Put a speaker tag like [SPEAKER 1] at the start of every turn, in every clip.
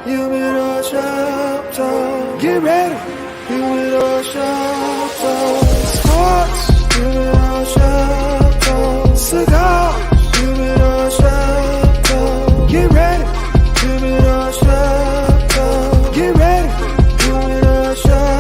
[SPEAKER 1] Humidor chapter. Get ready. Humidor chapter. Sports. Humidor chapter. Cigars. Humidor chapter. Get ready. Humidor chapter. Get ready. Humidor chapter.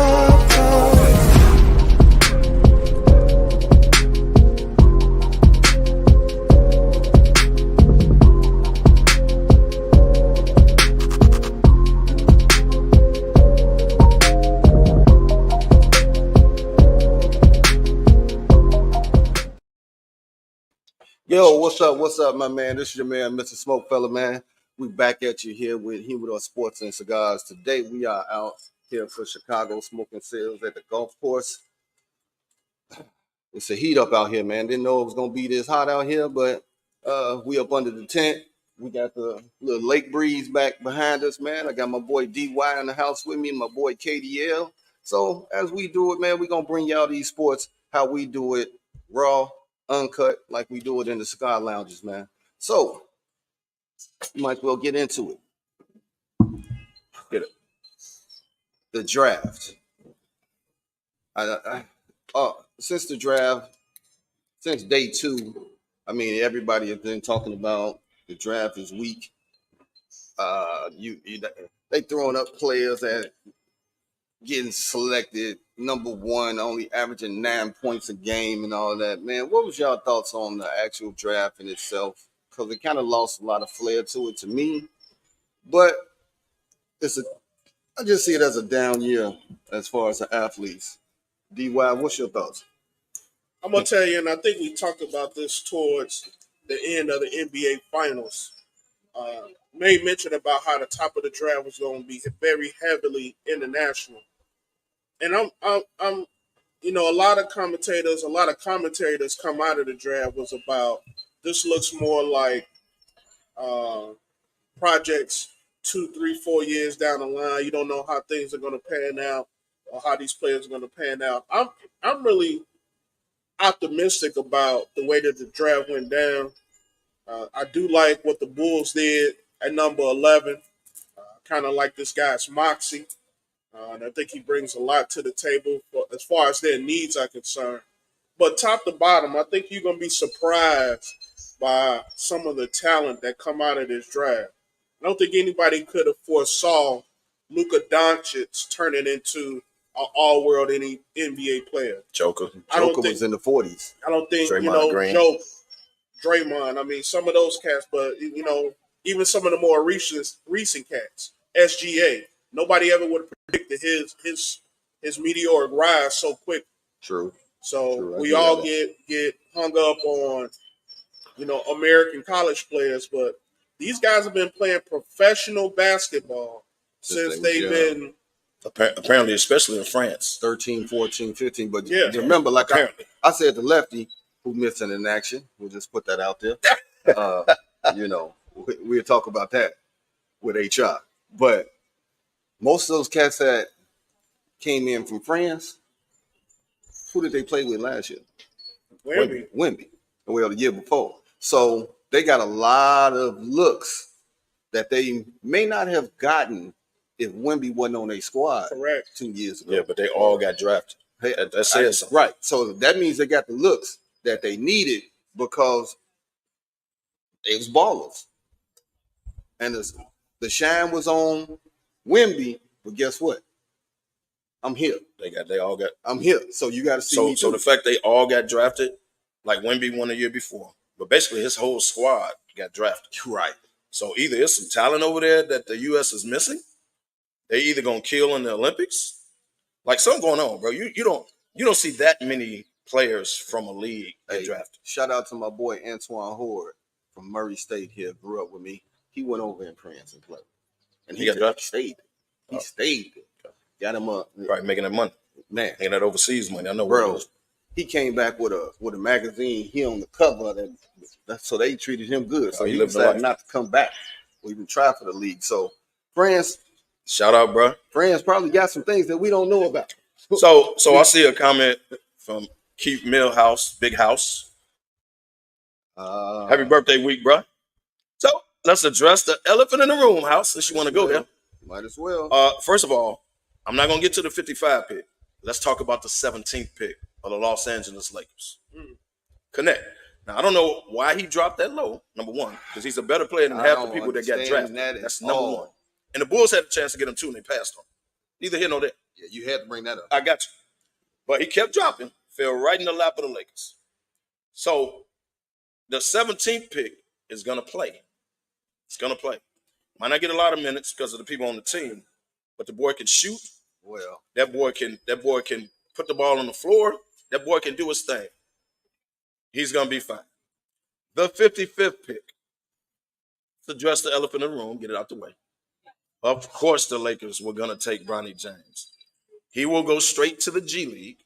[SPEAKER 2] Yo, what's up, my man? This is your man, Mr. SmokeFella, man. We back at you here with Humidor Sports and Cigars. Today we are out here for Chicago smoking sales at the golf course. It's a heat up out here, man. Didn't know it was gonna be this hot out here, but we up under the tent. We got the little lake breeze back behind us, man. I got my boy DY in the house with me, my boy KDL. So as we do it, man, we're gonna bring y'all these sports how we do it, raw, uncut, like we do it in the cigar lounges, man. So might as well get into it. Get it. The draft. Since the draft, since day 2, I mean, everybody has been talking about the draft is weak. They throwing up players that getting selected number 1, only averaging 9 points a game and all that. Man, what was y'all thoughts on the actual draft in itself? Because it kind of lost a lot of flair to it to me. But I just see it as a down year as far as the athletes. DY, what's your thoughts?
[SPEAKER 3] I'm gonna tell you, and I think we talked about this towards the end of the NBA Finals. Made mention about how the top of the draft was going to be very heavily international, and I'm, a lot of commentators come out of the draft was about this looks more like projects 2, 3, 4 years down the line. You don't know how things are going to pan out or how these players are going to pan out. I'm really optimistic about the way that the draft went down. I do like what the Bulls did at number 11. Kind of like this guy's moxie. And I think he brings a lot to the table as far as their needs are concerned. But top to bottom, I think you're going to be surprised by some of the talent that come out of this draft. I don't think anybody could have foresaw Luka Doncic turning into an all-world NBA player.
[SPEAKER 2] Joker was in the 40s.
[SPEAKER 3] I don't think,
[SPEAKER 2] Green.
[SPEAKER 3] Draymond. I mean, some of those cats, but, even some of the more recent cats. SGA. Nobody ever would have predicted his meteoric rise so quick.
[SPEAKER 2] True.
[SPEAKER 3] So we all get hung up on, American college players, but these guys have been playing professional basketball since they've been
[SPEAKER 4] apparently, especially in France.
[SPEAKER 2] 13, 14, 15. But remember, like I said, the lefty who missing in action, we'll just put that out there. We'll talk about that with HR. But most of those cats that came in from France, who did they play with last year? Wemby. Well, the year before. So they got a lot of looks that they may not have gotten if Wemby wasn't on their squad.
[SPEAKER 3] Correct.
[SPEAKER 2] 2 years ago.
[SPEAKER 4] Yeah, but they all got drafted. That says something.
[SPEAKER 2] Right. So that means they got the looks that they needed because they was ballers. And the shine was on Wemby, but guess what? I'm here. I'm here. So you got to see me
[SPEAKER 4] So the fact they all got drafted, like Wemby won a year before, but basically his whole squad got drafted.
[SPEAKER 2] Right.
[SPEAKER 4] So either it's some talent over there that the U.S. is missing, they either gonna kill in the Olympics, like something going on, bro. You don't see that many players from a league get drafted.
[SPEAKER 2] Shout out to my boy Antoine Horde from Murray State here, grew up with me. He went over in France and played. And he got drafted. He stayed. Got him up.
[SPEAKER 4] Right, making that money.
[SPEAKER 2] Man.
[SPEAKER 4] Making that overseas money. I know.
[SPEAKER 2] Bro, he came back with a magazine. He on the cover. So they treated him good. So he decided not to come back or even try for the league. So France.
[SPEAKER 4] Shout out, bro.
[SPEAKER 2] France probably got some things that we don't know about.
[SPEAKER 4] So I see a comment from Keith Millhouse, Big House. Happy birthday week, bro. So let's address the elephant in the room, House, since you want to go there.
[SPEAKER 2] Might as well.
[SPEAKER 4] First of all, I'm not going to get to the 55 pick. Let's talk about the 17th pick of the Los Angeles Lakers. Connect. Now, I don't know why he dropped that low, number one, because he's a better player than half the people that got drafted. That's number one. And the Bulls had a chance to get him two, and they passed on. Neither here nor there.
[SPEAKER 2] Yeah, you had to bring that up.
[SPEAKER 4] I got you. But he kept dropping, fell right in the lap of the Lakers. So the 17th pick is going to play. It's going to play. Might not get a lot of minutes because of the people on the team, but the boy can shoot.
[SPEAKER 2] Well,
[SPEAKER 4] that boy can put the ball on the floor. That boy can do his thing. He's going to be fine. The 55th pick. To address the elephant in the room, get it out the way. Of course, the Lakers were going to take Bronny James. He will go straight to the G League.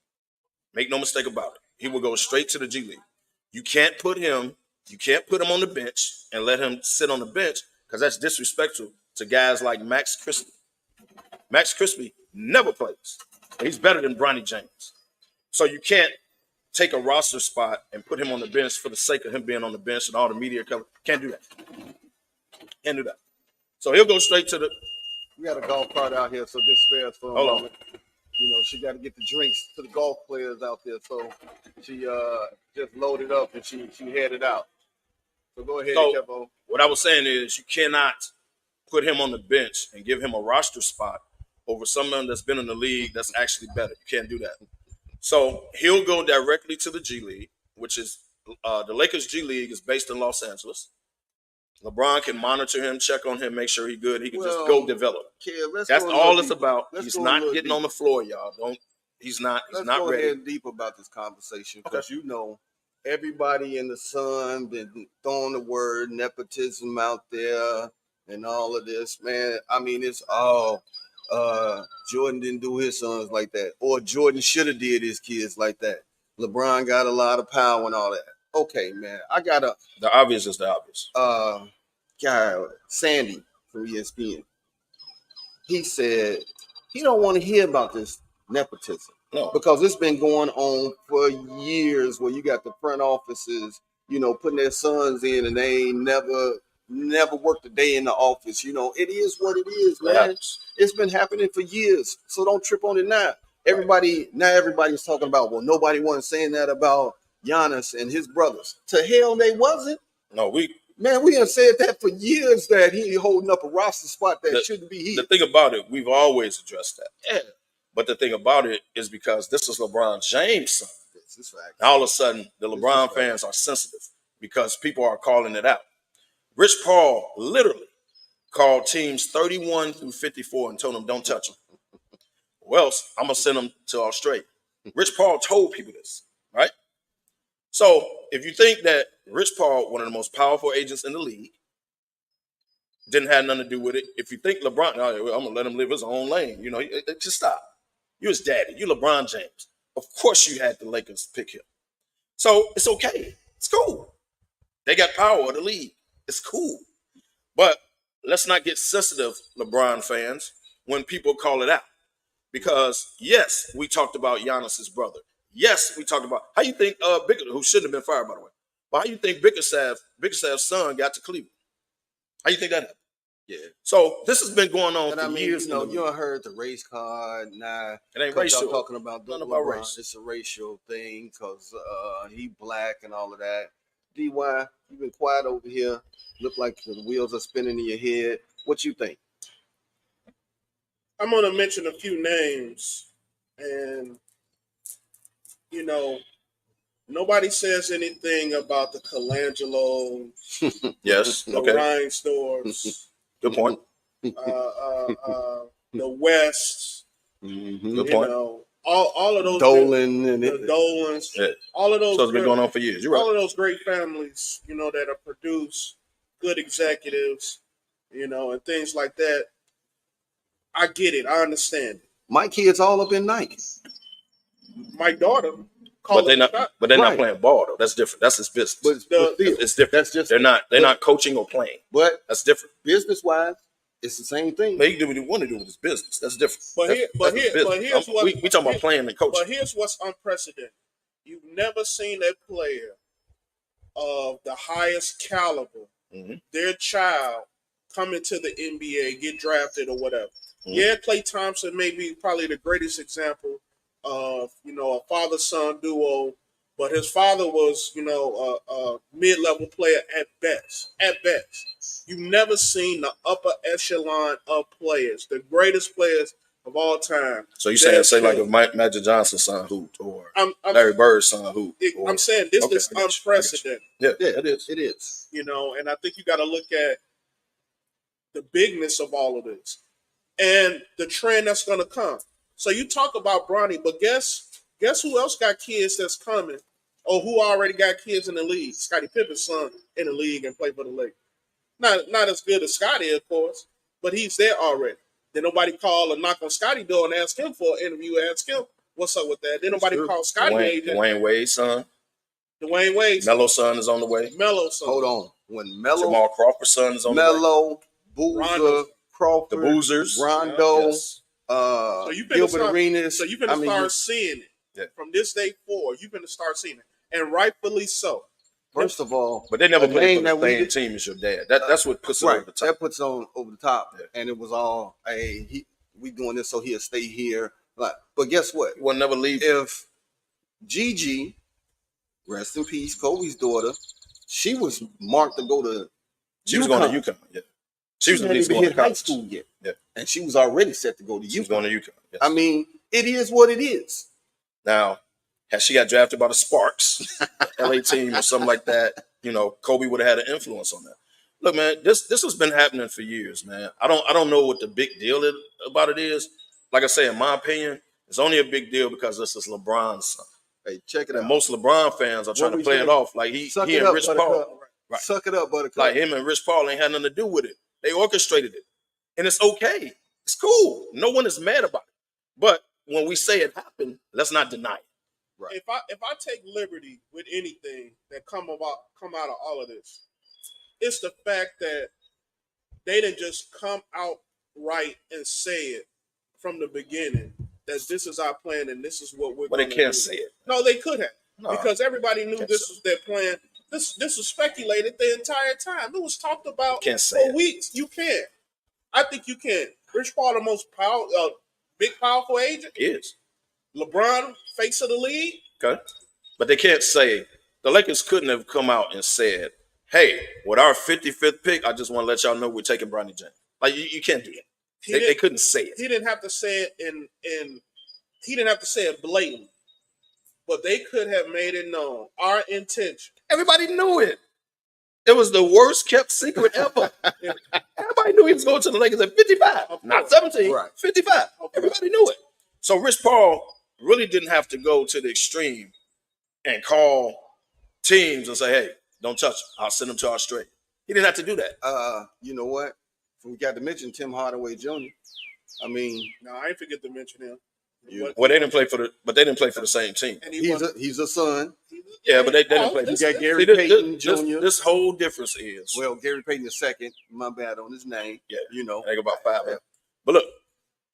[SPEAKER 4] Make no mistake about it. He will go straight to the G League. You can't put him on the bench and let him sit on the bench because that's disrespectful to guys like Max Christie. Max Christie never plays. He's better than Bronny James. So you can't take a roster spot and put him on the bench for the sake of him being on the bench and all the media cover. Can't do that. Can't do that. So he'll go straight to the.
[SPEAKER 2] We got a golf cart out here, so just spare us for a moment. You know, she got to get the drinks to the golf players out there, so she just loaded up and she headed out. So go ahead, Kevo.
[SPEAKER 4] What I was saying is you cannot put him on the bench and give him a roster spot over someone that's been in the league that's actually better. You can't do that. So he'll go directly to the G League, which is the Lakers G League is based in Los Angeles. LeBron can monitor him, check on him, make sure he's good. He can just go develop. That's all it's about. He's not getting on the floor, y'all. He's not ready.
[SPEAKER 2] Let's go ahead deep about this conversation because you know everybody in the Sun been throwing the word nepotism out there and all of this, man. I mean, it's all Jordan didn't do his sons like that, or Jordan should have did his kids like that. LeBron got a lot of power and all that. Okay, man,
[SPEAKER 4] the obvious is the obvious.
[SPEAKER 2] Guy Sandy from ESPN. He said he don't want to hear about this nepotism.
[SPEAKER 4] No,
[SPEAKER 2] because it's been going on for years where you got the front offices, you know, putting their sons in and they ain't never worked a day in the office. You know, it is what it is, man. It's been happening for years. So don't trip on it now. Everybody's talking about, well, nobody wasn't saying that about Giannis and his brothers. To hell they wasn't.
[SPEAKER 4] No, we
[SPEAKER 2] have said that for years that he holding up a roster spot that shouldn't be here.
[SPEAKER 4] The thing about it, we've always addressed that.
[SPEAKER 2] Yeah.
[SPEAKER 4] But the thing about it is because this is LeBron James' son.
[SPEAKER 2] This is fact.
[SPEAKER 4] All of a sudden, the LeBron fans are sensitive because people are calling it out. Rich Paul literally called teams 31 through 54 and told them, don't touch them. Or else I'm going to send them to Australia. Rich Paul told people this, right? So if you think that Rich Paul, one of the most powerful agents in the league, didn't have nothing to do with it. If you think LeBron, I'm going to let him live his own lane. You know, just stop. You're his daddy. You're LeBron James. Of course you had the Lakers pick him. So it's okay. It's cool. They got power of the league. It's cool. But let's not get sensitive, LeBron fans, when people call it out. Because, yes, we talked about Giannis's brother. Yes, we talked about how you think Bickerstaff, who shouldn't have been fired, by the way, but how you think Bickerstaff's son got to Cleveland? How you think that happened? Yeah. So this has been going on for years.
[SPEAKER 2] You know, you heard the race card. Nah,
[SPEAKER 4] it ain't racial.
[SPEAKER 2] Talking about
[SPEAKER 4] nothing about race.
[SPEAKER 2] It's a racial thing because he black and all of that. DY, you've been quiet over here. Look like the wheels are spinning in your head. What you think?
[SPEAKER 3] I'm going to mention a few names, and you know, nobody says anything about the Colangelo,
[SPEAKER 4] yes,
[SPEAKER 3] the Reinsdorfs.
[SPEAKER 4] Good point.
[SPEAKER 3] The West.
[SPEAKER 2] Mm-hmm.
[SPEAKER 4] Good point.
[SPEAKER 3] You know, all of those
[SPEAKER 2] Dolan and
[SPEAKER 3] the Dolans.
[SPEAKER 4] Yeah.
[SPEAKER 3] All of those.
[SPEAKER 4] So it's been going on for years. You're right.
[SPEAKER 3] All of those great families, you know, that have produced good executives, you know, and things like that. I get it. I understand it.
[SPEAKER 2] My kids all up in Nike.
[SPEAKER 3] My daughter.
[SPEAKER 4] But they're not playing ball though. That's different. That's his business.
[SPEAKER 2] But
[SPEAKER 4] it's different.
[SPEAKER 2] That's just
[SPEAKER 4] they're not coaching or playing.
[SPEAKER 2] But
[SPEAKER 4] that's different.
[SPEAKER 2] Business wise, it's the same thing.
[SPEAKER 4] But he can do what he want to do with his business. That's different.
[SPEAKER 3] Here's what
[SPEAKER 4] we talking about playing and coaching.
[SPEAKER 3] But here's what's unprecedented. You've never seen a player of the highest caliber, their child, come into the NBA, get drafted or whatever. Yeah, Klay Thompson may be probably the greatest example of, a father-son duo, but his father was, a mid-level player at best. At best. You've never seen the upper echelon of players, the greatest players of all time.
[SPEAKER 4] So you saying, say like if Magic Johnson's son hooped or Larry Bird's son hooped?
[SPEAKER 3] I'm saying this is unprecedented.
[SPEAKER 4] Yeah, it is.
[SPEAKER 2] It is.
[SPEAKER 3] And I think you got to look at the bigness of all of this and the trend that's going to come. So you talk about Bronny, but guess who else got kids that's coming, or who already got kids in the league? Scottie Pippen's son in the league and play for the Lakers. Not as good as Scottie, of course, but he's there already. Then nobody call or knock on Scottie door and ask him for an interview. Ask him what's up with that. Then nobody call Scottie agent.
[SPEAKER 4] Dwayne Wade's son.
[SPEAKER 3] Dwayne Wade's
[SPEAKER 4] Melo's son is on the way.
[SPEAKER 3] Melo's son.
[SPEAKER 2] Hold on. When Melo,
[SPEAKER 4] Jamal Crawford's son is on the way.
[SPEAKER 2] Melo, Boozer, Crawford,
[SPEAKER 4] the Boozers,
[SPEAKER 2] Rondo,
[SPEAKER 4] yes.
[SPEAKER 2] Gilbert Arenas.
[SPEAKER 3] So you're going to start seeing it from this day forward. You're going to start seeing it, and rightfully so.
[SPEAKER 2] First of all,
[SPEAKER 4] but they never played for the same team as your dad. That's what puts it over the top.
[SPEAKER 2] That puts on over the top, and it was all, hey, we doing this so he'll stay here. But guess what?
[SPEAKER 4] He will never leave.
[SPEAKER 2] If Gigi, rest in peace, Kobe's daughter, she was marked to go to.
[SPEAKER 4] She was going to UConn. Yeah, she was
[SPEAKER 2] hadn't even hit high school yet.
[SPEAKER 4] Yeah,
[SPEAKER 2] and she was already set to go to UConn.
[SPEAKER 4] She was going to UConn. Yes.
[SPEAKER 2] I mean, it is what it is.
[SPEAKER 4] Now, had she got drafted by the Sparks, LA team or something like that, Kobe would have had an influence on that. Look, man, this has been happening for years, man. I don't know what the big deal about it is. Like I say, in my opinion, it's only a big deal because this is LeBron's son.
[SPEAKER 2] Hey, check it
[SPEAKER 4] and
[SPEAKER 2] out.
[SPEAKER 4] Most LeBron fans are trying to play it off like he and Rich Paul. Right.
[SPEAKER 2] Suck it up, Buttercup.
[SPEAKER 4] Like him and Rich Paul ain't had nothing to do with it. They orchestrated it. And it's okay. It's cool. No one is mad about it. But when we say it happened, let's not deny it.
[SPEAKER 3] Right. If I take liberty with anything that come out of all of this, it's the fact that they didn't just come out right and say it from the beginning that this is our plan and this is what we're going to do.
[SPEAKER 4] But they can't say it.
[SPEAKER 3] No, they could have. Because everybody knew this was their plan. This was speculated the entire time. It was talked about for weeks. You can. I think you can. Rich Paul, the most powerful agent.
[SPEAKER 4] He is.
[SPEAKER 3] LeBron, face of the league.
[SPEAKER 4] Okay. But they can't say, the Lakers couldn't have come out and said, hey, with our 55th pick, I just want to let y'all know we're taking Bronny James. Like, you can't do that. They couldn't say it.
[SPEAKER 3] He didn't have to say it he didn't have to say it blatantly. But they could have made it known. Our intention.
[SPEAKER 4] Everybody knew it. It was the worst kept secret ever. Everybody knew he was going to the Lakers at 55. Not 17, right. 55. Everybody knew it. So Rich Paul really didn't have to go to the extreme and call teams and say, hey, don't touch him. I'll send him to Australia. He didn't have to do that.
[SPEAKER 2] You know what? We got to mention Tim Hardaway Jr. I mean,
[SPEAKER 3] no, I ain't forget to mention him.
[SPEAKER 4] Well, they didn't play for the same team.
[SPEAKER 2] And he's a son.
[SPEAKER 4] Yeah, but they didn't play.
[SPEAKER 2] You got Gary Payton Jr.
[SPEAKER 4] This whole difference is
[SPEAKER 2] Gary Payton II. My bad on his name.
[SPEAKER 4] Yeah,
[SPEAKER 2] I
[SPEAKER 4] think about 5. Yeah. But look,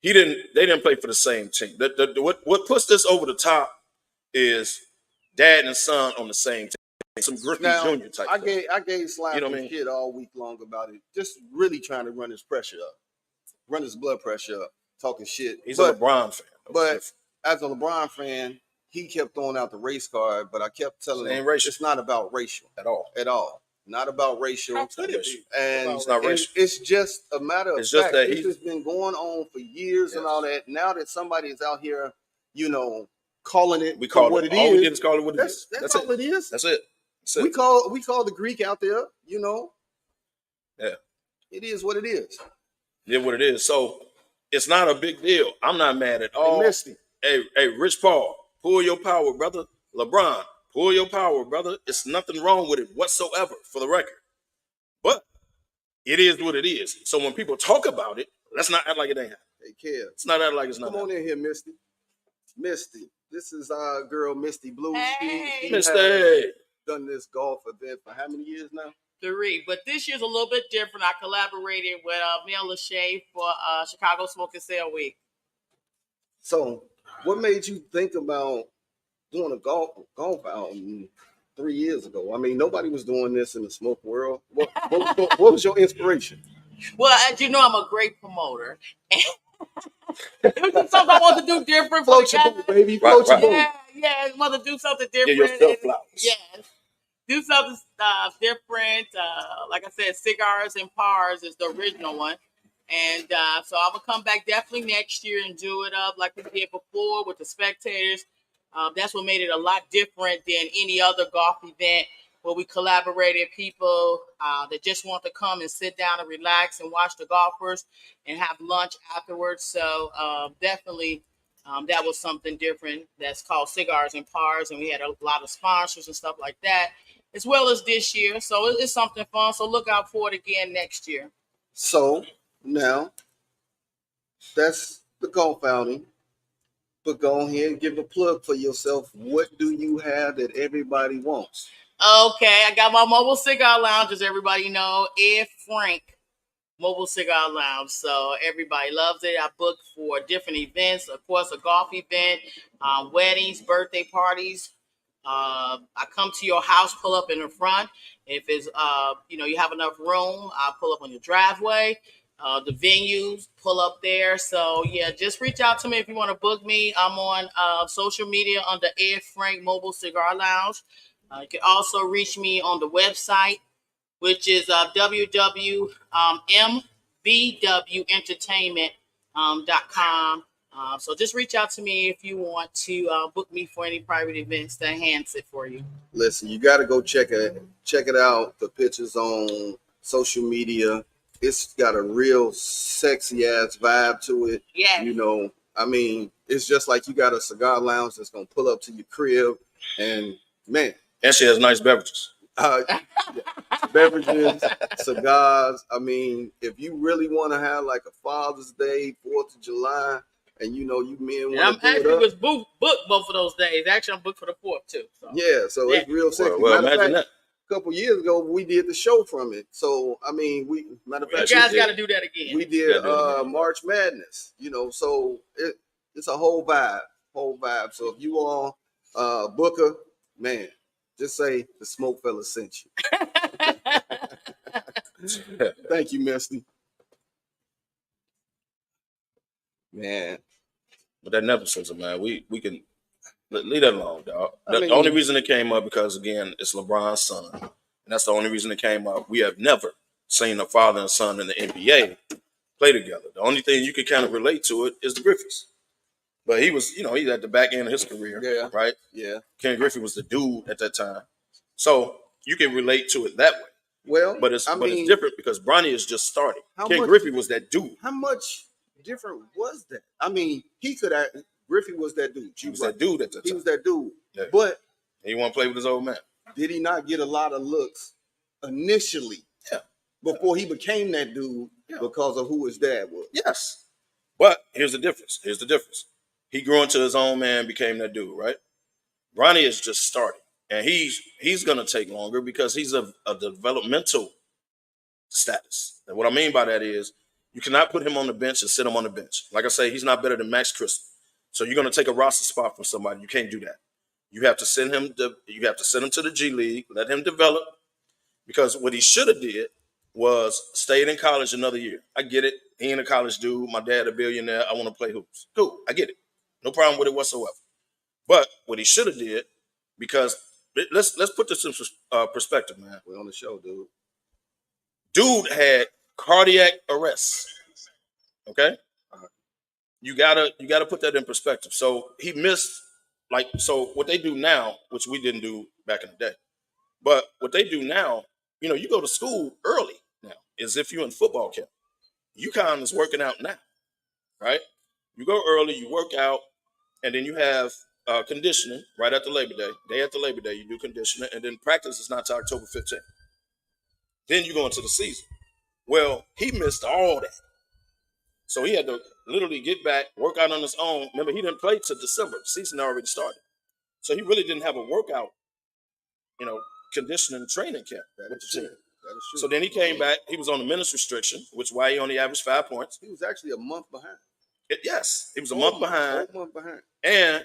[SPEAKER 4] they didn't play for the same team. What puts this over the top is dad and son on the same team. Some Griffey Jr. type.
[SPEAKER 2] I gave Slap a kid all week long about it. Just really trying to run his pressure up, run his blood pressure up, talking shit.
[SPEAKER 4] He's a LeBron fan.
[SPEAKER 2] But as a LeBron fan, he kept throwing out the race card, but I kept telling him it's not about racial
[SPEAKER 4] at all.
[SPEAKER 2] Not about racial.
[SPEAKER 3] How could it be?
[SPEAKER 2] And it's not racial. It's just a matter of fact. This has been going on for years and all that. Now that somebody is out here, calling it what it is.
[SPEAKER 4] All we did is call it what it is.
[SPEAKER 2] That's all it is.
[SPEAKER 4] That's it.
[SPEAKER 2] We call the Greek out there,
[SPEAKER 4] Yeah.
[SPEAKER 2] It is what it is.
[SPEAKER 4] Yeah, what it is. So it's not a big deal. I'm not mad at all.
[SPEAKER 2] Hey,
[SPEAKER 4] Rich Paul, pull your power, brother. LeBron, pull your power, brother. It's nothing wrong with it whatsoever, for the record. But it is what it is. So when people talk about it, let's not act like it ain't happening.
[SPEAKER 2] Hey, kid.
[SPEAKER 4] Let's not act like it's not.
[SPEAKER 2] Come on in here, Misty. Misty, this is our girl, Misty Blue.
[SPEAKER 5] Hey,
[SPEAKER 4] Misty.
[SPEAKER 2] Done this golf event for how many years now?
[SPEAKER 5] 3, but this year's a little bit different. I collaborated with Mel Lachey for Chicago Smoke and Sale Week.
[SPEAKER 2] So, what made you think about doing a golf outing 3 years ago? I mean, nobody was doing this in the smoke world. What was your inspiration?
[SPEAKER 5] Well, as you know, I'm a great promoter. It was something I want to do different for
[SPEAKER 2] Float
[SPEAKER 5] the
[SPEAKER 2] your
[SPEAKER 5] guys.
[SPEAKER 2] boat, baby.
[SPEAKER 4] Right,
[SPEAKER 2] Float your
[SPEAKER 4] right.
[SPEAKER 2] boat.
[SPEAKER 5] Yeah, I want to do something
[SPEAKER 4] Give
[SPEAKER 5] different.
[SPEAKER 4] yourself flowers.
[SPEAKER 5] Yes, do something different. Like I said, Cigars and Pars is the original one. And so I'm going to come back definitely next year and do it up like we did before with the spectators. That's what made it a lot different than any other golf event where we collaborated people that just want to come and sit down and relax and watch the golfers and have lunch afterwards. So definitely that was something different. That's called Cigars and Pars. And we had a lot of sponsors and stuff like that, as well as this year. So it's something fun. So look out for it again next year.
[SPEAKER 2] So now that's the golf outing. But go ahead and give a plug for yourself. What do you have that everybody wants?
[SPEAKER 5] Okay, I got my mobile cigar lounge, as everybody know, Ed Frank Mobile Cigar Lounge. So everybody loves it. I book for different events, of course, a golf event, weddings, birthday parties. I come to your house, pull up in the front. If it's you have enough room, I'll pull up on your driveway. The venues, pull up there. So yeah, just reach out to me if you want to book me. I'm on social media under Ed Frank Mobile Cigar Lounge. You can also reach me on the website, which is www.mbwentertainment.com. So just reach out to me if you want to book me for any private events to enhance it for you.
[SPEAKER 2] Listen, you got to go check it out. The pictures on social media. It's got a real sexy ass vibe to it.
[SPEAKER 5] Yeah.
[SPEAKER 2] I mean, it's just like you got a cigar lounge that's gonna pull up to your crib, and man,
[SPEAKER 4] And she has nice beverages.
[SPEAKER 2] Beverages, cigars. I mean, if you really want to have like a Father's Day, 4th of July, and you men
[SPEAKER 5] And I'm
[SPEAKER 2] want to do
[SPEAKER 5] actually
[SPEAKER 2] it up.
[SPEAKER 5] was booked both of those days. Actually, I'm booked for the 4th too. So.
[SPEAKER 2] Yeah, so
[SPEAKER 5] Yeah.
[SPEAKER 2] it's real sexy.
[SPEAKER 4] Well,
[SPEAKER 2] Matter of
[SPEAKER 4] imagine
[SPEAKER 2] fact,
[SPEAKER 4] that.
[SPEAKER 2] a couple years ago we did the show from it. So I mean, matter of
[SPEAKER 5] You
[SPEAKER 2] fact,
[SPEAKER 5] guys got to do that again.
[SPEAKER 2] we did
[SPEAKER 4] Gotta do it again.
[SPEAKER 2] March Madness. So it's a whole vibe. So if you are Booker, man, just say the SmokeFellas sent you. Thank you, Misty. Man,
[SPEAKER 4] But that nepotism, man, we can leave that alone, dog.
[SPEAKER 2] I mean-
[SPEAKER 4] The only reason it came up because again, it's LeBron's son, and that's the only reason it came up. We have never seen a father and son in the NBA play together. The only thing you can kind of relate to it is the Griffeys. But he was, he's at the back end of his career,
[SPEAKER 2] Yeah.
[SPEAKER 4] right?
[SPEAKER 2] yeah.
[SPEAKER 4] Ken Griffey was the dude at that time, so you can relate to it that way.
[SPEAKER 2] Well,
[SPEAKER 4] But it's different because Bronny is just starting. Ken
[SPEAKER 2] much-
[SPEAKER 4] Griffey was that dude.
[SPEAKER 2] How much different was that? I mean, Griffey was that dude.
[SPEAKER 4] He was that dude at the
[SPEAKER 2] He
[SPEAKER 4] time.
[SPEAKER 2] was that dude.
[SPEAKER 4] Yeah.
[SPEAKER 2] But
[SPEAKER 4] He want to play with his old man.
[SPEAKER 2] did he not get a lot of looks initially?
[SPEAKER 4] Yeah.
[SPEAKER 2] Before he became that dude because of who his dad was.
[SPEAKER 4] Yes. But here's the difference. He grew into his own man, became that dude, right? Ronnie is just starting. And he's going to take longer because he's a developmental status. And what I mean by that is you cannot put him on the bench and sit him on the bench. Like I say, he's not better than Max Crystal. So you're going to take a roster spot from somebody. You can't do that. You have to send him to the G League, let him develop. Because what he should have did was stayed in college another year. I get it. He ain't a college dude. My dad a billionaire. I want to play hoops. Cool. I get it. No problem with it whatsoever. But what he should have did, because let's put this in perspective, man.
[SPEAKER 2] We're on the show, dude.
[SPEAKER 4] Dude had cardiac arrest. Okay? You gotta put that in perspective. So he missed, so what they do now, which we didn't do back in the day, but what they do now, you go to school early now, as if you're in football camp. UConn is working out now, right? You go early, you work out, and then you have conditioning right after Labor Day. Day after Labor Day, you do conditioning, and then practice is not till October 15th. Then you go into the season. Well, he missed all that. So he had to literally get back, work out on his own. Remember, he didn't play till December. The season already started. So he really didn't have a workout, conditioning training camp with the team.
[SPEAKER 2] That is true.
[SPEAKER 4] So then he came back. He was on the minutes restriction, which is why he only averaged 5 points.
[SPEAKER 2] He was actually a month behind.
[SPEAKER 4] Yes, he was a month behind.
[SPEAKER 2] A month behind.
[SPEAKER 4] And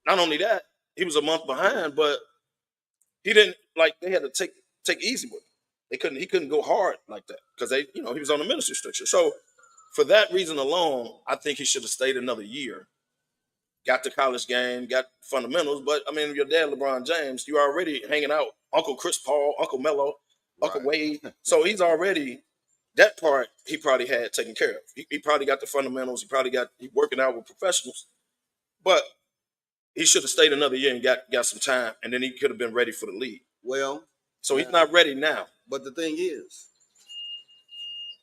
[SPEAKER 4] not only that, he was a month behind, but he didn't they had to take easy with him. He couldn't go hard like that because he was on a minutes restriction. So for that reason alone, I think he should have stayed another year. Got the college game, got fundamentals. But I mean, your dad, LeBron James, you already hanging out. Uncle Chris Paul, Uncle Melo, Uncle Wade. So he's already that part. He probably had taken care of. He probably got the fundamentals. He working out with professionals. But he should have stayed another year and got some time, and then he could have been ready for the league.
[SPEAKER 2] Well,
[SPEAKER 4] so he's not ready now.
[SPEAKER 2] But the thing is,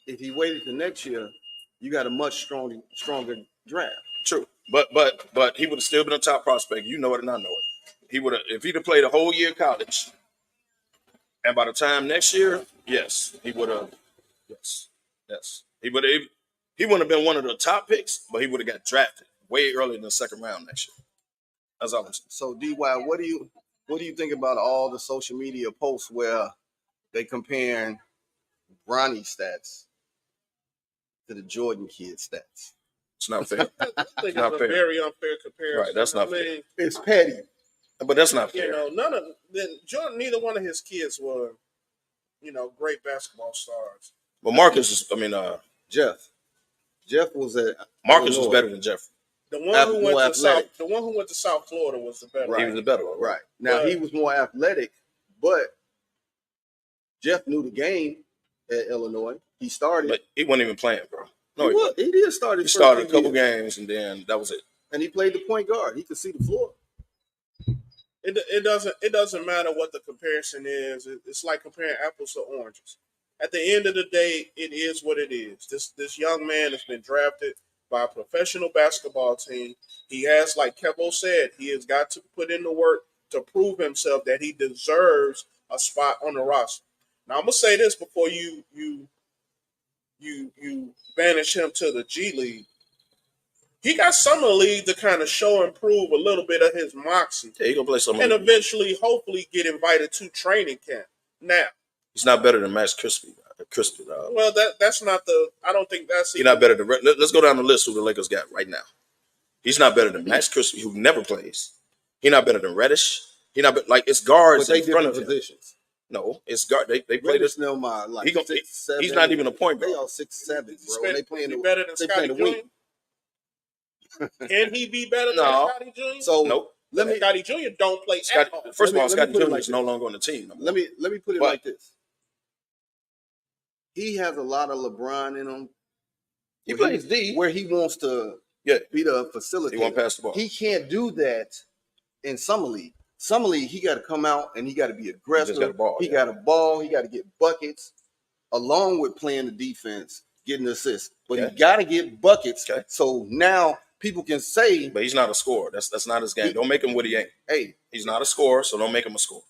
[SPEAKER 2] if he waited till next year, you got a much stronger draft.
[SPEAKER 4] True, but he would have still been a top prospect. You know it, and I know it. He would have if he'd have played a whole year of college, and by the time next year, yes, he would have. Yes, he would have. He wouldn't have been one of the top picks, but he would have got drafted way earlier in the second round next year. That's all I'm saying.
[SPEAKER 2] So, DY, what do you think about all the social media posts where they comparing Bronny's stats to the Jordan kid stats?
[SPEAKER 4] It's not fair.
[SPEAKER 3] I think
[SPEAKER 4] not
[SPEAKER 3] it's
[SPEAKER 4] fair.
[SPEAKER 3] a very unfair comparison.
[SPEAKER 4] Right, that's not fair.
[SPEAKER 2] It's petty.
[SPEAKER 4] But that's not fair.
[SPEAKER 3] Jordan, neither one of his kids were, great basketball stars.
[SPEAKER 4] But Marcus
[SPEAKER 2] Jeff was at
[SPEAKER 4] Marcus
[SPEAKER 2] Illinois.
[SPEAKER 4] was better than Jeffrey.
[SPEAKER 3] The one who went to South Florida was the better.
[SPEAKER 2] Right.
[SPEAKER 4] He was the better one.
[SPEAKER 2] Right. Now, he was more athletic, but Jeff knew the game at Illinois. He started.
[SPEAKER 4] But he wasn't even playing, bro. No,
[SPEAKER 2] he did start.
[SPEAKER 4] He started a couple games, and then that was it.
[SPEAKER 2] And he played the point guard. He could see the floor.
[SPEAKER 3] It doesn't matter what the comparison is. It's like comparing apples to oranges. At the end of the day, it is what it is. This young man has been drafted by a professional basketball team. He has, like Kevo said, he has got to put in the work to prove himself that he deserves a spot on the roster. Now, I'm gonna say this before you banish him to the G League. He got summer league to kind of show and prove a little bit of his moxie.
[SPEAKER 4] Yeah, he gonna play summer
[SPEAKER 3] and
[SPEAKER 4] league.
[SPEAKER 3] Eventually, hopefully, get invited to training camp. Now,
[SPEAKER 4] he's not better than Max Christie.
[SPEAKER 3] Well, that's not the. I don't think that's.
[SPEAKER 4] He's not better than. Let's go down the list who the Lakers got right now. He's not better than Max Christie, who never plays. He's not better than Reddish. He's not like it's guards in front of him. Positions. No, it's guard. They play this.
[SPEAKER 2] Like 6'7".
[SPEAKER 4] He's not even a point guard.
[SPEAKER 2] They all 6'7", bro. They playing
[SPEAKER 3] better than Scottie Jr. Can he be better than Scottie Jr.?
[SPEAKER 2] So
[SPEAKER 4] nope.
[SPEAKER 3] Scottie Jr. don't play.
[SPEAKER 4] First of all, Scottie Jr. is no longer on the team.
[SPEAKER 2] Let me put it like this. He has a lot of LeBron in him.
[SPEAKER 4] He plays D
[SPEAKER 2] where he wants to be the facilitator.
[SPEAKER 4] He won't pass the ball.
[SPEAKER 2] He can't do that in summer league. Summer league, he got to come out and he got to be aggressive. He got a ball. He got to get buckets, along with playing the defense, getting assists. But he got to get buckets. Okay. So now people can say,
[SPEAKER 4] but he's not a scorer. That's not his game. Don't make him what he ain't.
[SPEAKER 2] Hey,
[SPEAKER 4] he's not a scorer, so don't make him a scorer.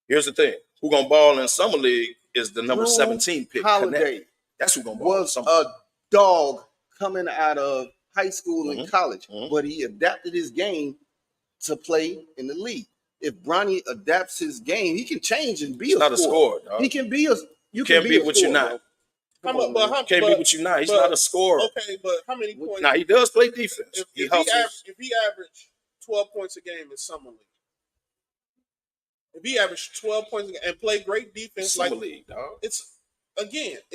[SPEAKER 4] Here's the thing: who gonna ball in summer league is the number 17 pick.
[SPEAKER 2] Holiday.
[SPEAKER 4] That's who gonna ball.
[SPEAKER 2] Was a dog coming out of high school and college, but he adapted his game to play in the league. If Bronny adapts his game, he can change and be
[SPEAKER 4] not a scorer.
[SPEAKER 2] He can be a.
[SPEAKER 4] You can't be what you're not.
[SPEAKER 3] Can't be
[SPEAKER 4] what you're not. He's not a scorer.
[SPEAKER 3] Okay, but how many points?
[SPEAKER 4] Now he does play defense.
[SPEAKER 3] If he averaged 12 points a game in summer league, if he averaged 12 points a game and play great defense,
[SPEAKER 4] summer league, dog.
[SPEAKER 3] It's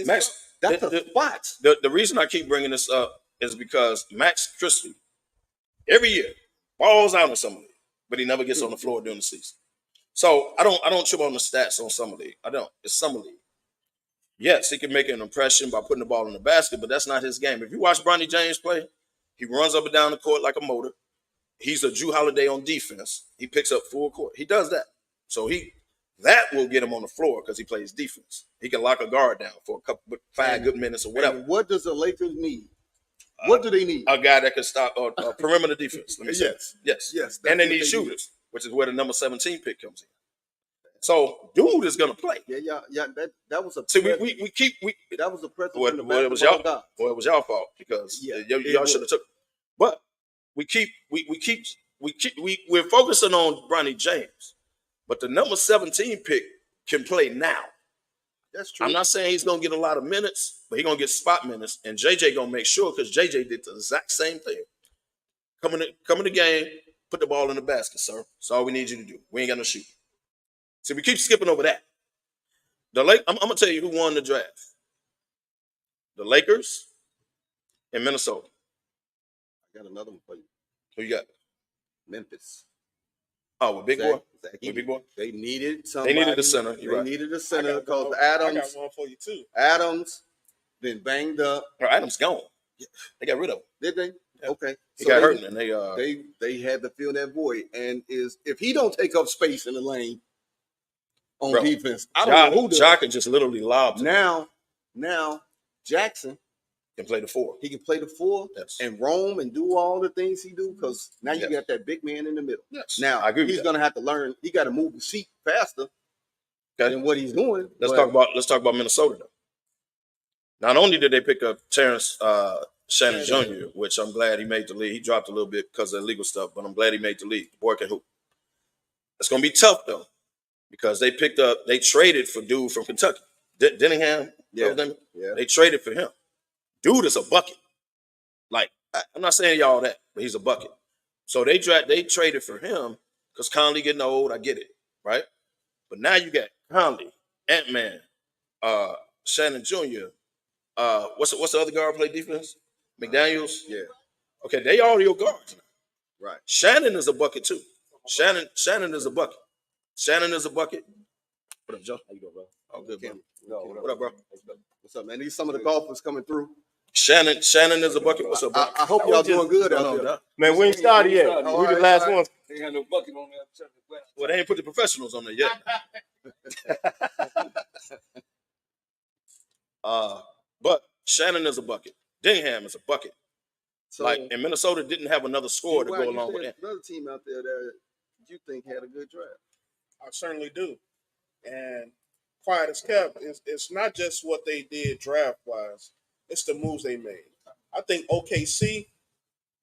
[SPEAKER 2] Max. That's the spot.
[SPEAKER 4] The reason I keep bringing this up is because Max Christie every year balls out in summer league, but he never gets on the floor during the season. So I don't trip on the stats on summer league. I don't. It's summer league. Yes, he can make an impression by putting the ball in the basket, but that's not his game. If you watch Bronny James play, he runs up and down the court like a motor. He's a Drew Holiday on defense. He picks up full court. He does that. So that will get him on the floor because he plays defense. He can lock a guard down for five good minutes or whatever.
[SPEAKER 2] And what does the Lakers need? What do they need?
[SPEAKER 4] A guy that can stop perimeter defense. Let me say. Yes. And they need shooters, which is where the number 17 pick comes in. So dude is gonna play.
[SPEAKER 2] Yeah. That was a.
[SPEAKER 4] See, that
[SPEAKER 2] was a precedent.
[SPEAKER 4] Well, it was y'all fault because y'all should have took. But we're focusing on Bronny James, but the number 17 pick can play now.
[SPEAKER 2] That's true.
[SPEAKER 4] I'm not saying he's gonna get a lot of minutes, but he's gonna get spot minutes, and JJ gonna make sure because JJ did the exact same thing. Come in the game, put the ball in the basket, sir. That's all we need you to do. We ain't got no shoot. So we keep skipping over that. I'm gonna tell you who won the draft. The Lakers and Minnesota.
[SPEAKER 2] I got another one for you.
[SPEAKER 4] Who you got?
[SPEAKER 2] Memphis.
[SPEAKER 4] Oh, with Big Boy.
[SPEAKER 2] Zach
[SPEAKER 4] With Big Boy.
[SPEAKER 2] They needed somebody.
[SPEAKER 4] They needed a center.
[SPEAKER 2] They
[SPEAKER 4] You're right.
[SPEAKER 2] needed a center
[SPEAKER 3] I
[SPEAKER 2] because
[SPEAKER 3] got
[SPEAKER 2] Adams.
[SPEAKER 3] one for you too.
[SPEAKER 2] Adams been banged up.
[SPEAKER 4] Or Adams gone. They got rid of him.
[SPEAKER 2] Did they?
[SPEAKER 4] Yeah.
[SPEAKER 2] Okay.
[SPEAKER 4] He got hurt, and
[SPEAKER 2] they had to fill that void. And if he don't take up space in the lane on defense, I don't know who does.
[SPEAKER 4] Jock can just literally lob.
[SPEAKER 2] Now Jackson
[SPEAKER 4] can play the 4.
[SPEAKER 2] He can play the 4 and roam and do all the things he do because now you got that big man in the middle.
[SPEAKER 4] Yes.
[SPEAKER 2] Now
[SPEAKER 4] I agree
[SPEAKER 2] he's going to have to learn. He got to move the feet faster than what he's doing.
[SPEAKER 4] Let's talk about Minnesota though. Not only did they pick up Terrence Shannon Jr., which I'm glad he made the league. He dropped a little bit because of illegal stuff, but I'm glad he made the league. The boy can hoop. It's going to be tough though because they traded for dude from Kentucky, Dinningham.
[SPEAKER 2] Yeah.
[SPEAKER 4] They traded for him. Dude is a bucket. Like, I'm not saying y'all that, but he's a bucket. So they traded for him because Conley getting old. I get it, right? But now you got Conley, Ant-Man, Shannon Jr. What's the other guard play defense? McDaniels.
[SPEAKER 2] Yeah.
[SPEAKER 4] Okay, they all your guards now.
[SPEAKER 2] Right.
[SPEAKER 4] Shannon is a bucket too. Shannon is a bucket. Shannon is a bucket. What up, Joe? How you doing, bro? Oh, good, bro. What up, bro?
[SPEAKER 2] What's up, man? These some of the golfers coming through.
[SPEAKER 4] Shannon is a bucket. What's up, bro?
[SPEAKER 2] I hope y'all doing good out there.
[SPEAKER 6] Man, we ain't started yet. We the last ones.
[SPEAKER 7] They had no bucket on there.
[SPEAKER 4] Well, they ain't put the professionals on there yet. But Shannon is a bucket. Dingham is a bucket.
[SPEAKER 2] So,
[SPEAKER 4] and Minnesota didn't have another score to go along with that.
[SPEAKER 2] Another team out there that you think had a good draft.
[SPEAKER 3] I certainly do. And quiet as kept, it's not just what they did draft-wise. It's the moves they made. I think OKC,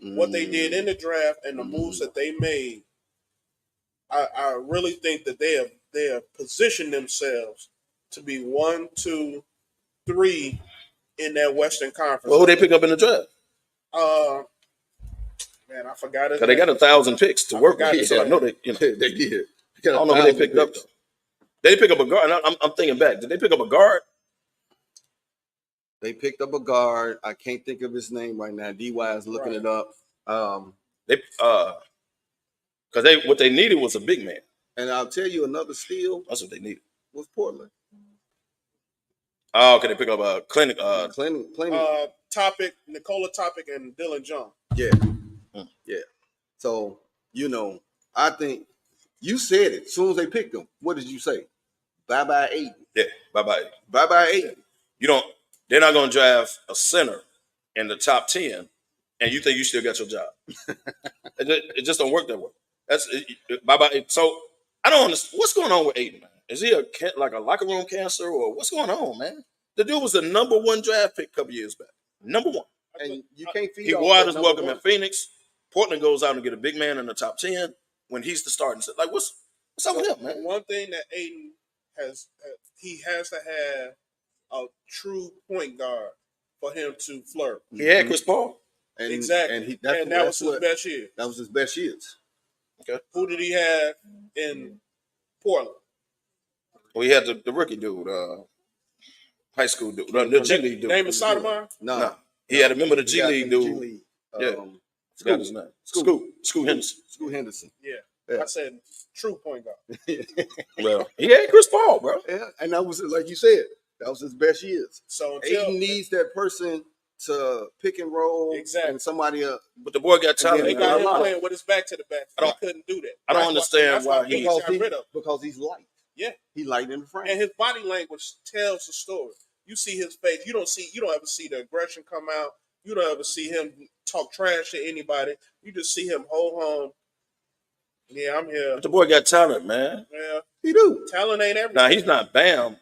[SPEAKER 3] what they did in the draft and the moves that they made, I really think that they have positioned themselves to be 1, 2, 3 in that Western Conference.
[SPEAKER 4] Well, who they pick up in the draft?
[SPEAKER 3] Man, I forgot it.
[SPEAKER 4] Because they got 1,000 picks to work with, so I know they
[SPEAKER 2] they did.
[SPEAKER 4] I don't know who they picked up though. They pick up a guard. I'm thinking back. Did they pick up a guard?
[SPEAKER 2] They picked up a guard. I can't think of his name right now. DY is looking it up.
[SPEAKER 4] Because what they needed was a big man.
[SPEAKER 2] And I'll tell you another steal.
[SPEAKER 4] That's what they needed.
[SPEAKER 2] Was Portland.
[SPEAKER 4] Oh, okay. They pick up a clinic.
[SPEAKER 3] Topic, Nikola Topic, and Dylan Jones.
[SPEAKER 2] Yeah. Yeah. So, I think you said it. As soon as they picked him, what did you say? Bye-bye, Aiden.
[SPEAKER 4] Yeah, bye-bye.
[SPEAKER 2] Bye-bye, Aiden.
[SPEAKER 4] They're not going to draft a center in the top 10, and you think you still got your job. It just don't work that way. Bye-bye. So, I don't understand. What's going on with Aiden, man? Is he like a locker room cancer, or what's going on, man? The dude was the number 1 draft pick a couple years back. Number 1.
[SPEAKER 2] And you can't feed.
[SPEAKER 4] He wore out his welcome in Phoenix. Portland goes out and get a big man in the top 10 when he's the starting. Like, what's up with him, man?
[SPEAKER 3] One thing that Aiden has to have a true point guard for him to flirt.
[SPEAKER 4] He had Chris Paul.
[SPEAKER 3] Exactly. And that was his best year.
[SPEAKER 2] That was his best years.
[SPEAKER 4] Okay.
[SPEAKER 3] Who did he have in Portland?
[SPEAKER 4] Well, he had the rookie dude, high school dude, the G League dude.
[SPEAKER 3] Name is Sotomayor?
[SPEAKER 4] No. He had a member of the G League dude. Yeah. Forgot his name. Scoot Henderson.
[SPEAKER 2] Scoot Henderson.
[SPEAKER 3] Yeah. I said true point guard.
[SPEAKER 4] Well, he had Chris Paul, bro.
[SPEAKER 2] Yeah, and that was, like you said, that was his best years.
[SPEAKER 3] So
[SPEAKER 2] Aiden needs that person to pick and roll.
[SPEAKER 3] Exactly.
[SPEAKER 2] And somebody
[SPEAKER 4] but the boy got talent.
[SPEAKER 3] They got him playing with his back to the back. He couldn't do that.
[SPEAKER 4] I don't understand why he
[SPEAKER 3] got rid of him.
[SPEAKER 2] Because he's light.
[SPEAKER 3] Yeah.
[SPEAKER 2] He light in the frame.
[SPEAKER 3] And his body language tells the story. You see his face. You don't ever see the aggression come out. You don't ever see him talk trash to anybody. You just see him hold home. Yeah, I'm here.
[SPEAKER 4] But the boy got talent, man.
[SPEAKER 3] Yeah,
[SPEAKER 2] he do.
[SPEAKER 3] Talent ain't everything.
[SPEAKER 4] Now, he's not Bam.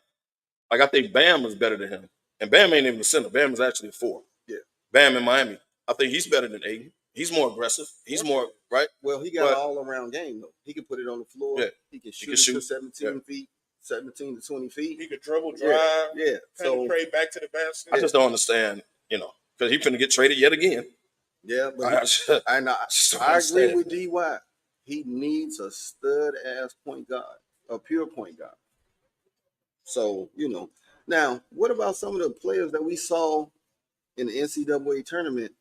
[SPEAKER 4] Like, I think Bam is better than him. And Bam ain't even the center. Bam is actually a 4.
[SPEAKER 2] Yeah.
[SPEAKER 4] Bam in Miami. I think he's better than Aiden. He's more aggressive. He's more, right?
[SPEAKER 2] Well, he got an all-around game, though. He can put it on the floor.
[SPEAKER 4] Yeah.
[SPEAKER 2] He can shoot to 17 feet, 17 to 20 feet.
[SPEAKER 3] He could dribble, drive, penetrate back to the basket.
[SPEAKER 4] I just don't understand, because he's finna get traded yet again.
[SPEAKER 2] Yeah, but I agree with DY. He needs a stud-ass point guard, a pure point guard. So, now what about some of the players that we saw in the NCAA tournament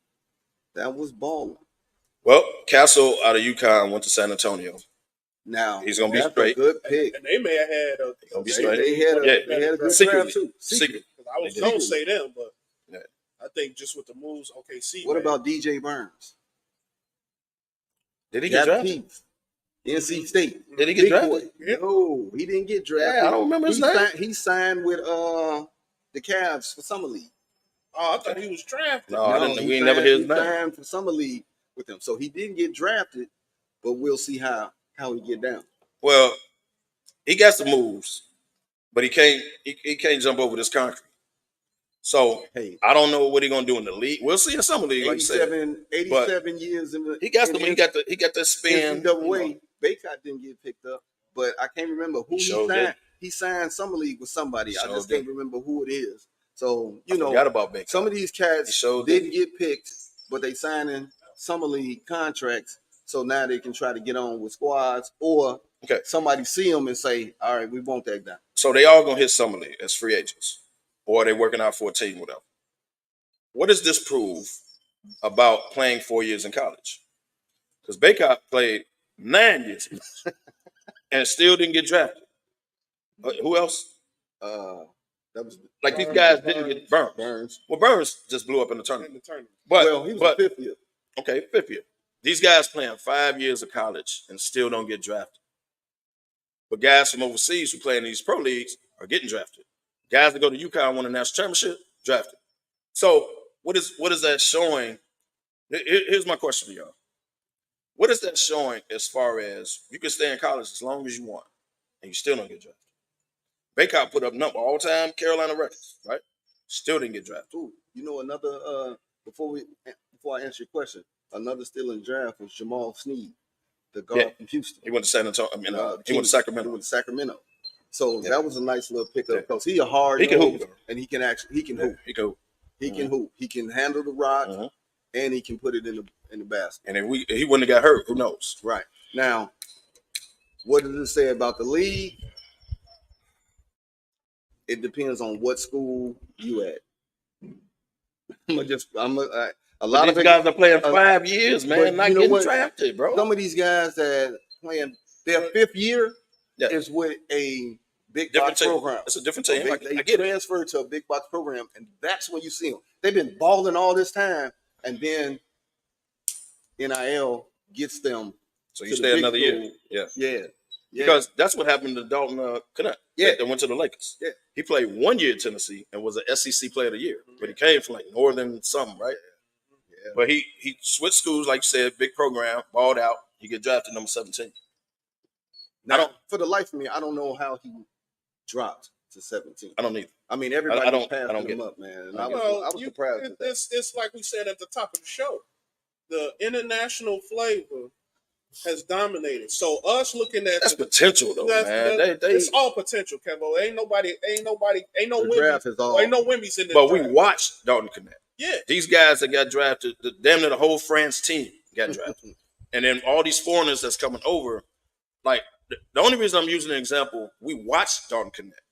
[SPEAKER 2] that was balling?
[SPEAKER 4] Well, Castle out of UConn went to San Antonio.
[SPEAKER 2] Now
[SPEAKER 4] He's gonna be
[SPEAKER 2] that's
[SPEAKER 4] straight.
[SPEAKER 2] a good pick.
[SPEAKER 3] And they may have had
[SPEAKER 4] Gonna be
[SPEAKER 3] a
[SPEAKER 4] straight.
[SPEAKER 2] They had
[SPEAKER 4] Yeah.
[SPEAKER 2] a good
[SPEAKER 4] Secretly.
[SPEAKER 2] draft too.
[SPEAKER 4] Secret.
[SPEAKER 3] I was gonna say them, but I think just with the moves, OKC.
[SPEAKER 2] What about DJ Burns?
[SPEAKER 4] Did he get drafted?
[SPEAKER 2] NC State.
[SPEAKER 4] Did he get
[SPEAKER 2] Big
[SPEAKER 4] drafted?
[SPEAKER 2] boy. No, he didn't get drafted.
[SPEAKER 4] Yeah, I don't remember his name.
[SPEAKER 2] He signed with the Cavs for Summer League.
[SPEAKER 3] Oh, I thought he was drafted.
[SPEAKER 4] No, I didn't. We never hear his
[SPEAKER 2] He
[SPEAKER 4] name.
[SPEAKER 2] signed for Summer League with them, so he didn't get drafted. But we'll see how he get down.
[SPEAKER 4] Well, he got some moves, but he can't jump over this concrete. So
[SPEAKER 2] Hey,
[SPEAKER 4] I don't know what he's gonna do in the league. We'll see in Summer League, like you said.
[SPEAKER 2] 87 years in the
[SPEAKER 4] He got the spin.
[SPEAKER 2] NCAA. Baycott didn't get picked up, but I can't remember who he
[SPEAKER 4] Sure
[SPEAKER 2] signed.
[SPEAKER 4] did.
[SPEAKER 2] He signed Summer League with somebody. I
[SPEAKER 4] Sure
[SPEAKER 2] just
[SPEAKER 4] did.
[SPEAKER 2] can't remember who it is. So
[SPEAKER 4] I forgot about Baker.
[SPEAKER 2] some of these cats
[SPEAKER 4] sure
[SPEAKER 2] didn't get picked, but they signing Summer League contracts. So now they can try to get on with squads, or somebody see them and say, "All right, we want that guy."
[SPEAKER 4] So they all gonna hit Summer League as free agents, or they working out for a team, whatever. What does this prove about playing 4 years in college? Because Baycott played 9 years and still didn't get drafted. Who else?
[SPEAKER 2] That was
[SPEAKER 4] Like these guys didn't get Burns. Well, Burns just blew up in the tournament. But
[SPEAKER 2] he was a fifth year.
[SPEAKER 4] Okay, fifth year. These guys playing 5 years of college and still don't get drafted. But guys from overseas who play in these pro leagues are getting drafted. Guys that go to UConn won a national championship, drafted. So what is that showing? Here's my question to y'all. What is that showing as far as you can stay in college as long as you want and you still don't get drafted? Baycott put up all-time Carolina records, right? Still didn't get drafted.
[SPEAKER 2] Ooh, another before I answer your question, another still in draft was Jamal Sneed, the guard from Houston.
[SPEAKER 4] He went to San Antonio. He went to Sacramento.
[SPEAKER 2] He went to Sacramento. So that was a nice little pickup because he a hard.
[SPEAKER 4] He can hoop,
[SPEAKER 2] and he can hoop.
[SPEAKER 4] He can hoop.
[SPEAKER 2] He can hoop. He can handle the rock, and he can put it in the basket.
[SPEAKER 4] And if he wouldn't have got hurt, who knows?
[SPEAKER 2] Right. Now, what does it say about the league? It depends on what school you at. A lot of
[SPEAKER 4] these guys are playing 5 years, man, not getting drafted, bro.
[SPEAKER 2] Some of these guys that playing their fifth year is with a big box program.
[SPEAKER 4] It's a different team.
[SPEAKER 2] They transfer to a big box program, and that's when you see them. They've been balling all this time, and then NIL gets them.
[SPEAKER 4] So you stay another year. Yeah. Because that's what happened to Dalton Kennett. That went to the Lakers.
[SPEAKER 2] Yeah.
[SPEAKER 4] He played 1 year at Tennessee and was an SEC Player of the Year. But he came from like northern something, right? Yeah. But he switched schools, like you said, big program, balled out. He get drafted number 17.
[SPEAKER 2] Now, for the life of me, I don't know how he dropped to 17.
[SPEAKER 4] I don't either.
[SPEAKER 2] I mean, everybody passed him up, man. And I was surprised.
[SPEAKER 3] It's like we said at the top of the show. The international flavor has dominated. So us looking at
[SPEAKER 4] that's potential though, man.
[SPEAKER 3] It's all potential, Kevo. Ain't no Wimbies in there.
[SPEAKER 4] But we watched Dalton Kennett.
[SPEAKER 3] Yeah.
[SPEAKER 4] These guys that got drafted, damn near the whole France team got drafted. And then all these foreigners that's coming over, like the only reason I'm using an example, we watched Dalton Kennett.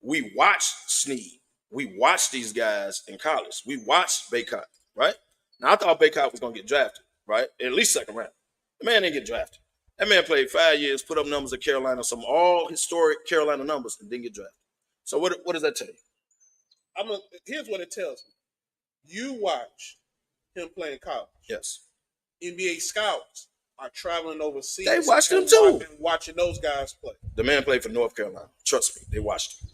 [SPEAKER 4] We watched Sneed. We watched these guys in college. We watched Baycott, right? Now I thought Baycott was gonna get drafted, right? At least second round. The man didn't get drafted. That man played 5 years, put up numbers at Carolina, some all historic Carolina numbers, and didn't get drafted. So what does that tell you?
[SPEAKER 3] Here's what it tells me. You watch him playing college.
[SPEAKER 4] Yes.
[SPEAKER 3] NBA scouts are traveling overseas.
[SPEAKER 4] They watched him too.
[SPEAKER 3] Watching those guys play.
[SPEAKER 4] The man played for North Carolina. Trust me, they watched him.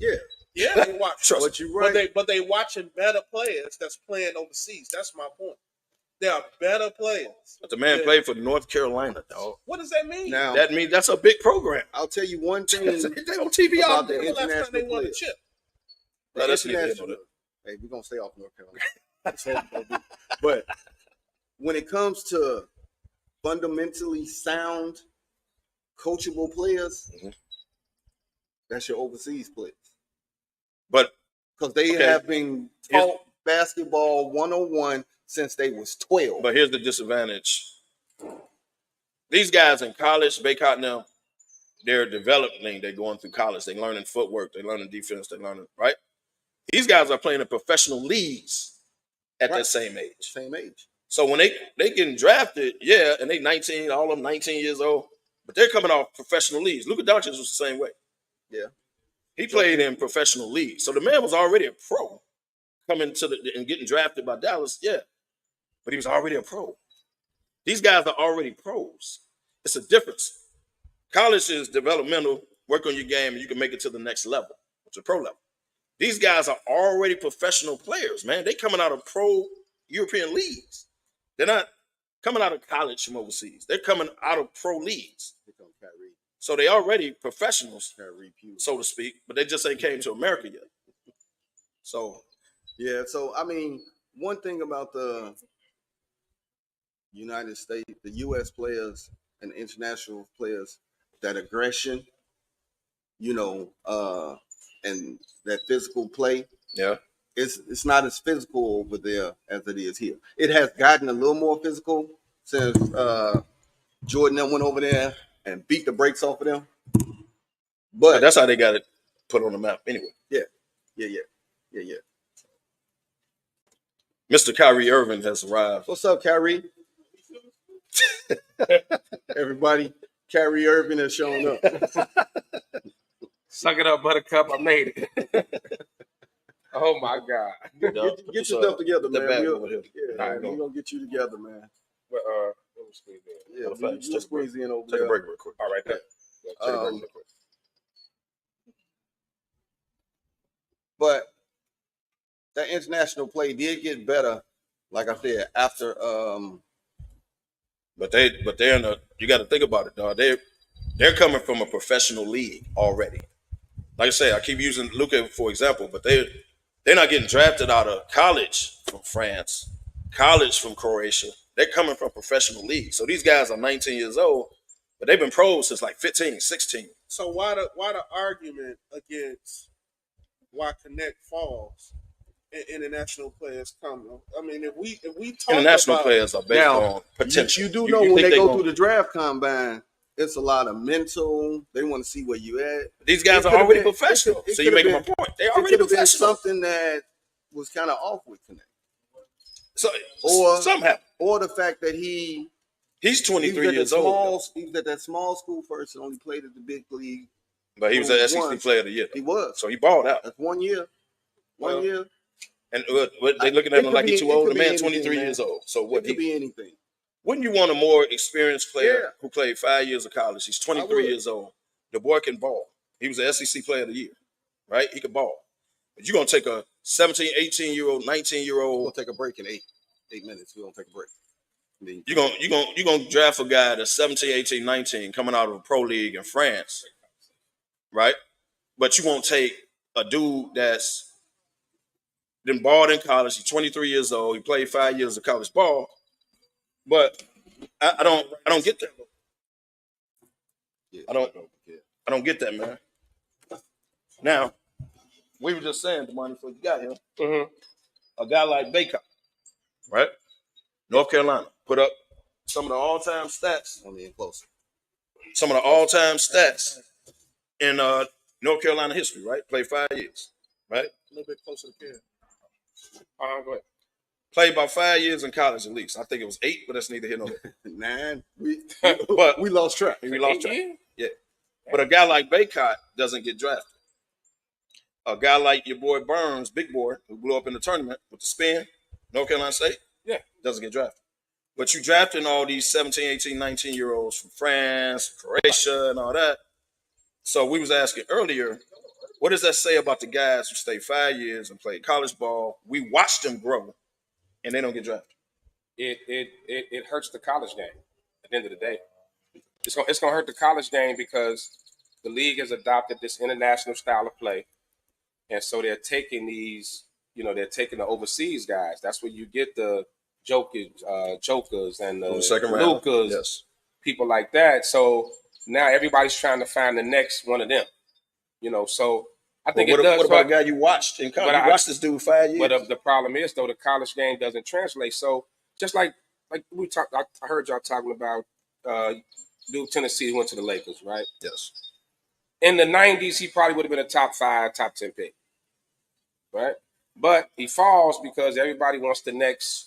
[SPEAKER 3] Yeah, they watch.
[SPEAKER 4] Trust
[SPEAKER 2] me. Right.
[SPEAKER 3] But they watching better players that's playing overseas. That's my point. There are better players.
[SPEAKER 4] But the man played for North Carolina, dog.
[SPEAKER 3] What does that mean?
[SPEAKER 2] Now,
[SPEAKER 4] that means that's a big program.
[SPEAKER 2] I'll tell you one thing.
[SPEAKER 4] They on TV all
[SPEAKER 2] about the
[SPEAKER 4] day.
[SPEAKER 3] Last time they won the
[SPEAKER 2] players.
[SPEAKER 3] chip.
[SPEAKER 2] Hey, we're gonna stay off North Carolina. But when it comes to fundamentally sound, coachable players, that's your overseas players.
[SPEAKER 4] But
[SPEAKER 2] because they have been taught basketball 101 since they was 12.
[SPEAKER 4] But here's the disadvantage. These guys in college, Baycott now, they're developing. They're going through college. They're learning footwork. They're learning defense. They're learning, right? These guys are playing in professional leagues at that same age.
[SPEAKER 2] Same age.
[SPEAKER 4] So when they getting drafted, yeah, and they 19, all of them 19 years old, but they're coming off professional leagues. Luka Doncic was the same way.
[SPEAKER 2] Yeah.
[SPEAKER 4] He played in professional leagues. So the man was already a pro coming to and getting drafted by Dallas, yeah. But he was already a pro. These guys are already pros. It's a difference. College is developmental, work on your game, and you can make it to the next level, which is pro level. These guys are already professional players, man. They coming out of pro European leagues. They're not coming out of college from overseas. They're coming out of pro leagues. So they already professionals, so to speak, but they just ain't came to America yet. So,
[SPEAKER 2] yeah. So, I mean, one thing about the United States, the U.S. players and international players, that aggression, and that physical play.
[SPEAKER 4] Yeah.
[SPEAKER 2] It's not as physical over there as it is here. It has gotten a little more physical since Jordan went over there and beat the brakes off of them. But
[SPEAKER 4] that's how they got it put on the map anyway.
[SPEAKER 2] Yeah.
[SPEAKER 4] Mr. Kyrie Irving has arrived.
[SPEAKER 2] What's up, Kyrie? Everybody, Kyrie Irving has shown up.
[SPEAKER 6] Suck it up, Buttercup. I made it. Oh my God!
[SPEAKER 2] Get your stuff together, man. We're
[SPEAKER 4] right,
[SPEAKER 2] gonna get you together, man.
[SPEAKER 6] But let me squeeze in.
[SPEAKER 2] Yeah, we'll squeeze in over there.
[SPEAKER 4] Take a break real quick.
[SPEAKER 6] All right, there.
[SPEAKER 4] Take a break real quick.
[SPEAKER 2] But that international play did get better, like I said, after.
[SPEAKER 4] But they're in a. You got to think about it, dog. They're coming from a professional league already. Like I say, I keep using Luka for example, but they're not getting drafted out of college from France, college from Croatia. They're coming from professional leagues. So these guys are 19 years old, but they've been pros since like 15, 16.
[SPEAKER 3] So why the argument against why Connect falls and international players come? I mean, if we talk
[SPEAKER 4] international
[SPEAKER 3] about,
[SPEAKER 4] players are based on potential.
[SPEAKER 2] You do know when they go through the draft combine, it's a lot of mental. They want to see where you at.
[SPEAKER 4] These guys are already professional. So you're making my point. They already professional.
[SPEAKER 2] Something that was kind of off with Connect.
[SPEAKER 4] So something happened.
[SPEAKER 2] Or the fact that he's
[SPEAKER 4] 23 years old.
[SPEAKER 2] He was at that small school first and only played at the big league.
[SPEAKER 4] But he was an SEC player of the year.
[SPEAKER 2] He was.
[SPEAKER 4] So he balled out.
[SPEAKER 2] That's 1 year. One year.
[SPEAKER 4] And they're looking at him like he's too old. The man 23 years old. So what?
[SPEAKER 2] It could be anything.
[SPEAKER 4] Wouldn't you want a more experienced player who played 5 years of college? He's 23 years old. The boy can ball. He was an SEC player of the year, right? He could ball. But you're going to take a 17, 18-year-old, 19-year-old.
[SPEAKER 2] We'll take a break in 8 minutes. We're going to take a break.
[SPEAKER 4] You're going to draft a guy that's 17, 18, 19 coming out of a pro league in France, right? But you won't take a dude that's been balled in college. He's 23 years old. He played 5 years of college ball. But I don't get that. I don't get that, man. Now, we were just saying, Damani, before you got here, a guy like Baycott, right? North Carolina put up some of the all-time stats.
[SPEAKER 2] I mean, close.
[SPEAKER 4] Some of the all-time stats in North Carolina history, right? Played 5 years, right?
[SPEAKER 3] A little bit closer to Ken.
[SPEAKER 4] Go ahead. Played about 5 years in college at least. I think it was 8, but that's neither here nor there.
[SPEAKER 2] 9.
[SPEAKER 4] But
[SPEAKER 2] we lost track.
[SPEAKER 4] We lost track. Yeah. But a guy like Baycott doesn't get drafted. A guy like your boy Burns, big boy, who blew up in the tournament with the spin, North Carolina State, doesn't get drafted. But you drafting all these 17, 18, 19-year-olds from France, Croatia, and all that. So we was asking earlier, what does that say about the guys who stayed 5 years and played college ball? We watched them grow, and they don't get drafted.
[SPEAKER 6] It hurts the college game at the end of the day. It's gonna hurt the college game because the league has adopted this international style of play, and so they're taking these, they're taking the overseas guys. That's where you get the Jokers and the
[SPEAKER 4] second round.
[SPEAKER 6] Lukas, people like that. So now everybody's trying to find the next one of them. So I think
[SPEAKER 4] what about a guy you watched in college? You watched this dude 5 years.
[SPEAKER 6] But the problem is, though, the college game doesn't translate. So just like we talked, I heard y'all talking about dude Tennessee who went to the Lakers, right?
[SPEAKER 4] Yes.
[SPEAKER 6] In the 90s, he probably would have been a top 5, top 10 pick. Right? But he falls because everybody wants the next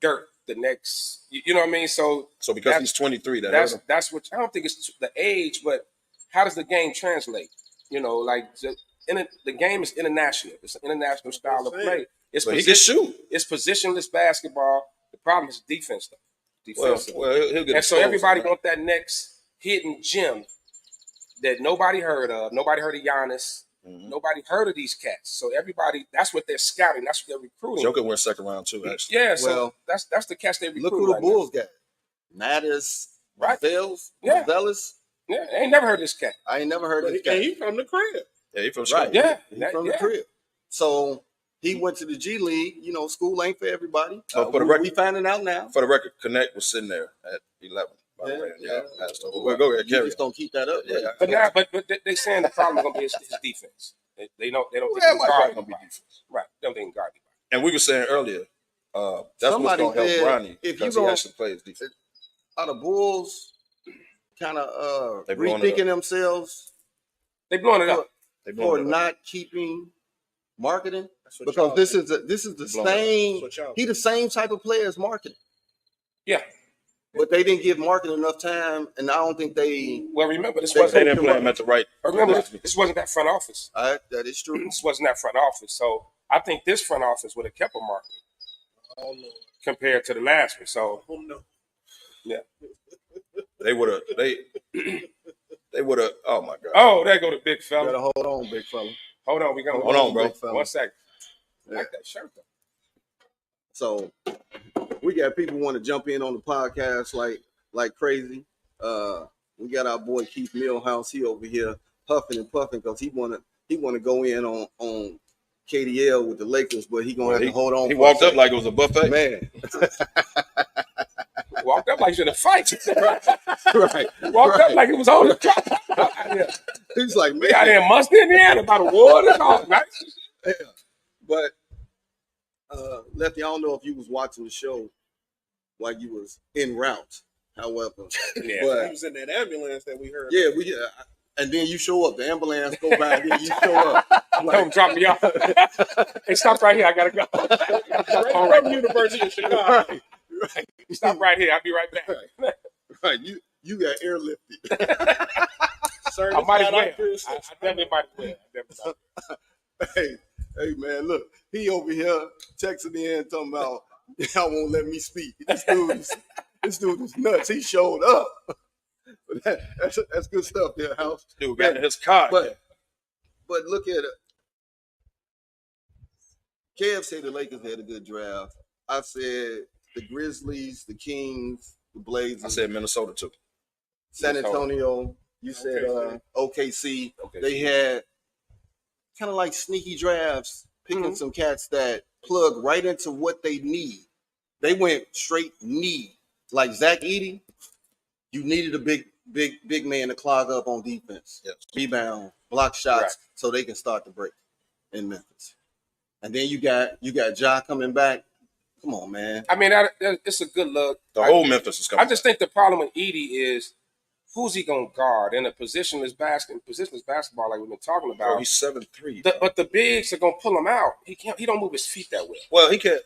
[SPEAKER 6] Dirk, the next, you know what I mean? So
[SPEAKER 4] because he's 23,
[SPEAKER 6] that's what I don't think it's the age, but how does the game translate? You know, like the game is international. It's an international style of play.
[SPEAKER 4] He can shoot.
[SPEAKER 6] It's positionless basketball. The problem is defense, though. Defensive.
[SPEAKER 4] Well, he'll get
[SPEAKER 6] and so everybody wants that next hidden gem that nobody heard of. Nobody heard of Giannis. Mm-hmm. Nobody heard of these cats. So everybody, that's what they're scouting. That's what they're recruiting.
[SPEAKER 4] Joker went second round too, actually.
[SPEAKER 6] Yeah, so that's the cats they recruit.
[SPEAKER 2] Look who the Bulls got. Mattis,
[SPEAKER 6] right?
[SPEAKER 2] Vellis.
[SPEAKER 6] Yeah, I ain't never heard of this cat.
[SPEAKER 2] I ain't never heard of this cat.
[SPEAKER 3] He from the crib.
[SPEAKER 4] Yeah, he from Chicago.
[SPEAKER 6] Yeah,
[SPEAKER 2] he from the crib. So he went to the G League. You know, school ain't for everybody.
[SPEAKER 4] For the record,
[SPEAKER 2] we finding out now.
[SPEAKER 4] For the record, Connect was sitting there at 11. Well, go ahead,
[SPEAKER 2] Carry. Just don't keep that up.
[SPEAKER 6] Yeah. But they saying the problem is gonna be his defense. They don't think he's guard gonna be defense. Right. They don't think guard.
[SPEAKER 4] And we were saying earlier, that's what's gonna help Bronny because he actually plays defense.
[SPEAKER 2] Are the Bulls kind of rethinking themselves?
[SPEAKER 6] They blowing it up
[SPEAKER 2] for not keeping marketing because this is the same. He the same type of player as marketing.
[SPEAKER 6] Yeah.
[SPEAKER 2] But they didn't give marketing enough time, and I don't think they.
[SPEAKER 6] Well, remember this
[SPEAKER 4] wasn't. They didn't play him at the right.
[SPEAKER 6] Remember this wasn't that front office.
[SPEAKER 2] That is true.
[SPEAKER 6] This wasn't that front office. So I think this front office would have kept a marketing compared to the last one. So yeah,
[SPEAKER 4] they would have. They would have. Oh my God.
[SPEAKER 6] Oh, there go the big fella.
[SPEAKER 2] You gotta hold on, big fella.
[SPEAKER 6] Hold on, we gonna
[SPEAKER 4] hold on, bro.
[SPEAKER 6] 1 second. I like that shirt though.
[SPEAKER 2] So we got people want to jump in on the podcast like crazy. We got our boy Keith Millhouse. He over here huffing and puffing because he wanna go in on KDL with the Lakers, but he gonna have to hold on.
[SPEAKER 4] He walked up like it was a buffet,
[SPEAKER 2] man.
[SPEAKER 6] Walked up like he's in a fight.
[SPEAKER 2] Right.
[SPEAKER 6] Walked up like it was on the top.
[SPEAKER 2] He's like, man,
[SPEAKER 6] we out here in Must, Indiana, about a war. That's all, right?
[SPEAKER 2] Yeah. But Lefty, I don't know if you was watching the show while you was en route. However,
[SPEAKER 3] but he was in that ambulance that we heard.
[SPEAKER 2] Yeah, and then you show up. The ambulance go by, and then you show up.
[SPEAKER 6] Don't drop me off. Hey, stop right here. I gotta go.
[SPEAKER 3] Right from University of Chicago.
[SPEAKER 2] Right.
[SPEAKER 6] Stop right here. I'll be right back.
[SPEAKER 2] Right. You got airlifted.
[SPEAKER 6] Sir, I might as well. I definitely might as well.
[SPEAKER 2] Hey, man, look. He over here texting in talking about y'all won't let me speak. This dude is nuts. He showed up. That's good stuff there, House.
[SPEAKER 4] Dude got his car.
[SPEAKER 2] But look at it. Kev said the Lakers had a good draft. I said the Grizzlies, the Kings, the Blazers.
[SPEAKER 4] I said Minnesota too.
[SPEAKER 2] San Antonio. You said OKC. They had kind of like sneaky drafts, picking some cats that plug right into what they need. They went straight need. Like Zach Edey, you needed a big man to clog up on defense.
[SPEAKER 4] Yes.
[SPEAKER 2] Rebound, block shots, so they can start the break in Memphis. And then you got Ja coming back. Come on, man.
[SPEAKER 6] I mean, it's a good look.
[SPEAKER 4] The whole Memphis is coming.
[SPEAKER 6] I just think the problem with Edey is who's he gonna guard in a positionless basketball like we've been talking about.
[SPEAKER 4] Oh, he's 7'3".
[SPEAKER 6] But the bigs are gonna pull him out. He don't move his feet that way.
[SPEAKER 4] Well, he can't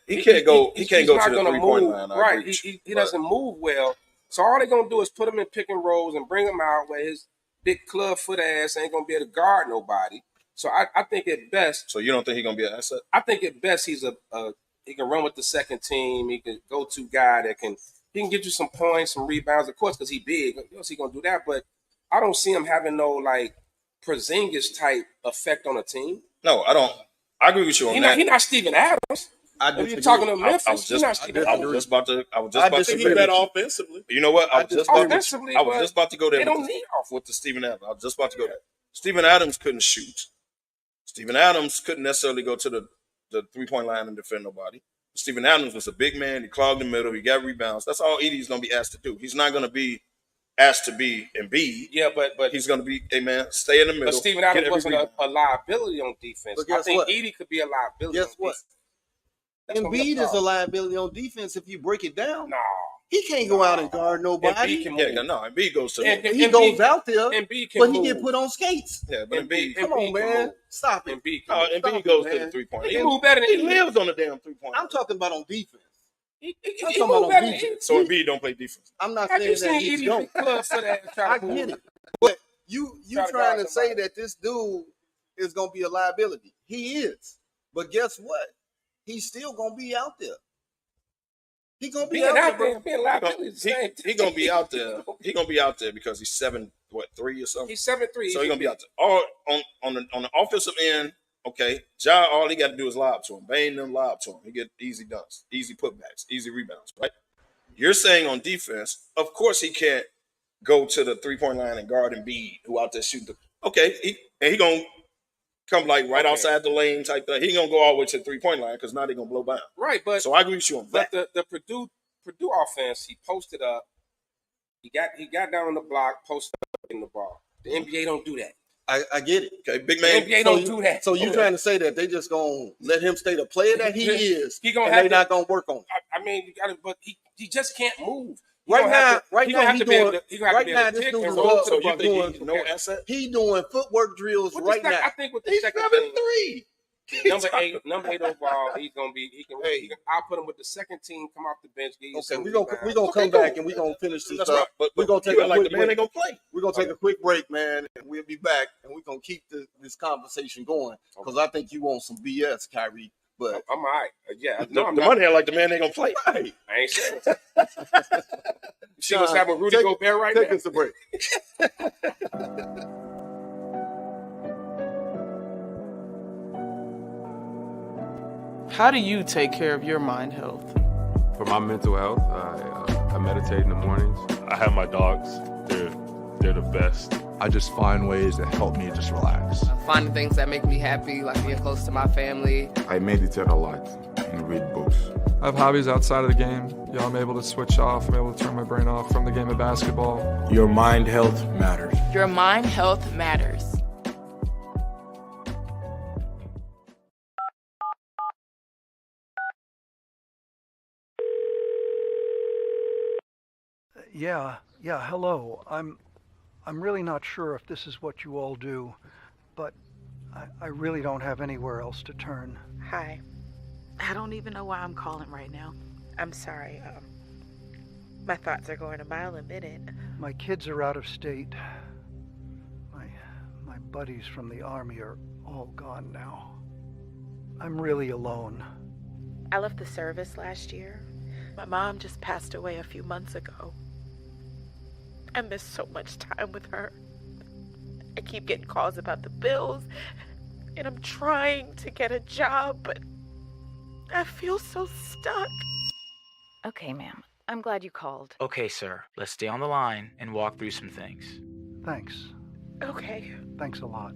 [SPEAKER 4] go to the 3-point line.
[SPEAKER 6] Right. He doesn't move well. So all they're gonna do is put him in pick and rolls and bring him out where his big club foot ass ain't gonna be able to guard nobody. So I think at best.
[SPEAKER 4] So you don't think he's gonna be an asset?
[SPEAKER 6] I think at best he's he can run with the second team. He can go to guy that can get you some points, some rebounds, of course, because he's big. He gonna do that, but I don't see him having no like Porzingis type effect on a team.
[SPEAKER 4] No, I don't. I agree with you on that.
[SPEAKER 6] He's not Steven Adams. If you're talking to Memphis, I was
[SPEAKER 4] just about to.
[SPEAKER 3] I think he's better offensively.
[SPEAKER 4] You know what? I was just about to go there.
[SPEAKER 6] They don't need off
[SPEAKER 4] with the Steven Adams. I was just about to go there. Steven Adams couldn't shoot. Steven Adams couldn't necessarily go to the 3-point line and defend nobody. Steven Adams was a big man. He clogged the middle. He got rebounds. That's all Edey's going to be asked to do. He's not going to be asked to be Embiid.
[SPEAKER 6] Yeah, but
[SPEAKER 4] he's going to be, hey, man, stay in the middle.
[SPEAKER 6] But Steven Adams wasn't a liability on defense. I think Edey could be a liability.
[SPEAKER 2] Guess what? Embiid is a liability on defense if you break it down.
[SPEAKER 6] No.
[SPEAKER 2] He can't go out and guard nobody.
[SPEAKER 4] Embiid goes to
[SPEAKER 2] He goes out there,
[SPEAKER 6] Embiid can
[SPEAKER 2] but
[SPEAKER 6] move.
[SPEAKER 2] he get put on skates.
[SPEAKER 4] Yeah, but Embiid,
[SPEAKER 2] Come on, man. Stop it.
[SPEAKER 4] Embiid goes to the 3-point.
[SPEAKER 6] He move better than
[SPEAKER 4] He lives on the damn 3-point.
[SPEAKER 2] I'm talking about on defense.
[SPEAKER 6] He
[SPEAKER 2] talking
[SPEAKER 6] move
[SPEAKER 2] about
[SPEAKER 6] better
[SPEAKER 2] on
[SPEAKER 6] than
[SPEAKER 2] defense.
[SPEAKER 4] So Embiid don't play defense.
[SPEAKER 2] I'm not
[SPEAKER 6] Have you
[SPEAKER 2] saying that
[SPEAKER 6] seen
[SPEAKER 2] he
[SPEAKER 6] Edie
[SPEAKER 2] don't.
[SPEAKER 6] Club for that?
[SPEAKER 2] I get it. But you
[SPEAKER 6] Try to
[SPEAKER 2] trying
[SPEAKER 6] guard
[SPEAKER 2] to say
[SPEAKER 6] somebody.
[SPEAKER 2] that this dude is going to be a liability. He is. But guess what? He's still going to be out there. He going to be
[SPEAKER 6] Being
[SPEAKER 2] out there, bro.
[SPEAKER 6] being liability is the same.
[SPEAKER 4] He gonna be out there. He gonna be out there because he's 7'3" or something.
[SPEAKER 6] He's 7'3".
[SPEAKER 4] So he's gonna be out there. All on the offensive end. Okay, Ja, all he got to do is lob to him. Bane them lob to him. He get easy dunks, easy putbacks, easy rebounds. Right? You're saying on defense, of course he can't go to the 3-point line and guard Embiid, who out there shooting. Okay, he gonna come like right outside the lane type thing. He ain't gonna go all the way to the 3-point line because now they're gonna blow by him.
[SPEAKER 6] Right, but
[SPEAKER 4] so I agree with you on that.
[SPEAKER 6] But the Purdue offense, he posted up. He got down on the block, posted up in the ball. The NBA don't do that.
[SPEAKER 2] I get it.
[SPEAKER 4] Okay, big
[SPEAKER 6] The
[SPEAKER 4] man.
[SPEAKER 6] NBA don't do that.
[SPEAKER 2] So you trying to say that they just gonna let him stay the player that he is,
[SPEAKER 6] He gonna
[SPEAKER 2] and
[SPEAKER 6] have
[SPEAKER 2] they
[SPEAKER 6] to-
[SPEAKER 2] not gonna work on it?
[SPEAKER 6] I mean, you got to, but he just can't move.
[SPEAKER 2] Right now,
[SPEAKER 6] he doing. Right now,
[SPEAKER 2] this dude is
[SPEAKER 6] roll
[SPEAKER 2] up.
[SPEAKER 6] to the
[SPEAKER 4] So you
[SPEAKER 6] bucket.
[SPEAKER 4] think he's no asset?
[SPEAKER 2] He doing footwork drills
[SPEAKER 6] With
[SPEAKER 2] right
[SPEAKER 6] the
[SPEAKER 2] now.
[SPEAKER 6] I think with the
[SPEAKER 2] He's
[SPEAKER 6] second
[SPEAKER 2] 7'3".
[SPEAKER 6] number 8 overall, he's gonna be. I'll put him with the second team. Come off the bench. Get you
[SPEAKER 2] Okay,
[SPEAKER 6] some
[SPEAKER 2] we gonna
[SPEAKER 6] rebounds.
[SPEAKER 2] come back and we gonna finish this
[SPEAKER 4] That's
[SPEAKER 2] up.
[SPEAKER 4] right. But
[SPEAKER 2] we're gonna take
[SPEAKER 4] you
[SPEAKER 2] a
[SPEAKER 4] like
[SPEAKER 2] quick
[SPEAKER 4] the man
[SPEAKER 2] break.
[SPEAKER 4] ain't gonna play.
[SPEAKER 2] We're gonna take a quick break, man, and we'll be back and we're gonna keep this conversation going because I think you want some BS, Kyrie. But
[SPEAKER 6] I'm all right. Yeah,
[SPEAKER 4] The money ain't like the man ain't gonna play.
[SPEAKER 2] right.
[SPEAKER 6] I ain't saying it. She was having Rudy Gobert right
[SPEAKER 2] Take
[SPEAKER 6] now.
[SPEAKER 2] us a break.
[SPEAKER 7] How do you take care of your mind health?
[SPEAKER 8] For my mental health, I meditate in the mornings.
[SPEAKER 9] I have my dogs. They're the best.
[SPEAKER 10] I just find ways that help me just relax.
[SPEAKER 11] Finding things that make me happy, like being close to my family.
[SPEAKER 8] I meditate a lot and read books.
[SPEAKER 12] I have hobbies outside of the game. I'm able to switch off. I'm able to turn my brain off from the game of basketball.
[SPEAKER 8] Your mind health matters.
[SPEAKER 13] Your mind health matters.
[SPEAKER 14] Yeah, hello. I'm really not sure if this is what you all do, but I really don't have anywhere else to turn.
[SPEAKER 15] Hi. I don't even know why I'm calling right now. I'm sorry. My thoughts are going a mile a minute.
[SPEAKER 14] My kids are out of state. My buddies from the army are all gone now. I'm really alone.
[SPEAKER 15] I left the service last year. My mom just passed away a few months ago. I miss so much time with her. I keep getting calls about the bills, and I'm trying to get a job, but I feel so stuck.
[SPEAKER 16] Okay, ma'am. I'm glad you called.
[SPEAKER 17] Okay, sir. Let's stay on the line and walk through some things.
[SPEAKER 14] Thanks.
[SPEAKER 15] Okay.
[SPEAKER 14] Thanks a lot.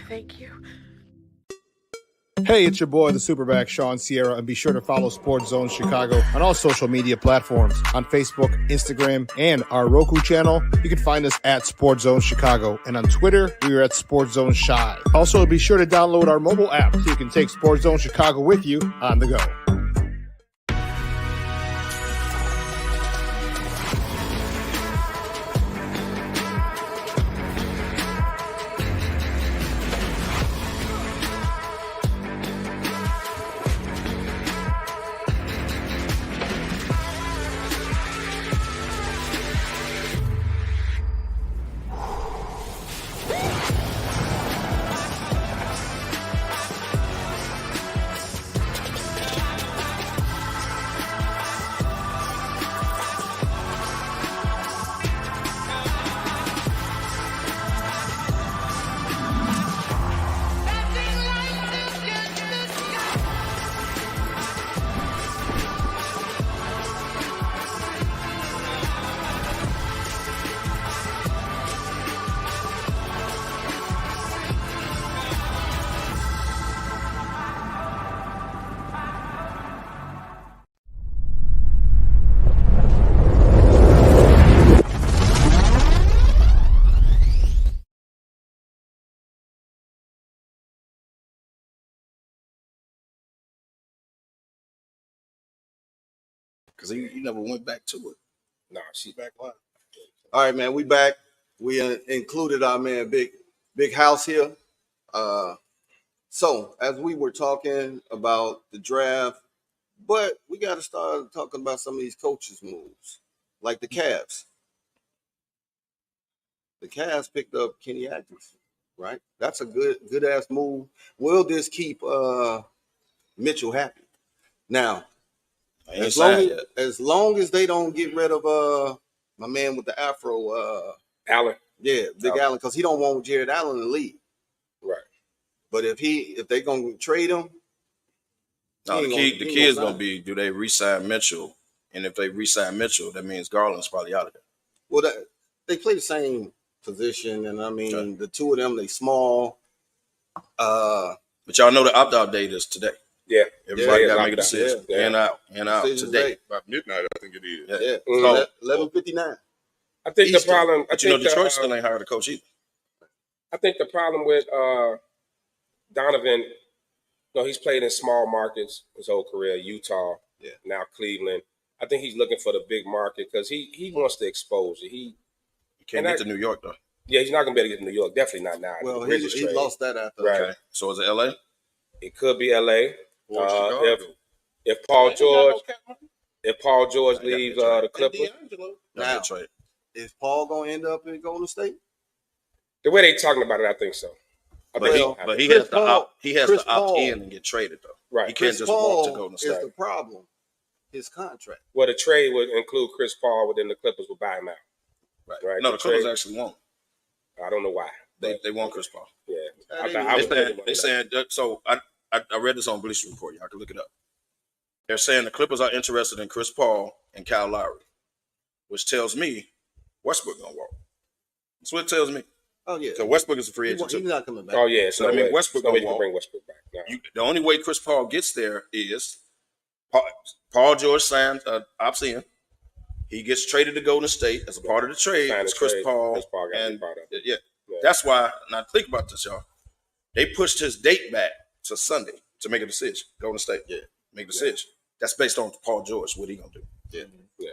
[SPEAKER 15] Thank you.
[SPEAKER 18] Hey, it's your boy, the Superback, Sean Sierra, and be sure to follow Sports Zone Chicago on all social media platforms on Facebook, Instagram, and our Roku channel. You can find us at Sports Zone Chicago, and on Twitter, we are at Sports Zone Shy. Also, be sure to download our mobile app so you can take Sports Zone Chicago with you on the go.
[SPEAKER 4] because he never went back to it.
[SPEAKER 6] Nah, she
[SPEAKER 3] back line.
[SPEAKER 2] All right, man, we back. We included our man Big House here. So as we were talking about the draft, but we got to start talking about some of these coaches' moves, like the Cavs. The Cavs picked up Kenny Atkinson, right? That's a good ass move. Will this keep Mitchell happy? Now, as long as they don't get rid of my man with the afro,
[SPEAKER 6] Allen.
[SPEAKER 2] Yeah, Big Allen, because he don't want Jared Allen to leave.
[SPEAKER 6] Right.
[SPEAKER 2] But if they gonna trade him,
[SPEAKER 4] no, the key is gonna be, do they re-sign Mitchell? And if they re-sign Mitchell, that means Garland's probably out of there.
[SPEAKER 2] Well, they play the same position, and I mean the two of them, they small.
[SPEAKER 4] But y'all know the opt-out date is today.
[SPEAKER 6] Yeah,
[SPEAKER 4] everybody got to make a decision.
[SPEAKER 2] Yeah.
[SPEAKER 4] And out today.
[SPEAKER 3] About midnight, I think it is.
[SPEAKER 2] Yeah, 11:59.
[SPEAKER 6] I think
[SPEAKER 2] Eastern.
[SPEAKER 6] the problem.
[SPEAKER 4] But Detroit still ain't hired a coach either.
[SPEAKER 6] I think the problem with Donovan, he's played in small markets his whole career. Utah, now Cleveland. I think he's looking for the big market because he wants the exposure. He
[SPEAKER 4] can't get to New York though.
[SPEAKER 6] Yeah, he's not gonna be able to get to New York. Definitely not now.
[SPEAKER 2] Well, he lost that after.
[SPEAKER 6] Right.
[SPEAKER 4] Okay. So is it LA?
[SPEAKER 6] It could be LA.
[SPEAKER 3] Or
[SPEAKER 6] If Paul George leaves the Clippers.
[SPEAKER 2] Now, is Paul gonna end up in Golden State?
[SPEAKER 6] The way they talking about it, I think so.
[SPEAKER 4] But he has to opt in and get traded though.
[SPEAKER 6] Right.
[SPEAKER 4] He can't just walk to Golden State.
[SPEAKER 2] Is the problem his contract?
[SPEAKER 6] Well, the trade would include Chris Paul, but then the Clippers would buy him out. Right.
[SPEAKER 4] No, the Clippers actually won't.
[SPEAKER 6] I don't know why.
[SPEAKER 4] They want Chris Paul.
[SPEAKER 6] Yeah.
[SPEAKER 4] They saying so. I read this on Bleacher Report. Y'all can look it up. They're saying the Clippers are interested in Chris Paul and Kyle Lowry, which tells me Westbrook gonna walk. That's what it tells me.
[SPEAKER 2] Oh yeah.
[SPEAKER 4] So Westbrook is a free agent
[SPEAKER 2] He's
[SPEAKER 4] too.
[SPEAKER 2] not coming back.
[SPEAKER 6] Oh yeah.
[SPEAKER 4] So I mean Westbrook gonna walk.
[SPEAKER 6] Bring Westbrook back. No.
[SPEAKER 4] The only way Chris Paul gets there is Paul George signs opts in. He gets traded to Golden State as a part of the trade. It's Chris Paul.
[SPEAKER 6] Chris Paul got to be part of it.
[SPEAKER 4] Yeah. That's why. Now think about this, y'all. They pushed his date back to Sunday to make a decision. Golden State. Yeah. Make a decision. That's based on Paul George. What he gonna do?
[SPEAKER 6] Yeah.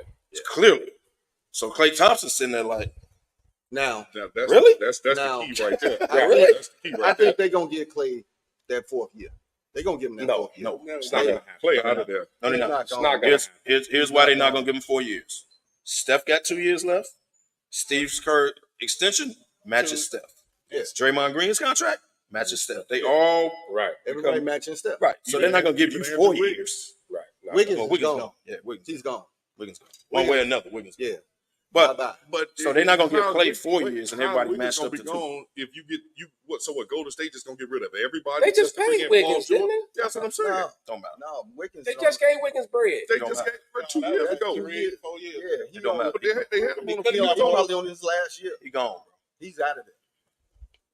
[SPEAKER 4] Clearly. So Klay Thompson's sitting there like.
[SPEAKER 2] Now
[SPEAKER 3] that's
[SPEAKER 4] really?
[SPEAKER 3] That's the key right there.
[SPEAKER 2] I think they're gonna get Klay that fourth year. They're gonna give him that fourth year.
[SPEAKER 4] No,
[SPEAKER 6] it's not gonna
[SPEAKER 3] Klay out of there.
[SPEAKER 4] No, they're not.
[SPEAKER 6] It's not gonna
[SPEAKER 4] Here's why they're not gonna give him 4 years. Steph got 2 years left. Steve Kerr extension matches Steph.
[SPEAKER 2] Yes.
[SPEAKER 4] Draymond Green's contract matches Steph. They all
[SPEAKER 2] Everybody matching Steph.
[SPEAKER 4] Right. So they're not gonna give you 4 years.
[SPEAKER 6] Right.
[SPEAKER 2] Wiggins is
[SPEAKER 4] gone.
[SPEAKER 2] gone.
[SPEAKER 4] Yeah, Wiggins.
[SPEAKER 2] He's gone.
[SPEAKER 4] Wiggins gone. One way or another, Wiggins gone.
[SPEAKER 2] Yeah.
[SPEAKER 4] But
[SPEAKER 3] so
[SPEAKER 4] they're not gonna give Klay 4 years and everybody matched up to 2.
[SPEAKER 3] Gone if you get So what? Golden State just gonna get rid of everybody?
[SPEAKER 6] They just paid Wiggins, didn't they?
[SPEAKER 3] That's what I'm saying.
[SPEAKER 4] Don't matter.
[SPEAKER 2] No, Wiggins.
[SPEAKER 6] They just gave Wiggins bread.
[SPEAKER 3] They just gave for 2 years ago.
[SPEAKER 2] 4 years. Yeah,
[SPEAKER 4] It don't matter.
[SPEAKER 3] But they had him on
[SPEAKER 2] He's probably on his last year.
[SPEAKER 4] He gone, bro.
[SPEAKER 2] He's out of there.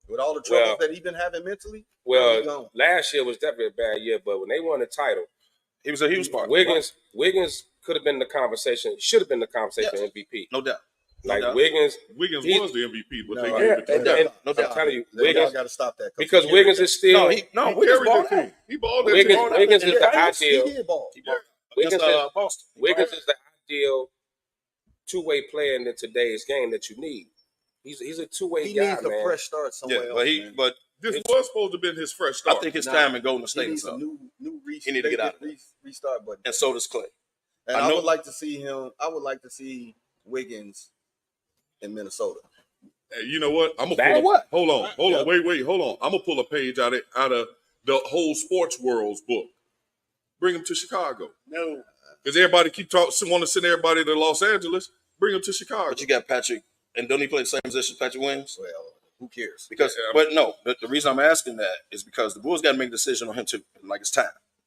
[SPEAKER 2] With all the troubles that he's been having mentally.
[SPEAKER 6] Well, last year was definitely a bad year, but when they won the title,
[SPEAKER 4] he was part.
[SPEAKER 6] Wiggins could have been the conversation. Should have been the conversation MVP.
[SPEAKER 4] No doubt.
[SPEAKER 6] Wiggins
[SPEAKER 3] was the MVP, but they gave it to him.
[SPEAKER 6] No doubt. I'm telling you,
[SPEAKER 2] Wiggins got to stop that
[SPEAKER 6] because Wiggins is still.
[SPEAKER 3] Wiggins balled out. He balled out.
[SPEAKER 6] Wiggins is the ideal.
[SPEAKER 2] He did ball.
[SPEAKER 6] Wiggins
[SPEAKER 4] is
[SPEAKER 6] the ideal two-way player in today's game that you need. He's a two-way guy,
[SPEAKER 2] needs a fresh start somewhere else.
[SPEAKER 4] But
[SPEAKER 3] this was supposed to have been his fresh start.
[SPEAKER 4] I think his time in Golden State
[SPEAKER 2] is
[SPEAKER 4] is up.
[SPEAKER 2] New
[SPEAKER 4] He need to get out of there.
[SPEAKER 2] Restart button.
[SPEAKER 4] And so does Klay.
[SPEAKER 2] And I would like to see him. I would like to see Wiggins in Minnesota.
[SPEAKER 3] Hey, you know what? I'm gonna hold on, wait, hold on. I'm gonna pull a page out of the whole sports world's book. Bring him to Chicago.
[SPEAKER 2] No,
[SPEAKER 3] because everybody want to send everybody to Los Angeles. Bring him to Chicago.
[SPEAKER 4] But you got Patrick, and don't he play the same position Patrick Williams?
[SPEAKER 2] Well, who cares?
[SPEAKER 4] Because, but no, the reason I'm asking that is because the Bulls got to make a decision on him too. Like it's time.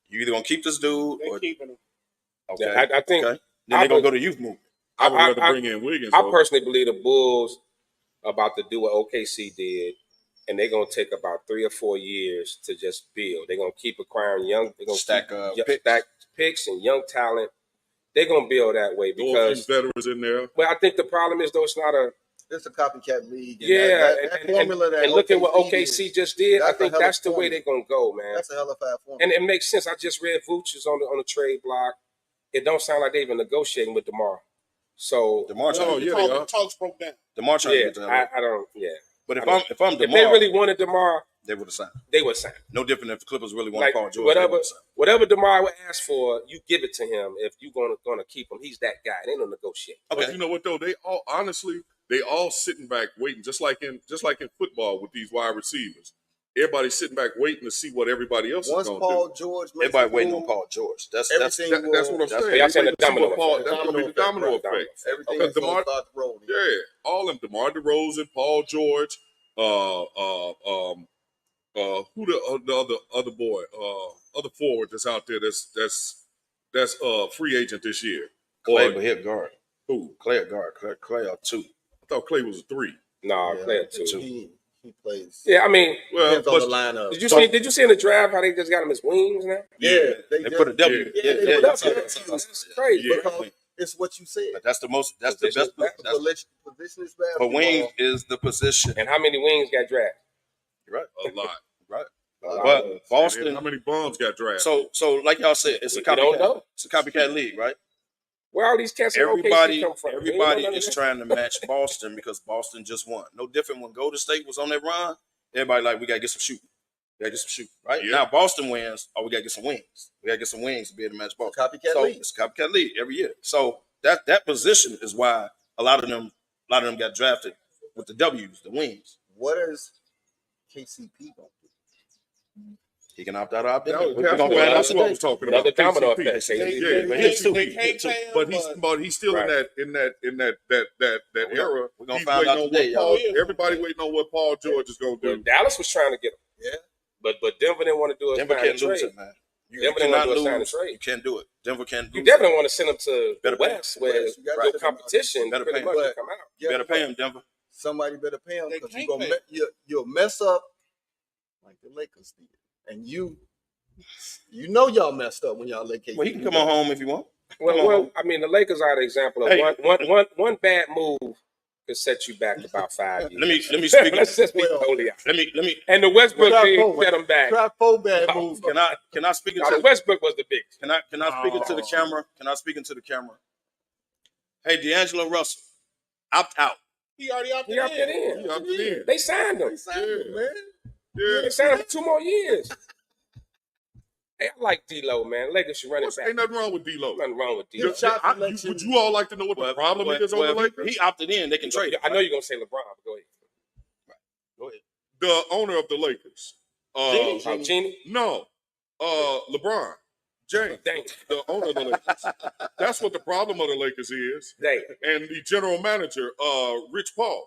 [SPEAKER 4] You either gonna keep this dude or
[SPEAKER 6] keeping him.
[SPEAKER 4] Okay,
[SPEAKER 6] yeah, I think
[SPEAKER 4] then they're gonna go to youth movement.
[SPEAKER 3] I would rather bring in Wiggins.
[SPEAKER 6] I personally believe the Bulls are about to do what OKC did, and they're gonna take about 3 or 4 years to just build. They're gonna keep acquiring young. They're gonna
[SPEAKER 4] stack
[SPEAKER 6] picks and young talent. They're gonna build that way because
[SPEAKER 3] veterans in there.
[SPEAKER 6] But I think the problem is though it's
[SPEAKER 2] a copycat league.
[SPEAKER 6] And that formula and look at what OKC just did. I think that's the way they're gonna go, man.
[SPEAKER 2] That's a hell of a formula.
[SPEAKER 6] And it makes sense. I just read Vooch is on the trade block. it don't sound like they even negotiating with DeMar. So
[SPEAKER 4] DeMar trying to get
[SPEAKER 3] the talks broke down.
[SPEAKER 4] DeMar trying to get to LA.
[SPEAKER 6] I don't. Yeah.
[SPEAKER 4] But if I'm DeMar,
[SPEAKER 6] if they really wanted DeMar,
[SPEAKER 4] they would have signed.
[SPEAKER 6] They would sign.
[SPEAKER 4] No different if the Clippers really want Paul George.
[SPEAKER 6] Whatever DeMar would ask for, you give it to him. If you're gonna keep him, he's that guy. They don't negotiate.
[SPEAKER 19] Okay. But you know what though? They all sitting back waiting, just like in football with these wide receivers. Everybody's sitting back waiting to see what everybody else is going to do.
[SPEAKER 2] Paul George,
[SPEAKER 4] everybody waiting on Paul George. That's what I'm saying.
[SPEAKER 19] That's what the domino effect. That's going to be the domino effect.
[SPEAKER 2] Everything is going to start rolling.
[SPEAKER 19] Yeah, all of them. DeMar DeRozan, Paul George, who the other boy, other forward that's out there that's free agent this year.
[SPEAKER 4] Clay, but hit guard.
[SPEAKER 19] Who?
[SPEAKER 4] Clay at guard. Clay are 2.
[SPEAKER 19] I thought Clay was a 3.
[SPEAKER 6] No, Clay at 2.
[SPEAKER 2] He plays.
[SPEAKER 6] Yeah, I mean,
[SPEAKER 2] depends on the lineup.
[SPEAKER 6] Did you see in the draft how they just got him as wings now?
[SPEAKER 2] Yeah,
[SPEAKER 4] they put a W.
[SPEAKER 2] Yeah,
[SPEAKER 6] that's crazy.
[SPEAKER 2] Because it's what you said.
[SPEAKER 4] But that's the best.
[SPEAKER 2] Position is bad.
[SPEAKER 4] But wing is the position.
[SPEAKER 6] And how many wings got drafted?
[SPEAKER 4] Right,
[SPEAKER 19] a lot.
[SPEAKER 4] Right.
[SPEAKER 19] But
[SPEAKER 4] Boston.
[SPEAKER 19] How many bums got drafted?
[SPEAKER 4] So like y'all said, it's a copycat. It's a copycat league, right?
[SPEAKER 6] Where all these cats
[SPEAKER 4] everybody
[SPEAKER 6] come from?
[SPEAKER 4] Is trying to match Boston because Boston just won. No different when Golden State was on that run. Everybody like, we gotta get some shooting. Right? Yeah. Now Boston wins, we gotta get some wings. We gotta get some wings to be able to match Boston.
[SPEAKER 2] League.
[SPEAKER 4] It's a copycat league every year. So that position is why a lot of them got drafted with the W's, the wings.
[SPEAKER 2] What is KCP gonna do?
[SPEAKER 4] He can opt out of opt in.
[SPEAKER 19] That's what I was talking about.
[SPEAKER 6] The domino effect.
[SPEAKER 19] But he's still in that era.
[SPEAKER 4] We're gonna find out today.
[SPEAKER 19] Everybody waiting on what Paul George is gonna do.
[SPEAKER 6] Dallas was trying to get him.
[SPEAKER 2] Yeah.
[SPEAKER 6] But Denver didn't want to do it.
[SPEAKER 4] Denver can't lose it, man.
[SPEAKER 6] Denver didn't want to do a sign and trade.
[SPEAKER 4] You can't do it. Denver can't do it.
[SPEAKER 6] You definitely want to send him to the West where your competition
[SPEAKER 4] better
[SPEAKER 6] pretty
[SPEAKER 4] pay
[SPEAKER 6] much
[SPEAKER 4] him.
[SPEAKER 6] come out.
[SPEAKER 4] You better pay him, Denver.
[SPEAKER 2] Somebody better pay him because you'll mess up like the Lakers did. And you know y'all messed up when y'all let KCP.
[SPEAKER 4] Well, he can come on home if you want.
[SPEAKER 6] Well, I mean, the Lakers are the example of one bad move could set you back about 5 years.
[SPEAKER 4] Let me speak.
[SPEAKER 6] Let's just be totally honest.
[SPEAKER 4] Let me.
[SPEAKER 6] And the Westbrook thing set them back.
[SPEAKER 2] Try 4 bad moves.
[SPEAKER 4] Can I speak into
[SPEAKER 6] the Westbrook was the biggest.
[SPEAKER 4] Can I speak into the camera? Can I speak into the camera? Hey, D'Angelo Russell, opt out.
[SPEAKER 3] He already opted
[SPEAKER 6] in. They signed him.
[SPEAKER 2] Man.
[SPEAKER 19] Yeah.
[SPEAKER 6] They signed him for 2 more years. Hey, I like D-Lo, man. Lakers should run it back.
[SPEAKER 19] Ain't nothing wrong with D-Lo.
[SPEAKER 6] Nothing wrong with D-Lo.
[SPEAKER 19] Would you all like to know what the problem is on the Lakers?
[SPEAKER 4] He opted in. They can trade him.
[SPEAKER 6] I know you're going to say LeBron, but go ahead.
[SPEAKER 4] Go ahead.
[SPEAKER 19] The owner of the Lakers.
[SPEAKER 6] Genie?
[SPEAKER 19] No. LeBron James, the owner of the Lakers. That's what the problem of the Lakers is. And the general manager, Rich Paul.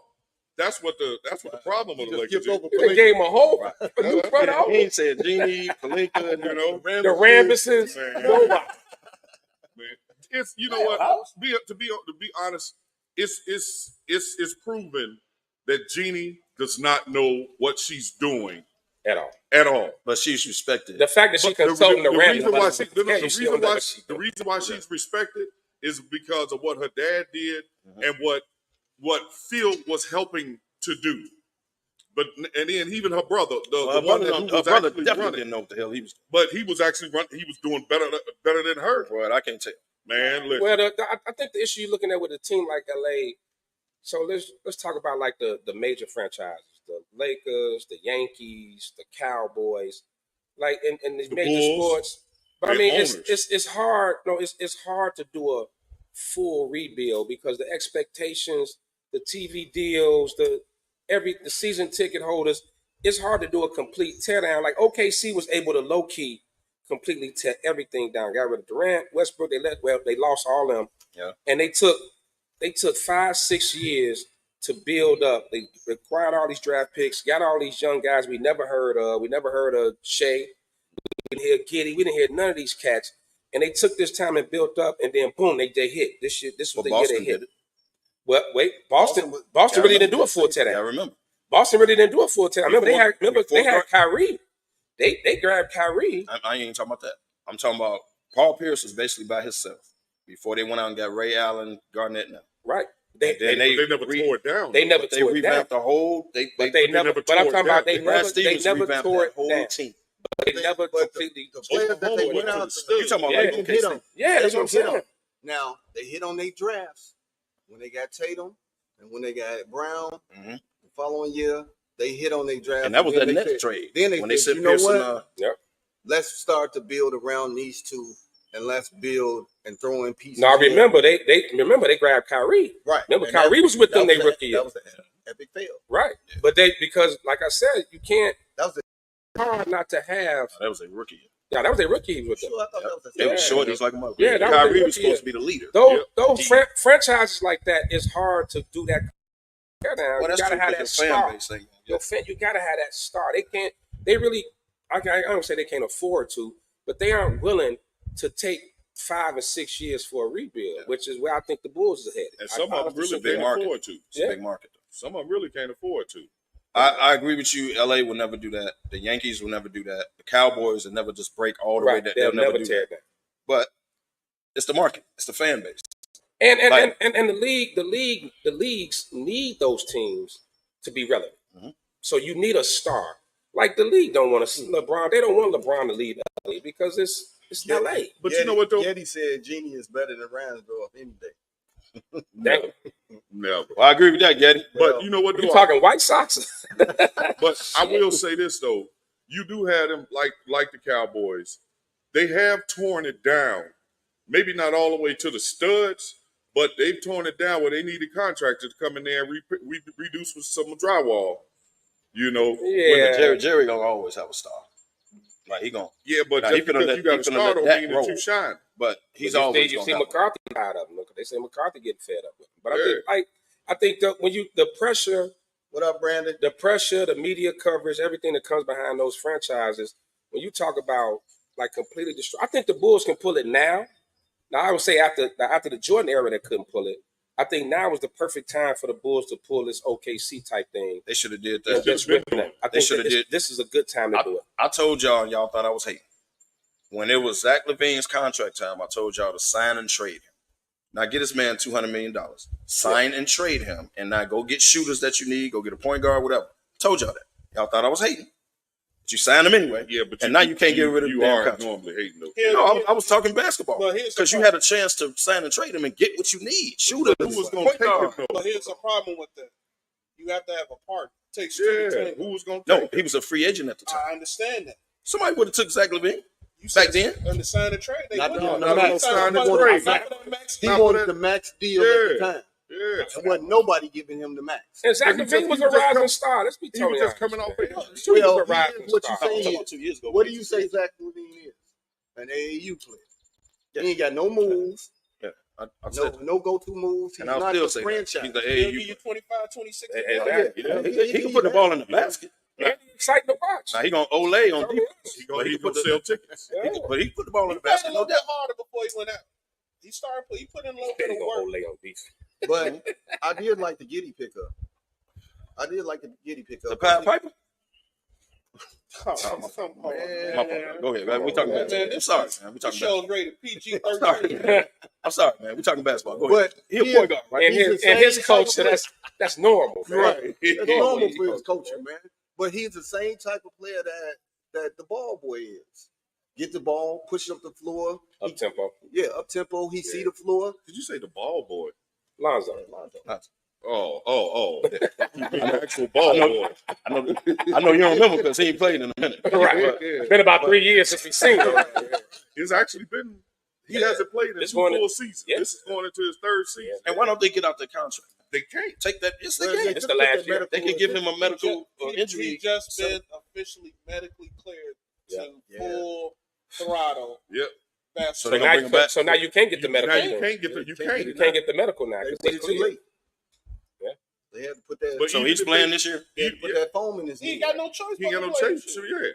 [SPEAKER 19] That's what the problem of the Lakers is.
[SPEAKER 6] They gave him a new front office.
[SPEAKER 4] He said Genie, Pelinka,
[SPEAKER 6] the Rambuses.
[SPEAKER 19] Man, it's to be honest, it's proven that Genie does not know what she's doing
[SPEAKER 6] at all.
[SPEAKER 19] But
[SPEAKER 6] she's respected. The fact that she consulting the Rambuses.
[SPEAKER 19] The reason why she's respected is because of what her dad did and what Phil was helping to do. And then even her brother, the one that was actually running,
[SPEAKER 4] didn't know what the hell he was doing.
[SPEAKER 19] But he was actually running. He was doing better than her.
[SPEAKER 4] Well, I can't tell.
[SPEAKER 19] Man, listen.
[SPEAKER 6] Well, I think the issue you're looking at with a team like LA. So let's talk about like the major franchises, the Lakers, the Yankees, the Cowboys, like in these major
[SPEAKER 19] Bulls,
[SPEAKER 6] sports. But I mean, it's hard. No, it's hard to do a full rebuild because the expectations, the TV deals, the season ticket holders. It's hard to do a complete teardown. Like OKC was able to low key completely tear everything down. Got rid of Durant, Westbrook. They lost all of them.
[SPEAKER 4] Yeah,
[SPEAKER 6] and they took 5-6 years to build up. They acquired all these draft picks, got all these young guys we never heard of. We never heard of Shea. We didn't hear Giddey. We didn't hear none of these cats. And they took this time and built up, and then boom, they hit. This was the year they hit. Well, wait, Boston really didn't do a full teardown.
[SPEAKER 4] I remember.
[SPEAKER 6] Boston really didn't do a full teardown. Remember they had Kyrie. They grabbed Kyrie.
[SPEAKER 4] I ain't talking about that. I'm talking about Paul Pierce was basically by himself before they went out and got Ray Allen, Garnett now.
[SPEAKER 6] Right.
[SPEAKER 19] They never tore it down.
[SPEAKER 6] They never tore it down.
[SPEAKER 4] The whole.
[SPEAKER 6] But I'm talking about they never tore it down.
[SPEAKER 4] Team.
[SPEAKER 6] But they never completely.
[SPEAKER 2] The players that they went out to,
[SPEAKER 4] you talking about
[SPEAKER 6] Yeah.
[SPEAKER 4] like
[SPEAKER 2] they
[SPEAKER 4] OKC?
[SPEAKER 2] can hit them.
[SPEAKER 6] Yeah,
[SPEAKER 2] They
[SPEAKER 6] that's
[SPEAKER 2] can
[SPEAKER 6] what I'm
[SPEAKER 2] hit
[SPEAKER 6] saying.
[SPEAKER 2] 'em. Now they hit on their drafts when they got Tatum and when they got Brown.
[SPEAKER 4] Mm-hmm.
[SPEAKER 2] The following year, they hit on their draft,
[SPEAKER 4] And that was
[SPEAKER 2] then
[SPEAKER 4] that
[SPEAKER 2] they
[SPEAKER 4] Nets
[SPEAKER 2] said-
[SPEAKER 4] trade.
[SPEAKER 2] Then they
[SPEAKER 4] when they
[SPEAKER 2] said,
[SPEAKER 4] sent
[SPEAKER 2] you know
[SPEAKER 4] Pearson.
[SPEAKER 2] what?
[SPEAKER 6] Yep.
[SPEAKER 2] Let's start to build around these two, and let's build and throw in pieces.
[SPEAKER 6] Now
[SPEAKER 2] here.
[SPEAKER 6] remember they grabbed Kyrie.
[SPEAKER 2] Right.
[SPEAKER 6] Remember
[SPEAKER 2] And
[SPEAKER 6] Kyrie was with them
[SPEAKER 2] that
[SPEAKER 6] their rookie year.
[SPEAKER 2] That was an epic fail.
[SPEAKER 6] Right. But because like I said, you can't.
[SPEAKER 2] That was
[SPEAKER 6] hard not to have.
[SPEAKER 4] That was a rookie year.
[SPEAKER 6] Yeah, that was a rookie. He was with them.
[SPEAKER 2] Sure, I thought that was
[SPEAKER 4] They were shorties like a mother.
[SPEAKER 6] Yeah, that
[SPEAKER 4] Kyrie
[SPEAKER 6] was
[SPEAKER 4] was supposed to be the leader.
[SPEAKER 6] Those franchises like that, it's hard to do that. Now.
[SPEAKER 4] Well,
[SPEAKER 6] You
[SPEAKER 4] that's
[SPEAKER 6] gotta
[SPEAKER 4] true,
[SPEAKER 6] have
[SPEAKER 4] 'cause
[SPEAKER 6] that
[SPEAKER 4] the fan
[SPEAKER 6] star.
[SPEAKER 4] base thing.
[SPEAKER 6] You gotta have that star. They can't. They really. I don't say they can't afford to, but they aren't willing to take 5 or 6 years for a rebuild, which is where I think the Bulls are headed.
[SPEAKER 19] And some of them really can't afford to.
[SPEAKER 4] It's a big market.
[SPEAKER 19] Some of them really can't afford to.
[SPEAKER 4] I agree with you. LA will never do that. The Yankees will never do that. The Cowboys will never just break all the way. They'll never do
[SPEAKER 6] tear
[SPEAKER 4] that. But it's the market. It's the fan base.
[SPEAKER 6] And the leagues need those teams to be relevant.
[SPEAKER 4] Mm-hmm.
[SPEAKER 6] So you need a star. Like the league don't want to LeBron. They don't want LeBron to leave LA because it's LA.
[SPEAKER 19] But you know what though?
[SPEAKER 2] Yeti said Genie is better than Ransdorf any day.
[SPEAKER 19] Never.
[SPEAKER 4] Well, I agree with that, Getty.
[SPEAKER 19] But you know what?
[SPEAKER 6] You talking White Sox?
[SPEAKER 19] But I will say this though, you do have them like the Cowboys. They have torn it down. Maybe not all the way to the studs, but they've torn it down where they needed contractors to come in there and reduce with some drywall. You know,
[SPEAKER 4] Yeah. Jerry gonna always have a star. Like he gonna.
[SPEAKER 19] Yeah, but
[SPEAKER 4] now,
[SPEAKER 19] just because you got a star don't mean that you shine.
[SPEAKER 4] But he's
[SPEAKER 6] But
[SPEAKER 4] always.
[SPEAKER 6] you see
[SPEAKER 4] gonna
[SPEAKER 6] McCarthy tired of him. Look, they say McCarthy getting fed up with him. But I think that when the pressure.
[SPEAKER 2] What up, Brandon?
[SPEAKER 6] The pressure, the media coverage, everything that comes behind those franchises. When you talk about like completely destroy, I think the Bulls can pull it now. Now I would say after the Jordan era, they couldn't pull it. I think now is the perfect time for the Bulls to pull this OKC type thing.
[SPEAKER 4] They should have did that.
[SPEAKER 6] I think this is a good time to do it.
[SPEAKER 4] I told y'all, and y'all thought I was hating. When it was Zach LaVine's contract time, I told y'all to sign and trade him. Now get this man $200 million. Sign and trade him, and now go get shooters that you need. Go get a point guard, whatever. Told y'all that. Y'all thought I was hating, but you signed him anyway.
[SPEAKER 19] Yeah, but
[SPEAKER 4] now you can't get rid of the damn contract.
[SPEAKER 19] Normally hating though.
[SPEAKER 4] No, I was talking basketball because you had a chance to sign and trade him and get what you need. Shooters.
[SPEAKER 19] Who was going to take him though?
[SPEAKER 3] But here's a problem with that. You have to have a part. It takes
[SPEAKER 19] Who was going to take
[SPEAKER 4] No, he was a free agent at the time.
[SPEAKER 3] I understand that.
[SPEAKER 4] Somebody would have took Zach LaVine.
[SPEAKER 3] You
[SPEAKER 4] back then.
[SPEAKER 3] On the sign of trade, they
[SPEAKER 2] Not
[SPEAKER 3] wouldn't.
[SPEAKER 2] the max. He wanted the max deal at the time.
[SPEAKER 19] Yeah.
[SPEAKER 2] There wasn't nobody giving him the max.
[SPEAKER 6] And Zach LaVine was a rising star. Let's be
[SPEAKER 19] He
[SPEAKER 6] totally
[SPEAKER 19] was just
[SPEAKER 6] honest.
[SPEAKER 19] coming off.
[SPEAKER 2] Well,
[SPEAKER 6] a rising
[SPEAKER 2] what you
[SPEAKER 6] star.
[SPEAKER 2] saying?
[SPEAKER 4] 2 years ago.
[SPEAKER 2] What do you say Zach LaVine is? An AAU player. He ain't got no moves.
[SPEAKER 4] Yeah, I said
[SPEAKER 2] No go-to moves. He's
[SPEAKER 4] and I'll
[SPEAKER 2] not
[SPEAKER 4] still
[SPEAKER 2] the
[SPEAKER 4] say
[SPEAKER 2] franchise.
[SPEAKER 4] he's the
[SPEAKER 3] He'll give
[SPEAKER 4] AAU.
[SPEAKER 3] you 25, 26.
[SPEAKER 4] He can put the ball in the basket.
[SPEAKER 6] And exciting to watch.
[SPEAKER 4] Now he gonna Olay on defense.
[SPEAKER 19] He gonna sell tickets.
[SPEAKER 4] But he put the ball in the
[SPEAKER 3] He played a
[SPEAKER 4] basket.
[SPEAKER 3] little
[SPEAKER 4] No
[SPEAKER 3] bit
[SPEAKER 4] doubt.
[SPEAKER 3] harder before he went out. He started. He put in a little bit
[SPEAKER 6] He
[SPEAKER 3] of
[SPEAKER 6] gonna
[SPEAKER 3] work.
[SPEAKER 6] lay on defense.
[SPEAKER 2] But I did like the Giddy pickup.
[SPEAKER 4] The Pied Piper.
[SPEAKER 3] Come on,
[SPEAKER 4] My fault. Go ahead, man. We talking
[SPEAKER 3] Man,
[SPEAKER 4] basketball. I'm
[SPEAKER 3] this
[SPEAKER 4] sorry, man. We
[SPEAKER 3] This
[SPEAKER 4] talking
[SPEAKER 3] show's
[SPEAKER 4] basketball.
[SPEAKER 3] rated PG-13.
[SPEAKER 4] I'm sorry. I'm sorry, man. We talking basketball. Go ahead.
[SPEAKER 2] But
[SPEAKER 4] He a point guard, right?
[SPEAKER 6] And his coach, so that's normal. Man.
[SPEAKER 2] Right. That's normal for his
[SPEAKER 6] He's
[SPEAKER 2] coaching, man. But he's the same type of player that the ball boy is. Get the ball, push it up the floor.
[SPEAKER 6] Up tempo.
[SPEAKER 2] Yeah, up tempo. He see the floor.
[SPEAKER 19] Did you say the ball boy?
[SPEAKER 6] Lonzo.
[SPEAKER 19] Oh. The actual ball boy.
[SPEAKER 4] I know you don't remember because he ain't played in a minute.
[SPEAKER 6] Right.
[SPEAKER 19] Yeah.
[SPEAKER 6] Been about 3 years since we've seen him.
[SPEAKER 19] It's actually been. He hasn't played in
[SPEAKER 6] It's
[SPEAKER 19] 2
[SPEAKER 6] going
[SPEAKER 19] full
[SPEAKER 6] to-
[SPEAKER 19] seasons.
[SPEAKER 6] yeah.
[SPEAKER 19] This is going into his 3rd season.
[SPEAKER 4] And why don't they get out their contract?
[SPEAKER 19] They can't.
[SPEAKER 4] Take that. Yes, they
[SPEAKER 2] Well,
[SPEAKER 4] can.
[SPEAKER 6] It's the last year.
[SPEAKER 4] They can give him a medical
[SPEAKER 3] He
[SPEAKER 4] injury.
[SPEAKER 3] just been officially medically cleared to full throttle
[SPEAKER 19] Yep.
[SPEAKER 3] basketball.
[SPEAKER 6] So
[SPEAKER 4] They
[SPEAKER 6] now,
[SPEAKER 4] gonna bring him back.
[SPEAKER 6] so now you can't get the medical.
[SPEAKER 19] Now you can't get the. You can't.
[SPEAKER 6] You can't get the medical now
[SPEAKER 2] They
[SPEAKER 6] because
[SPEAKER 2] put
[SPEAKER 6] they
[SPEAKER 2] it too
[SPEAKER 6] cleared.
[SPEAKER 2] late.
[SPEAKER 6] Yeah.
[SPEAKER 2] They had to put that.
[SPEAKER 19] But
[SPEAKER 4] So
[SPEAKER 19] even
[SPEAKER 4] he's
[SPEAKER 19] if
[SPEAKER 4] playing
[SPEAKER 19] they-
[SPEAKER 4] this year.
[SPEAKER 2] They had to put that foam in his
[SPEAKER 3] He
[SPEAKER 2] knee.
[SPEAKER 3] ain't got no choice.
[SPEAKER 19] He ain't got no chase. So yeah.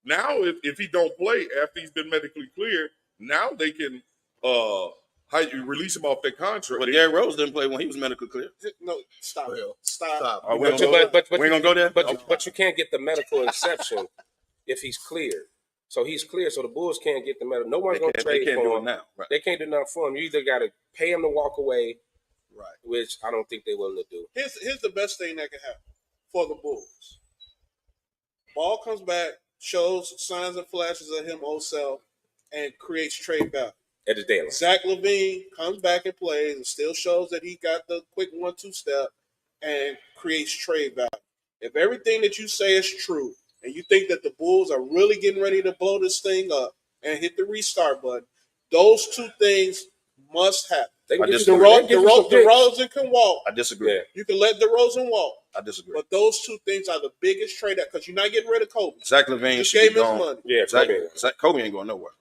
[SPEAKER 19] Now if he don't play after he's been medically cleared, now they can how you release him off that contract.
[SPEAKER 4] But Derrick Rose didn't play when he was medically clear.
[SPEAKER 3] No, stop.
[SPEAKER 2] Well,
[SPEAKER 3] Stop.
[SPEAKER 4] Oh, we
[SPEAKER 6] But
[SPEAKER 4] ain't gonna
[SPEAKER 6] but
[SPEAKER 4] we ain't gonna go there.
[SPEAKER 6] but you can't get the medical exception if he's cleared. So he's clear. So the Bulls can't get the medical. No one's gonna
[SPEAKER 4] They
[SPEAKER 6] trade
[SPEAKER 4] can't
[SPEAKER 6] for
[SPEAKER 4] do it
[SPEAKER 6] him.
[SPEAKER 4] now. Right.
[SPEAKER 6] They can't do nothing for him. You either got to pay him to walk away,
[SPEAKER 2] Right.
[SPEAKER 6] which I don't think they're willing to do.
[SPEAKER 3] Here's the best thing that can happen for the Bulls. Ball comes back. shows signs and flashes of him old self, and creates trade value.
[SPEAKER 6] At the deadline.
[SPEAKER 3] Zach LaVine comes back and plays and still shows that he got the quick 1-2 step and creates trade value. If everything that you say is true and you think that the Bulls are really getting ready to blow this thing up and hit the restart button, those two things must happen. DeRozan can walk.
[SPEAKER 4] I disagree. Yeah.
[SPEAKER 3] You can let DeRozan walk.
[SPEAKER 4] I disagree.
[SPEAKER 3] But those two things are the biggest trade because you're not getting rid of Kobe.
[SPEAKER 4] Zach LaVine
[SPEAKER 3] just
[SPEAKER 4] should
[SPEAKER 3] gave
[SPEAKER 4] be
[SPEAKER 3] him
[SPEAKER 4] gone.
[SPEAKER 3] his money.
[SPEAKER 4] Yeah, Kobe ain't going nowhere.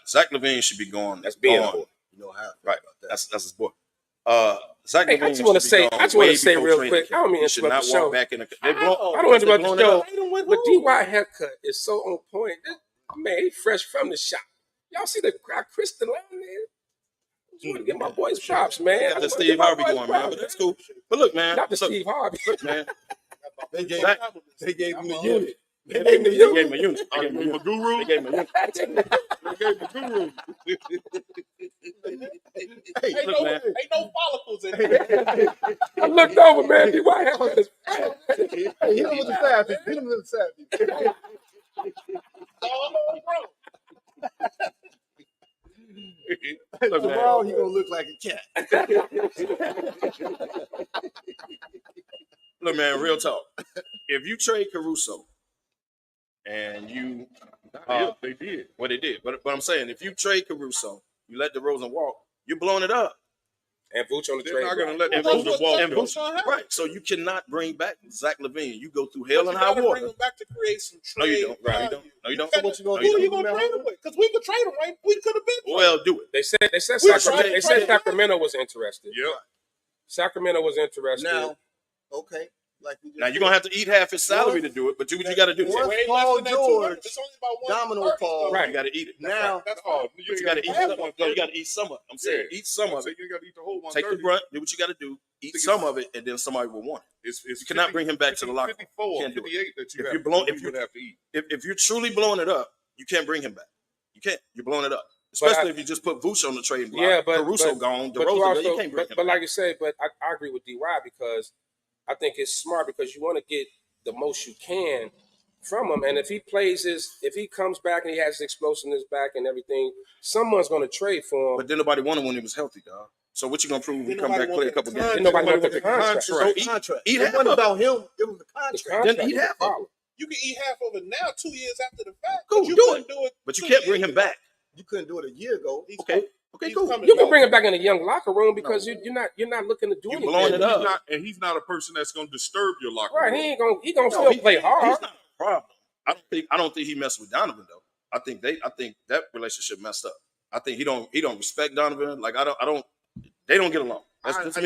[SPEAKER 4] Zach LaVine should be gone.
[SPEAKER 6] That's being
[SPEAKER 4] gone.
[SPEAKER 6] a boy.
[SPEAKER 2] You know how?
[SPEAKER 4] Right. That's his boy. Zach
[SPEAKER 6] hey,
[SPEAKER 4] LaVine
[SPEAKER 6] I just want to say, real quick. I don't mean
[SPEAKER 4] to
[SPEAKER 6] interrupt the show.
[SPEAKER 4] Back in the,
[SPEAKER 6] I don't interrupt the show. But DY haircut is so on point. Man, he fresh from the shop. Y'all see the Kristen Lamb there? I just want to get my boys props, man.
[SPEAKER 4] Got the Steve Harvey going, man. But that's cool. But look, man.
[SPEAKER 6] Not the Steve Harvey.
[SPEAKER 4] Look, man.
[SPEAKER 2] They gave him the unit.
[SPEAKER 4] They gave him a unit.
[SPEAKER 19] They gave him a guru.
[SPEAKER 4] They gave him a unit.
[SPEAKER 19] They gave him a guru.
[SPEAKER 3] Ain't no follicles in here.
[SPEAKER 6] I looked over, man. DY haircut is
[SPEAKER 2] Hit him with the side piece. Hit him with the side piece.
[SPEAKER 4] Look, man.
[SPEAKER 2] Tomorrow he gonna look like a cat.
[SPEAKER 4] Look, man, real talk. If you trade Caruso and you
[SPEAKER 19] they did.
[SPEAKER 4] Well, they did. But I'm saying if you trade Caruso, you let DeRozan walk, you're blowing it up.
[SPEAKER 6] And Vooch on the
[SPEAKER 19] They're
[SPEAKER 6] trade.
[SPEAKER 19] not gonna let
[SPEAKER 3] Well,
[SPEAKER 19] DeRozan
[SPEAKER 3] that's
[SPEAKER 19] walk.
[SPEAKER 3] what's
[SPEAKER 19] though.
[SPEAKER 3] gonna happen.
[SPEAKER 4] Right. So you cannot bring back Zach LaVine. You go through hell
[SPEAKER 3] But
[SPEAKER 4] and
[SPEAKER 3] you
[SPEAKER 4] high
[SPEAKER 3] gotta
[SPEAKER 4] water.
[SPEAKER 3] bring him back to create some
[SPEAKER 4] No,
[SPEAKER 3] trade
[SPEAKER 4] you don't. Right.
[SPEAKER 3] value.
[SPEAKER 4] No, you don't.
[SPEAKER 3] Who are you gonna trade him with? Because we could trade him, right? We could have been.
[SPEAKER 4] Well, do it.
[SPEAKER 6] They said
[SPEAKER 3] We
[SPEAKER 6] Sacramento.
[SPEAKER 3] tried-
[SPEAKER 6] They said Sacramento was interested.
[SPEAKER 19] Yeah.
[SPEAKER 6] Sacramento was interested.
[SPEAKER 2] Now, okay. Like we just
[SPEAKER 4] Now you're gonna have to eat half his salary to do it, but do what you got to do.
[SPEAKER 2] Once
[SPEAKER 3] Way
[SPEAKER 2] Paul
[SPEAKER 3] less than that 200.
[SPEAKER 2] George
[SPEAKER 3] It's only about
[SPEAKER 2] domino
[SPEAKER 3] 130.
[SPEAKER 2] falls,
[SPEAKER 4] Right. You got to eat it.
[SPEAKER 2] now
[SPEAKER 3] That's
[SPEAKER 19] Oh,
[SPEAKER 3] all.
[SPEAKER 4] But you got to eat some of it. No, you got to eat some of it. I'm saying eat some of
[SPEAKER 19] So
[SPEAKER 4] it.
[SPEAKER 19] you got to eat the whole
[SPEAKER 4] Take the
[SPEAKER 19] 130.
[SPEAKER 4] brunt. Do what you got to do. Eat some of it, and then somebody will want it.
[SPEAKER 19] It's
[SPEAKER 4] You cannot bring him back to the locker room.
[SPEAKER 19] 54,
[SPEAKER 4] Can't do it.
[SPEAKER 19] 58 that you
[SPEAKER 4] If
[SPEAKER 19] have
[SPEAKER 4] you're blown,
[SPEAKER 19] to,
[SPEAKER 4] if
[SPEAKER 19] you would have to eat.
[SPEAKER 4] If you're truly blowing it up, you can't bring him back. You can't. You're blowing it up. Especially if you just put Vooch on the trading block.
[SPEAKER 6] Yeah, but
[SPEAKER 4] Caruso gone.
[SPEAKER 6] But
[SPEAKER 4] DeRozan, you can't bring him
[SPEAKER 6] but
[SPEAKER 4] back.
[SPEAKER 6] like you say, but I agree with DY because I think it's smart because you want to get the most you can from him. And if he if he comes back and he has his explosiveness back and everything, someone's going to trade for him.
[SPEAKER 4] But then nobody wanted when he was healthy, dog. So what you gonna prove when he come back play a couple games?
[SPEAKER 6] Didn't nobody want the
[SPEAKER 19] contract.
[SPEAKER 6] contract.
[SPEAKER 2] no contract.
[SPEAKER 4] Eat
[SPEAKER 2] It
[SPEAKER 4] half
[SPEAKER 2] wasn't
[SPEAKER 4] of it.
[SPEAKER 2] about him. It was the
[SPEAKER 6] The
[SPEAKER 2] contract.
[SPEAKER 6] contract
[SPEAKER 4] Then eat
[SPEAKER 6] is
[SPEAKER 4] half
[SPEAKER 6] the
[SPEAKER 4] of it.
[SPEAKER 6] problem.
[SPEAKER 3] You can eat half of it now, 2 years after the fact.
[SPEAKER 4] Cool,
[SPEAKER 3] but you
[SPEAKER 4] do
[SPEAKER 3] couldn't
[SPEAKER 4] it.
[SPEAKER 3] do it.
[SPEAKER 4] But you
[SPEAKER 3] 2
[SPEAKER 4] can't bring
[SPEAKER 3] years
[SPEAKER 4] him back.
[SPEAKER 2] You couldn't do it a year ago.
[SPEAKER 3] He's
[SPEAKER 4] Okay.
[SPEAKER 3] coming-
[SPEAKER 4] Okay,
[SPEAKER 3] he's
[SPEAKER 4] cool.
[SPEAKER 3] coming
[SPEAKER 6] You can
[SPEAKER 3] back.
[SPEAKER 6] bring him back in a young locker room because you're not looking to do
[SPEAKER 4] You
[SPEAKER 6] anything.
[SPEAKER 4] blowing it
[SPEAKER 19] And
[SPEAKER 4] up.
[SPEAKER 19] he's not a person that's going to disturb your locker
[SPEAKER 6] Right,
[SPEAKER 19] room.
[SPEAKER 6] he gonna
[SPEAKER 4] No,
[SPEAKER 6] still play hard.
[SPEAKER 4] He's not a problem. I don't think he messed with Donovan though. I think that relationship messed up. I think he don't respect Donovan. Like they don't get along. That's just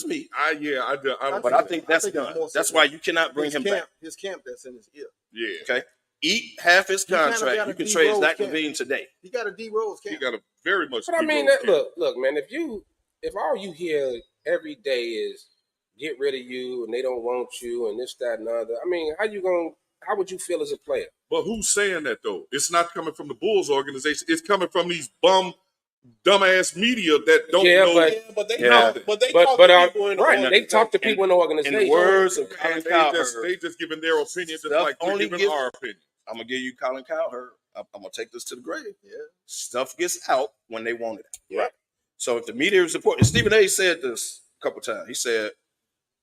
[SPEAKER 4] me. But I think that's done. That's why you cannot bring him back.
[SPEAKER 2] His camp that's in his ear.
[SPEAKER 19] Yeah.
[SPEAKER 4] Okay. Eat half his
[SPEAKER 2] He kinda
[SPEAKER 4] contract.
[SPEAKER 2] got
[SPEAKER 4] You
[SPEAKER 2] a
[SPEAKER 4] can
[SPEAKER 2] D
[SPEAKER 4] trade
[SPEAKER 2] Rose
[SPEAKER 4] Zach
[SPEAKER 2] camp.
[SPEAKER 4] LaVine today.
[SPEAKER 2] He got a D Rose camp.
[SPEAKER 19] He got a very much.
[SPEAKER 6] But I mean,
[SPEAKER 19] D-Rose camp.
[SPEAKER 6] look, man. If all you hear every day is get rid of you and they don't want you and this, that, and the other, I mean, how would you feel as a player?
[SPEAKER 19] But who's saying that though? It's not coming from the Bulls organization. It's coming from these dumbass media that don't know.
[SPEAKER 3] But they
[SPEAKER 6] Yeah.
[SPEAKER 3] talk to people in the
[SPEAKER 6] right. They talk to people in the organization.
[SPEAKER 4] In the words of Colin
[SPEAKER 19] And
[SPEAKER 4] Cowherd,
[SPEAKER 19] they just giving their opinion just
[SPEAKER 4] Stuff
[SPEAKER 19] like we're
[SPEAKER 4] only
[SPEAKER 19] giving
[SPEAKER 4] gives-
[SPEAKER 19] our opinion.
[SPEAKER 4] I'm gonna give you Colin Cowherd. I'm gonna take this to the grave. Yeah. Stuff gets out when they want it.
[SPEAKER 6] Right.
[SPEAKER 4] So if the media is reporting, Stephen A. said this a couple times. He said,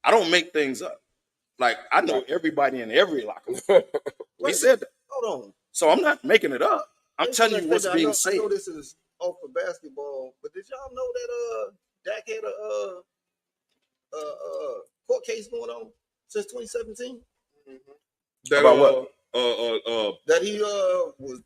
[SPEAKER 4] "I don't make things up. Like I know everybody in every locker room." He said that.
[SPEAKER 2] Hold on.
[SPEAKER 4] So I'm not making it up. I'm telling you what's
[SPEAKER 2] I
[SPEAKER 4] being
[SPEAKER 2] know,
[SPEAKER 4] said.
[SPEAKER 2] I know this is off for basketball, but did y'all know that Dak had a court case going on since 2017?
[SPEAKER 19] That,
[SPEAKER 4] About what?
[SPEAKER 2] That he was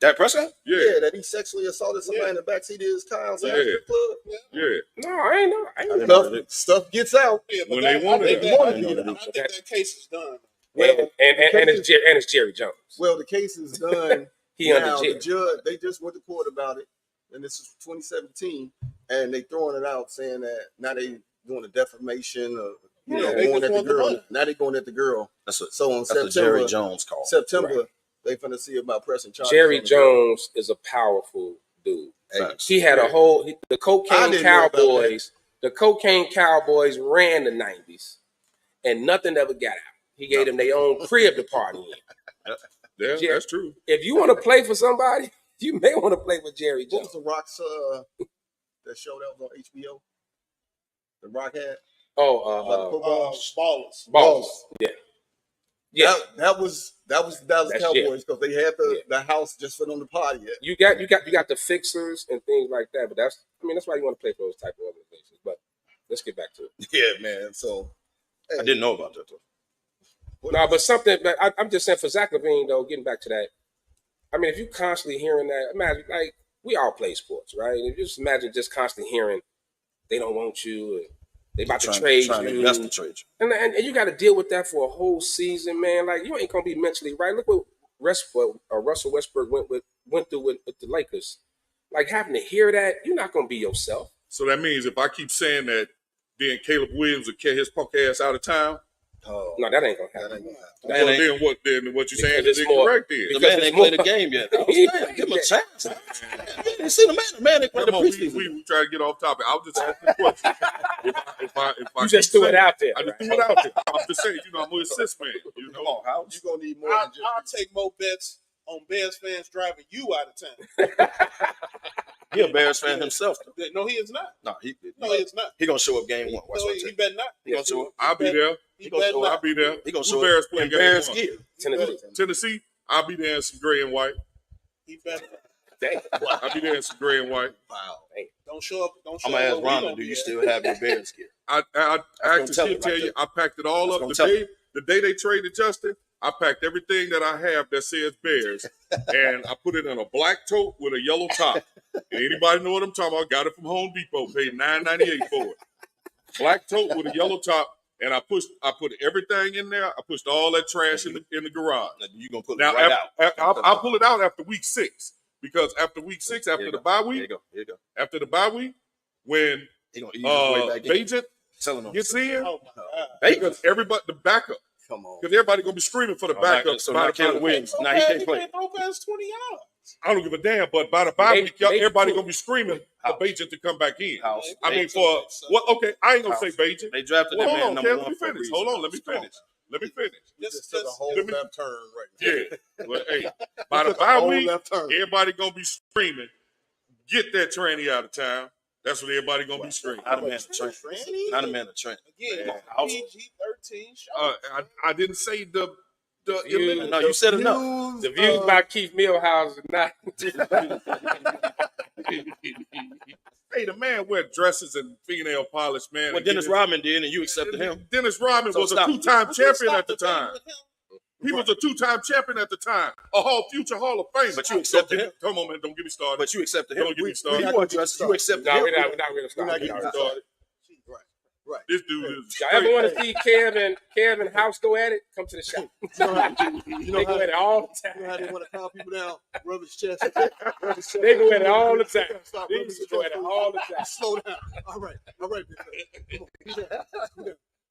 [SPEAKER 4] Dak Prescott?
[SPEAKER 2] yeah, that he sexually assaulted somebody in the backseat of his car outside the strip club.
[SPEAKER 19] Yeah.
[SPEAKER 6] No, I ain't know.
[SPEAKER 2] Stuff gets out.
[SPEAKER 3] Yeah, but
[SPEAKER 19] When
[SPEAKER 3] that,
[SPEAKER 19] they want
[SPEAKER 3] I think
[SPEAKER 19] it.
[SPEAKER 3] that,
[SPEAKER 2] Wanted
[SPEAKER 3] I
[SPEAKER 2] to
[SPEAKER 3] think
[SPEAKER 2] get
[SPEAKER 3] that-
[SPEAKER 2] out.
[SPEAKER 3] I think that case is done.
[SPEAKER 6] And it's Jerry Jones.
[SPEAKER 2] Well, the case is done.
[SPEAKER 6] He under
[SPEAKER 2] now,
[SPEAKER 6] jail.
[SPEAKER 2] the judge, they just went to court about it, and this is 2017, and they throwing it out saying that now they doing a defamation of
[SPEAKER 3] They
[SPEAKER 2] going
[SPEAKER 3] just
[SPEAKER 2] at the
[SPEAKER 3] want the
[SPEAKER 2] girl.
[SPEAKER 3] money.
[SPEAKER 2] Now they going at the girl.
[SPEAKER 4] That's
[SPEAKER 2] So on
[SPEAKER 4] a
[SPEAKER 2] September,
[SPEAKER 4] Jerry Jones call.
[SPEAKER 2] September, they finna see about pressing charges.
[SPEAKER 6] Jerry
[SPEAKER 2] on the girl.
[SPEAKER 6] Jones is a powerful dude.
[SPEAKER 4] Facts.
[SPEAKER 6] He had a whole the
[SPEAKER 2] I
[SPEAKER 6] cocaine
[SPEAKER 2] didn't know about
[SPEAKER 6] Cowboys. The cocaine Cowboys ran the 90s, and nothing ever got out. He gave them their own crib to party in.
[SPEAKER 19] Yeah,
[SPEAKER 6] Jerry,
[SPEAKER 19] that's true.
[SPEAKER 6] If you want to play for somebody, you may want to play for Jerry
[SPEAKER 2] What
[SPEAKER 6] Jones.
[SPEAKER 2] was the Rock's that show that was on HBO? The Rock had.
[SPEAKER 6] Ballers. Yeah.
[SPEAKER 2] Yeah, that was Dallas
[SPEAKER 6] That's
[SPEAKER 2] Cowboys because they had the house just for them to party at.
[SPEAKER 6] You got the fixers and things like that, but that's why you want to play for those type of organizations. But let's get back to it.
[SPEAKER 2] Yeah, man. So
[SPEAKER 4] I didn't know about that though.
[SPEAKER 6] No, but something. But I'm just saying for Zach LaVine though, getting back to that. I mean, if you constantly hearing that, imagine like we all play sports, right? And just imagine just constantly hearing they don't want you, and they about to trade you, and you got to deal with that for a whole season, man. Like you ain't gonna be mentally right. Look what Russell Westbrook went through with the Lakers. Like having to hear that, you're not gonna be yourself.
[SPEAKER 19] So that means if I keep saying that, then Caleb Williams will carry his punk ass out of town.
[SPEAKER 6] No, that ain't gonna happen.
[SPEAKER 19] Then what you saying is incorrect then?
[SPEAKER 4] The man ain't played the game yet. Give him a chance. You didn't see the man ain't played the preseason.
[SPEAKER 19] We try to get off topic. I was just asking the question. If I
[SPEAKER 6] you just threw it out there.
[SPEAKER 19] I just threw it out there. I'm just saying, I'm an assist man.
[SPEAKER 2] Come on, how you gonna need more?
[SPEAKER 3] I'll take more bets on Bears fans driving you out of town.
[SPEAKER 4] He a Bears fan himself.
[SPEAKER 3] Though. No, he is not.
[SPEAKER 4] No, he
[SPEAKER 3] is not.
[SPEAKER 4] He gonna show up game one.
[SPEAKER 3] He better not.
[SPEAKER 4] He gonna show up.
[SPEAKER 19] I'll be there. I'll be there.
[SPEAKER 4] He gonna
[SPEAKER 19] Who
[SPEAKER 4] show
[SPEAKER 19] Bears
[SPEAKER 4] up
[SPEAKER 19] play
[SPEAKER 4] in
[SPEAKER 19] game
[SPEAKER 4] Bears
[SPEAKER 19] one?
[SPEAKER 4] gear.
[SPEAKER 19] Tennessee. I'll be there in some gray and white.
[SPEAKER 3] He better.
[SPEAKER 19] I'll be there in some gray and white.
[SPEAKER 2] Wow.
[SPEAKER 3] Don't show up.
[SPEAKER 4] I'm gonna ask Rhonda, do you still have your Bears gear?
[SPEAKER 19] I actually tell you, I packed it all up the day they traded Justin. I packed everything that I have that says Bears, and I put it in a black tote with a yellow top. And anybody know what I'm talking about? Got it from Home Depot. Paid $9.98 for it. Black tote with a yellow top, and I put everything in there. I pushed all that trash in the garage.
[SPEAKER 4] You gonna put it
[SPEAKER 19] now,
[SPEAKER 4] right out?
[SPEAKER 19] I'll pull it out after week 6 because after week 6, after the bye week,
[SPEAKER 4] here you go.
[SPEAKER 19] After the bye week, when Bajent gets in, because everybody the backup.
[SPEAKER 2] Come on.
[SPEAKER 19] Because everybody gonna be screaming for the backup.
[SPEAKER 4] So now Caleb Williams, now he can't play.
[SPEAKER 3] Throw past 20 yards.
[SPEAKER 19] I don't give a damn, but by the bye week, everybody gonna be screaming for Bajent to come back in. I mean, okay, I ain't gonna say Bajent.
[SPEAKER 4] They drafted that man number one.
[SPEAKER 19] Let me finish. Hold on, let me finish.
[SPEAKER 2] Just took a whole left turn right now.
[SPEAKER 19] Yeah. Well, hey, by the bye week, everybody gonna be screaming, get that tranny out of town. That's what everybody gonna be screaming.
[SPEAKER 4] Not a man of Trent. Not a man of Trent.
[SPEAKER 3] Again, PG-13 show.
[SPEAKER 19] I didn't say the
[SPEAKER 6] views,
[SPEAKER 4] no, you said enough.
[SPEAKER 6] The views by Keith Millhouse are not.
[SPEAKER 19] Hey, the man wear dresses and fingernail polish, man.
[SPEAKER 4] What Dennis Rodman did, and you accepted him.
[SPEAKER 19] Dennis Rodman was a 2-time champion at the time. He was a 2-time champion at the time, a future Hall of Famer.
[SPEAKER 4] But you accepted him.
[SPEAKER 19] Come on, man, don't get me started.
[SPEAKER 4] But you accepted him.
[SPEAKER 19] Don't get me started.
[SPEAKER 4] You accepted him.
[SPEAKER 6] We're not going to start.
[SPEAKER 2] Right.
[SPEAKER 19] This dude is.
[SPEAKER 6] Y'all ever want to see Kev and House go at it? Come to the shop. They go at it all the time.
[SPEAKER 2] You know how they want to calm people down? Rub his chest.
[SPEAKER 6] They go at it all the time. They used to go at it all the time.
[SPEAKER 2] Slow down. All right. Come on.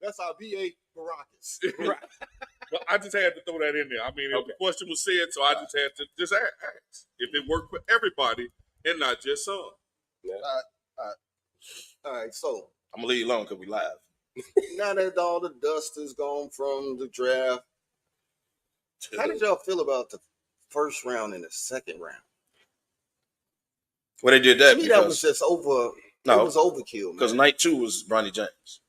[SPEAKER 2] That's our VA Baracus.
[SPEAKER 19] Right. But I just had to throw that in there. I mean, the question was said, so I just had to just ask if it worked for everybody and not just some.
[SPEAKER 2] Yeah. All right. So
[SPEAKER 4] I'm gonna leave you alone because we live.
[SPEAKER 2] Now that all the dust is gone from the draft, how did y'all feel about the first round and the second round?
[SPEAKER 4] Well, they did that
[SPEAKER 2] to me,
[SPEAKER 4] because
[SPEAKER 2] that was just over. No, it was overkill.
[SPEAKER 4] Because night 2 was Bronny James.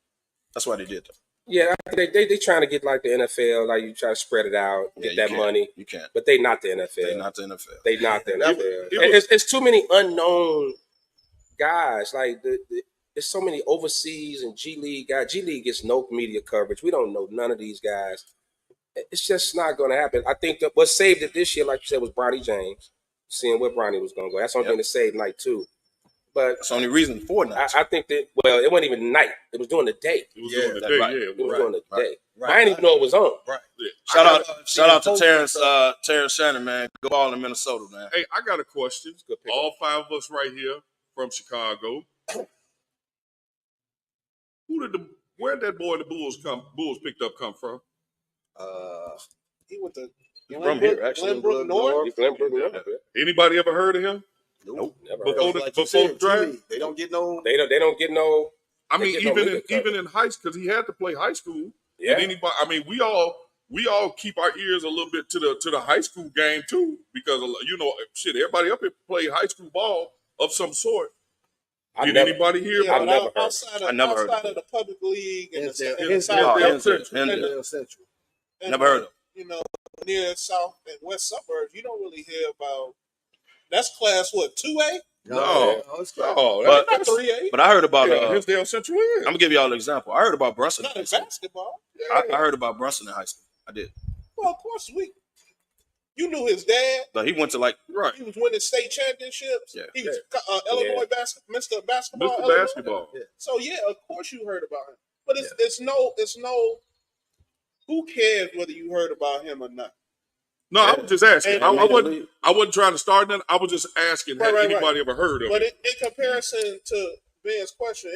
[SPEAKER 4] That's why they did that.
[SPEAKER 6] Yeah, they trying to get like the NFL, like you try to spread it out, get that money.
[SPEAKER 4] You can't.
[SPEAKER 6] But they not the NFL.
[SPEAKER 4] They not the NFL.
[SPEAKER 6] They not the NFL. It's too many unknown guys. Like there's so many overseas and G League guys. G League gets no media coverage. We don't know none of these guys. It's just not going to happen. I think that what saved it this year, like you said, was Bronny James. Seeing where Bronny was going to go. That's the only thing that saved night 2. But
[SPEAKER 4] that's the only reason for night.
[SPEAKER 6] I think that, well, it wasn't even night. It was during the day.
[SPEAKER 19] It was during the day,
[SPEAKER 6] right. It was during the day.
[SPEAKER 4] Right.
[SPEAKER 6] I didn't even know it was on.
[SPEAKER 4] Right. Yeah. Shout out to Terrence Shannon, man. Go ball in Minnesota, man.
[SPEAKER 19] Hey, I got a question. All 5 of us right here from Chicago. Where did that boy the Bulls picked up come from?
[SPEAKER 3] He went to
[SPEAKER 4] from here, actually.
[SPEAKER 3] Glenbrook North.
[SPEAKER 19] Anybody ever heard of him?
[SPEAKER 4] Nope.
[SPEAKER 6] Never
[SPEAKER 19] before the draft,
[SPEAKER 2] they don't get no.
[SPEAKER 6] They don't get no.
[SPEAKER 19] I mean, even in high school, because he had to play high school.
[SPEAKER 6] Yeah.
[SPEAKER 19] And anybody, I mean, we all we all keep our ears a little bit to the high school game too, because shit, everybody up here play high school ball of some sort. Did anybody hear about it?
[SPEAKER 3] Outside of the public league and
[SPEAKER 2] Central.
[SPEAKER 4] Never heard of.
[SPEAKER 3] Near south and west suburbs, you don't really hear about. That's class what 2A?
[SPEAKER 4] No,
[SPEAKER 3] Not 3A.
[SPEAKER 4] but I heard about
[SPEAKER 19] Hinsdale Central is.
[SPEAKER 4] I'm gonna give y'all an example. I heard about Brunson.
[SPEAKER 3] Not in basketball.
[SPEAKER 4] I heard about Brunson in high school. I did.
[SPEAKER 3] Well, of course you knew his dad.
[SPEAKER 4] But he went to
[SPEAKER 3] He was winning state championships.
[SPEAKER 4] Yeah.
[SPEAKER 3] He was Illinois Mr. Basketball.
[SPEAKER 19] Mr. Basketball.
[SPEAKER 3] Yeah. So of course you heard about him. But it's no. Who cares whether you heard about him or not?
[SPEAKER 19] No, I was just asking. I wasn't trying to start nothing. I was just asking, had anybody ever heard of it?
[SPEAKER 3] But in comparison to Ben's question,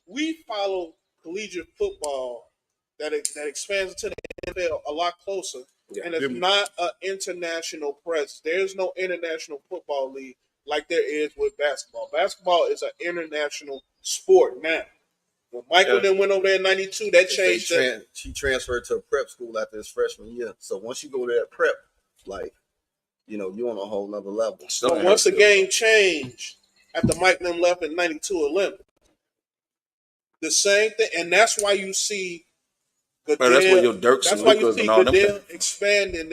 [SPEAKER 3] we follow collegiate football that expands to the NFL a lot closer. Yeah. And it's not an international presence. There's no international football league like there is with basketball. Basketball is an international sport now. When Michael then went over there in 92, that changed.
[SPEAKER 2] She transferred to a prep school after his freshman year. So once you go to that prep, you're on a whole nother level.
[SPEAKER 3] So once the game changed after Mike and them left in 92 Olympics, the same thing, and that's why you see Goodell.
[SPEAKER 4] That's where your Dirks
[SPEAKER 3] that's
[SPEAKER 4] and
[SPEAKER 3] why you
[SPEAKER 4] Lucas
[SPEAKER 3] see
[SPEAKER 4] and all
[SPEAKER 3] Goodell
[SPEAKER 4] them.
[SPEAKER 3] expanding.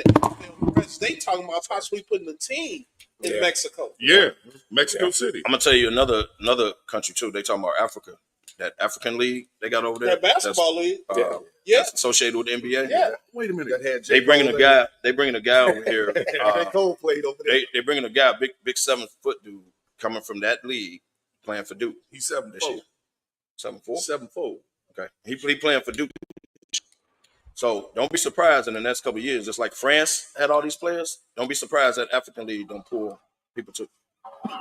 [SPEAKER 3] They talking about possibly putting a team in Mexico.
[SPEAKER 19] Yeah, Mexico City.
[SPEAKER 4] I'm gonna tell you another country too. They talking about Africa. That African league they got over there.
[SPEAKER 3] That basketball league.
[SPEAKER 4] That's associated with the NBA.
[SPEAKER 3] Yeah.
[SPEAKER 19] Wait a minute.
[SPEAKER 4] They bringing a guy. They bringing a guy over here.
[SPEAKER 2] Cole played over there.
[SPEAKER 4] They bringing a guy, big 7-foot dude, coming from that league, playing for Duke.
[SPEAKER 19] He's 7'4".
[SPEAKER 4] 7'4".
[SPEAKER 19] 7'4".
[SPEAKER 4] Okay, he playing for Duke. So don't be surprised in the next couple of years, just like France had all these players. Don't be surprised that African league don't pull people too.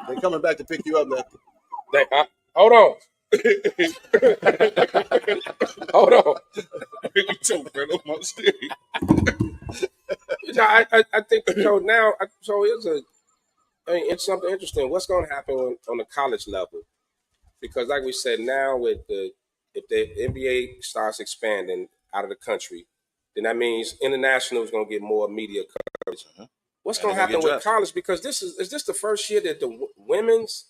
[SPEAKER 2] They coming back to pick you up, Lefty.
[SPEAKER 6] Hold on. Hold on.
[SPEAKER 19] You choke, man. On my stick.
[SPEAKER 6] I think so now. So it's something interesting. What's going to happen on the college level? Because like we said, now if the NBA starts expanding out of the country, then that means international is going to get more media coverage. What's going to happen with college? Because is this the first year that the women's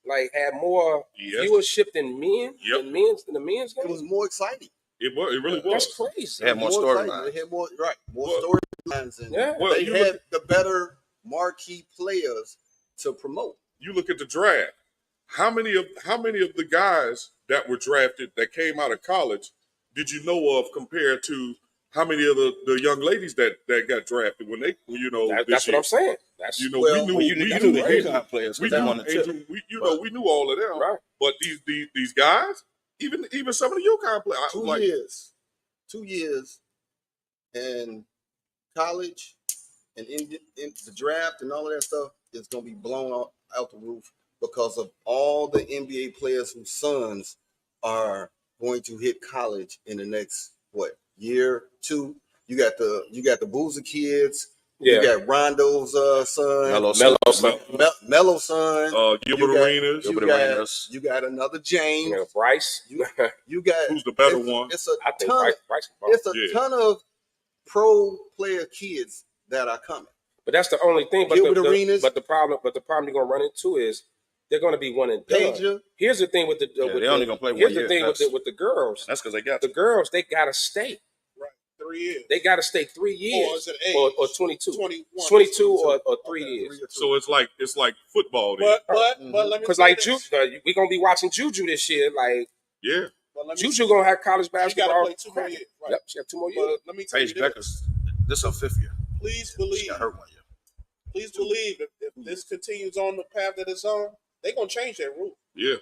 [SPEAKER 6] had more viewership than men?
[SPEAKER 19] Yep.
[SPEAKER 6] The men's game?
[SPEAKER 2] It was more exciting.
[SPEAKER 19] It really was.
[SPEAKER 6] That's crazy.
[SPEAKER 4] They had more storylines.
[SPEAKER 2] They had more storylines, and they had the better marquee players to promote.
[SPEAKER 19] You look at the draft. How many of the guys that were drafted that came out of college did you know of compared to how many of the young ladies that got drafted when they
[SPEAKER 6] that's what I'm saying. That's
[SPEAKER 19] we knew the UConn players. We knew all of them.
[SPEAKER 6] Right.
[SPEAKER 19] But these guys, even some of the UConn players,
[SPEAKER 2] 2 years, and college and in the draft and all of that stuff is going to be blown out the roof because of all the NBA players whose sons are going to hit college in the next year, 2. You got the Boozer kids.
[SPEAKER 6] Yeah.
[SPEAKER 2] You got Rondo's son, Melo's son,
[SPEAKER 19] Gilbert Arenas.
[SPEAKER 2] You got another James,
[SPEAKER 6] Bryce.
[SPEAKER 2] You got
[SPEAKER 19] who's the better one?
[SPEAKER 2] It's a ton of pro player kids that are coming.
[SPEAKER 6] But that's the only thing. But the problem you're gonna run into is they're gonna be one and done. Here's the thing with the
[SPEAKER 4] they only gonna play 1 year.
[SPEAKER 6] Here's the thing with the girls.
[SPEAKER 4] That's because they got
[SPEAKER 6] the girls. They gotta stay.
[SPEAKER 3] 3 years.
[SPEAKER 6] They got to stay 3 years, or 22,
[SPEAKER 3] 21,
[SPEAKER 6] 22 or 3 years.
[SPEAKER 19] So it's like football.
[SPEAKER 3] But let me
[SPEAKER 6] because we're gonna be watching Juju this year. Juju gonna have college basketball.
[SPEAKER 3] She got to play 2 more years. Right?
[SPEAKER 6] Yep, she got 2 more years.
[SPEAKER 3] But let me tell you
[SPEAKER 4] this is her 5th year.
[SPEAKER 3] Please believe.
[SPEAKER 4] She got hurt 1 year.
[SPEAKER 3] Please believe if this continues on the path that it's on, they're gonna change that rule.
[SPEAKER 19] Yeah.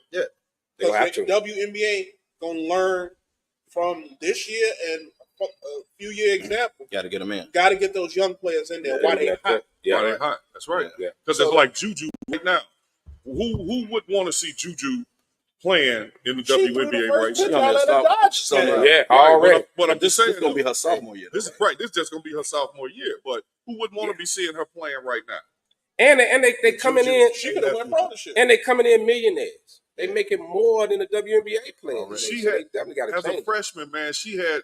[SPEAKER 3] Because the WNBA gonna learn from this year and a few year example.
[SPEAKER 4] Got to get them in.
[SPEAKER 3] Got to get those young players in there. Why they hot?
[SPEAKER 19] Why they hot? That's right. Because it's like Juju right now. Who would want to see Juju playing in the WNBA right now?
[SPEAKER 6] Already.
[SPEAKER 19] But I'm just saying,
[SPEAKER 4] this is gonna be her sophomore year.
[SPEAKER 19] This is right. This is just gonna be her sophomore year. But who would want to be seeing her playing right now?
[SPEAKER 6] And they coming in.
[SPEAKER 3] She could have won pro this year.
[SPEAKER 6] And they coming in millionaires. They making more than the WNBA players.
[SPEAKER 19] She
[SPEAKER 6] So
[SPEAKER 19] had
[SPEAKER 6] they definitely got to
[SPEAKER 19] as
[SPEAKER 6] change.
[SPEAKER 19] a freshman, man. She had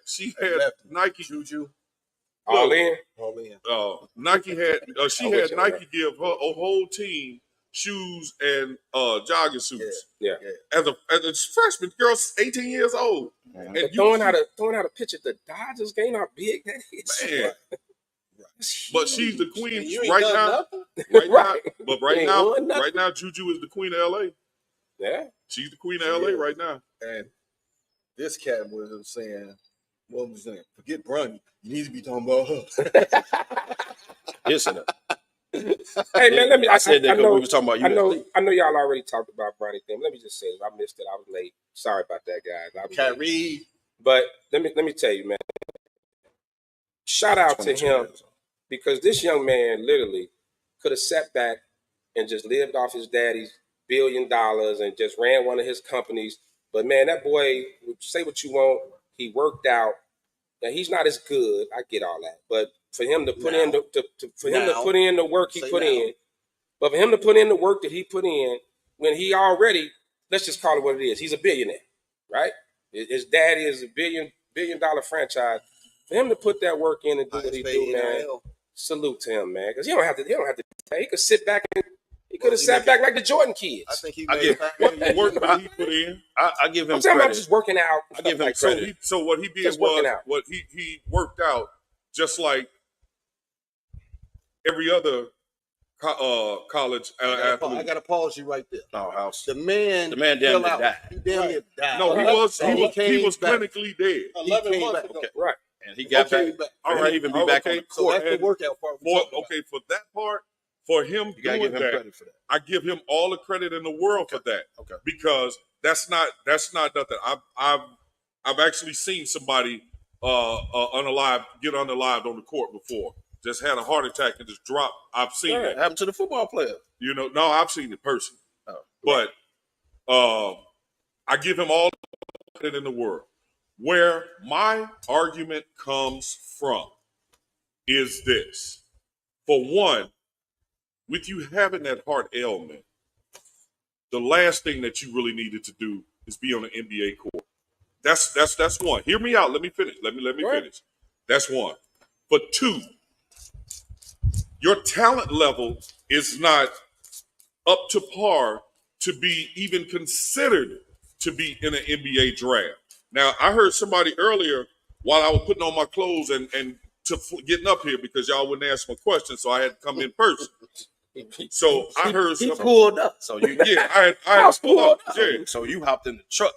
[SPEAKER 19] Nike
[SPEAKER 2] Juju.
[SPEAKER 6] All in.
[SPEAKER 19] Nike had she had Nike
[SPEAKER 6] right.
[SPEAKER 19] give her a whole team shoes and jogging suits.
[SPEAKER 6] Yeah.
[SPEAKER 19] As a freshman, girl's 18 years old.
[SPEAKER 6] And throwing out a picture of the Dodgers game, how big that is.
[SPEAKER 19] Man. But she's the queen
[SPEAKER 3] You ain't
[SPEAKER 19] right
[SPEAKER 3] done
[SPEAKER 19] now.
[SPEAKER 3] nothing.
[SPEAKER 6] Right.
[SPEAKER 19] Now, but right now, Juju is the queen of LA.
[SPEAKER 6] Yeah,
[SPEAKER 19] she's the queen of LA right now.
[SPEAKER 2] And this cat was saying, what was saying? Forget Bronny. You need to be talking about her.
[SPEAKER 4] Listen.
[SPEAKER 6] Hey man, let me.
[SPEAKER 4] I said that because we were talking about
[SPEAKER 6] you. I know y'all already talked about Bronny thing. Let me just say, I missed it. I was late. Sorry about that, guys.
[SPEAKER 2] Kyrie.
[SPEAKER 6] But let me tell you, man. Shout out to him because this young man literally could have sat back and just lived off his daddy's $1 billion and just ran one of his companies. But man, that boy, say what you want, he worked out. Now he's not as good. I get all that, but for him to put in put in the work he put in, but for him to put in the work that he put in when he already, let's just call it what it is. He's a billionaire, right? His daddy is a billion dollar franchise. For him to put that work in and do what he do, man, salute to him, man. Because he don't have to. He could sit back and he could have sat back like the Jordan kids.
[SPEAKER 2] I think he
[SPEAKER 19] made the work that he put in.
[SPEAKER 4] I give him
[SPEAKER 6] I'm talking
[SPEAKER 4] credit.
[SPEAKER 6] about just working out.
[SPEAKER 4] I give him
[SPEAKER 6] like
[SPEAKER 4] credit.
[SPEAKER 19] So what he did
[SPEAKER 6] Just
[SPEAKER 19] was
[SPEAKER 6] working out.
[SPEAKER 19] what he worked out just like every other college athlete.
[SPEAKER 2] I got to pause you right there.
[SPEAKER 4] Oh, house.
[SPEAKER 2] The man
[SPEAKER 4] damn near died.
[SPEAKER 2] He damn near died.
[SPEAKER 19] No, he was
[SPEAKER 2] back.
[SPEAKER 19] clinically dead.
[SPEAKER 2] 11 months ago.
[SPEAKER 6] Okay, right.
[SPEAKER 4] And he got back.
[SPEAKER 19] All right,
[SPEAKER 4] even be back on the
[SPEAKER 2] So
[SPEAKER 4] court.
[SPEAKER 2] that's the workout part.
[SPEAKER 19] For that part, for him
[SPEAKER 4] You gotta
[SPEAKER 19] doing
[SPEAKER 4] give him
[SPEAKER 19] that,
[SPEAKER 4] credit for that.
[SPEAKER 19] I give him all the credit in the world for that.
[SPEAKER 4] Okay.
[SPEAKER 19] Because that's not nothing. I've actually seen somebody get unalived on the court before. Just had a heart attack and just dropped. I've seen
[SPEAKER 4] Yeah,
[SPEAKER 19] that.
[SPEAKER 4] it happened to the football player.
[SPEAKER 19] No, I've seen it personally.
[SPEAKER 4] Oh,
[SPEAKER 19] but I give him all the credit in the world. Where my argument comes from is this. For one, with you having that heart ailment, the last thing that you really needed to do is be on an NBA court. That's one. Hear me out. Let me finish. Let me finish. That's one. But two, your talent level is not up to par to be even considered to be in an NBA draft. Now, I heard somebody earlier while I was putting on my clothes and getting up here because y'all wouldn't ask my questions, so I had to come in person. So I heard
[SPEAKER 4] he pulled up. So you
[SPEAKER 19] I had to pull up. Yeah.
[SPEAKER 4] So you hopped in the truck.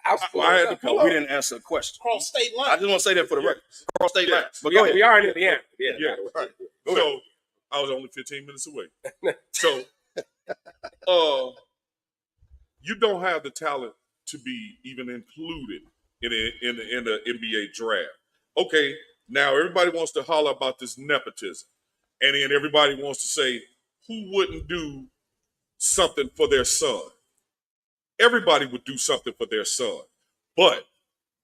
[SPEAKER 19] I had to pull up.
[SPEAKER 4] We didn't answer a question.
[SPEAKER 3] Cross state line.
[SPEAKER 4] I just want to say that for the record. Cross state line. But
[SPEAKER 6] We
[SPEAKER 4] go ahead.
[SPEAKER 6] are in Indiana.
[SPEAKER 19] Yeah.
[SPEAKER 6] Right.
[SPEAKER 19] So I was only 15 minutes away. So you don't have the talent to be even included in the NBA draft. Okay, now everybody wants to holler about this nepotism. And then everybody wants to say, who wouldn't do something for their son? Everybody would do something for their son. But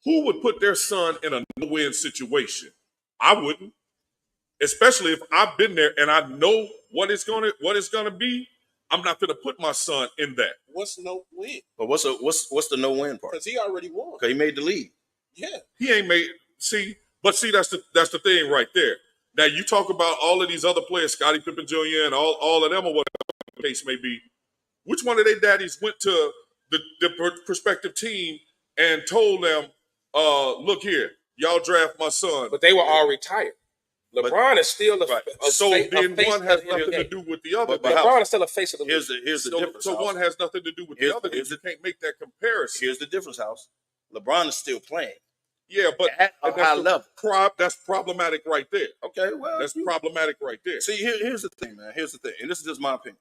[SPEAKER 19] who would put their son in a no-win situation? I wouldn't. Especially if I've been there and I know what it's gonna be. I'm not gonna put my son in that.
[SPEAKER 3] What's no win?
[SPEAKER 4] But what's the no win part?
[SPEAKER 3] Because he already won.
[SPEAKER 4] Okay, he made the league.
[SPEAKER 3] Yeah.
[SPEAKER 19] He ain't made. That's the thing right there. Now you talk about all of these other players, Scottie Pippen Jr. and all of them, or whatever the case may be. Which one of their daddies went to the prospective team and told them, "Look here, y'all draft my son."
[SPEAKER 6] But they were all retired. LeBron is still
[SPEAKER 19] so then one has nothing to do with the other.
[SPEAKER 6] But LeBron is still a face of the league.
[SPEAKER 4] Here's the difference.
[SPEAKER 19] So
[SPEAKER 4] House.
[SPEAKER 19] one has nothing to do with the other. You can't make that comparison.
[SPEAKER 4] Here's the difference, House. LeBron is still playing.
[SPEAKER 19] Yeah, but
[SPEAKER 4] at a high level.
[SPEAKER 19] That's problematic right there.
[SPEAKER 4] Okay, well,
[SPEAKER 19] that's problematic right there.
[SPEAKER 4] See, here's the thing, man. Here's the thing, and this is just my opinion.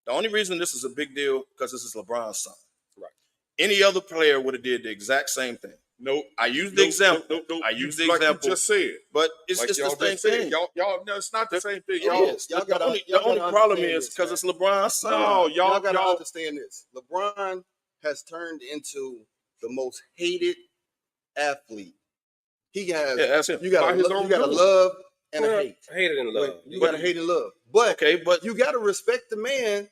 [SPEAKER 4] The only reason this is a big deal because this is LeBron's son.
[SPEAKER 19] Right.
[SPEAKER 4] Any other player would have did the exact same thing.
[SPEAKER 19] Nope.
[SPEAKER 4] I used the example. I used the example.
[SPEAKER 19] You just said.
[SPEAKER 4] But it's
[SPEAKER 19] like
[SPEAKER 4] the same thing.
[SPEAKER 19] Y'all, no, it's not the same thing.
[SPEAKER 4] The only problem is because it's LeBron's son.
[SPEAKER 19] No,
[SPEAKER 2] y'all gotta understand this. LeBron has turned into the most hated athlete. He has.
[SPEAKER 4] Yeah, that's him.
[SPEAKER 2] You got to love and a hate.
[SPEAKER 6] Hated and love.
[SPEAKER 2] You got to hate and love. But you got to respect the man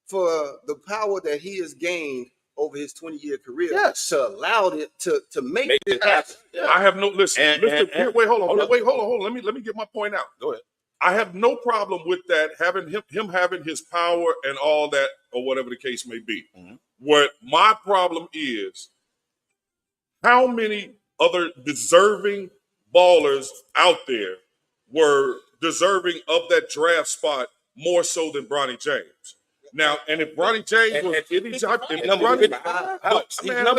[SPEAKER 2] for the power that he has gained over his 20-year career
[SPEAKER 4] Yes.
[SPEAKER 2] to allow it to make
[SPEAKER 6] it happen.
[SPEAKER 4] Yeah.
[SPEAKER 19] I have no listen. Listen. Wait, hold on.
[SPEAKER 4] hold on.
[SPEAKER 19] Wait, hold on. Let me get my point out.
[SPEAKER 4] Go ahead.
[SPEAKER 19] I have no problem with that, having him having his power and all that, or whatever the case may be.
[SPEAKER 4] Mm-hmm.
[SPEAKER 19] What my problem is, how many other deserving ballers out there were deserving of that draft spot more so than Bronny James? Now, and if Bronny James was any type,
[SPEAKER 4] he's number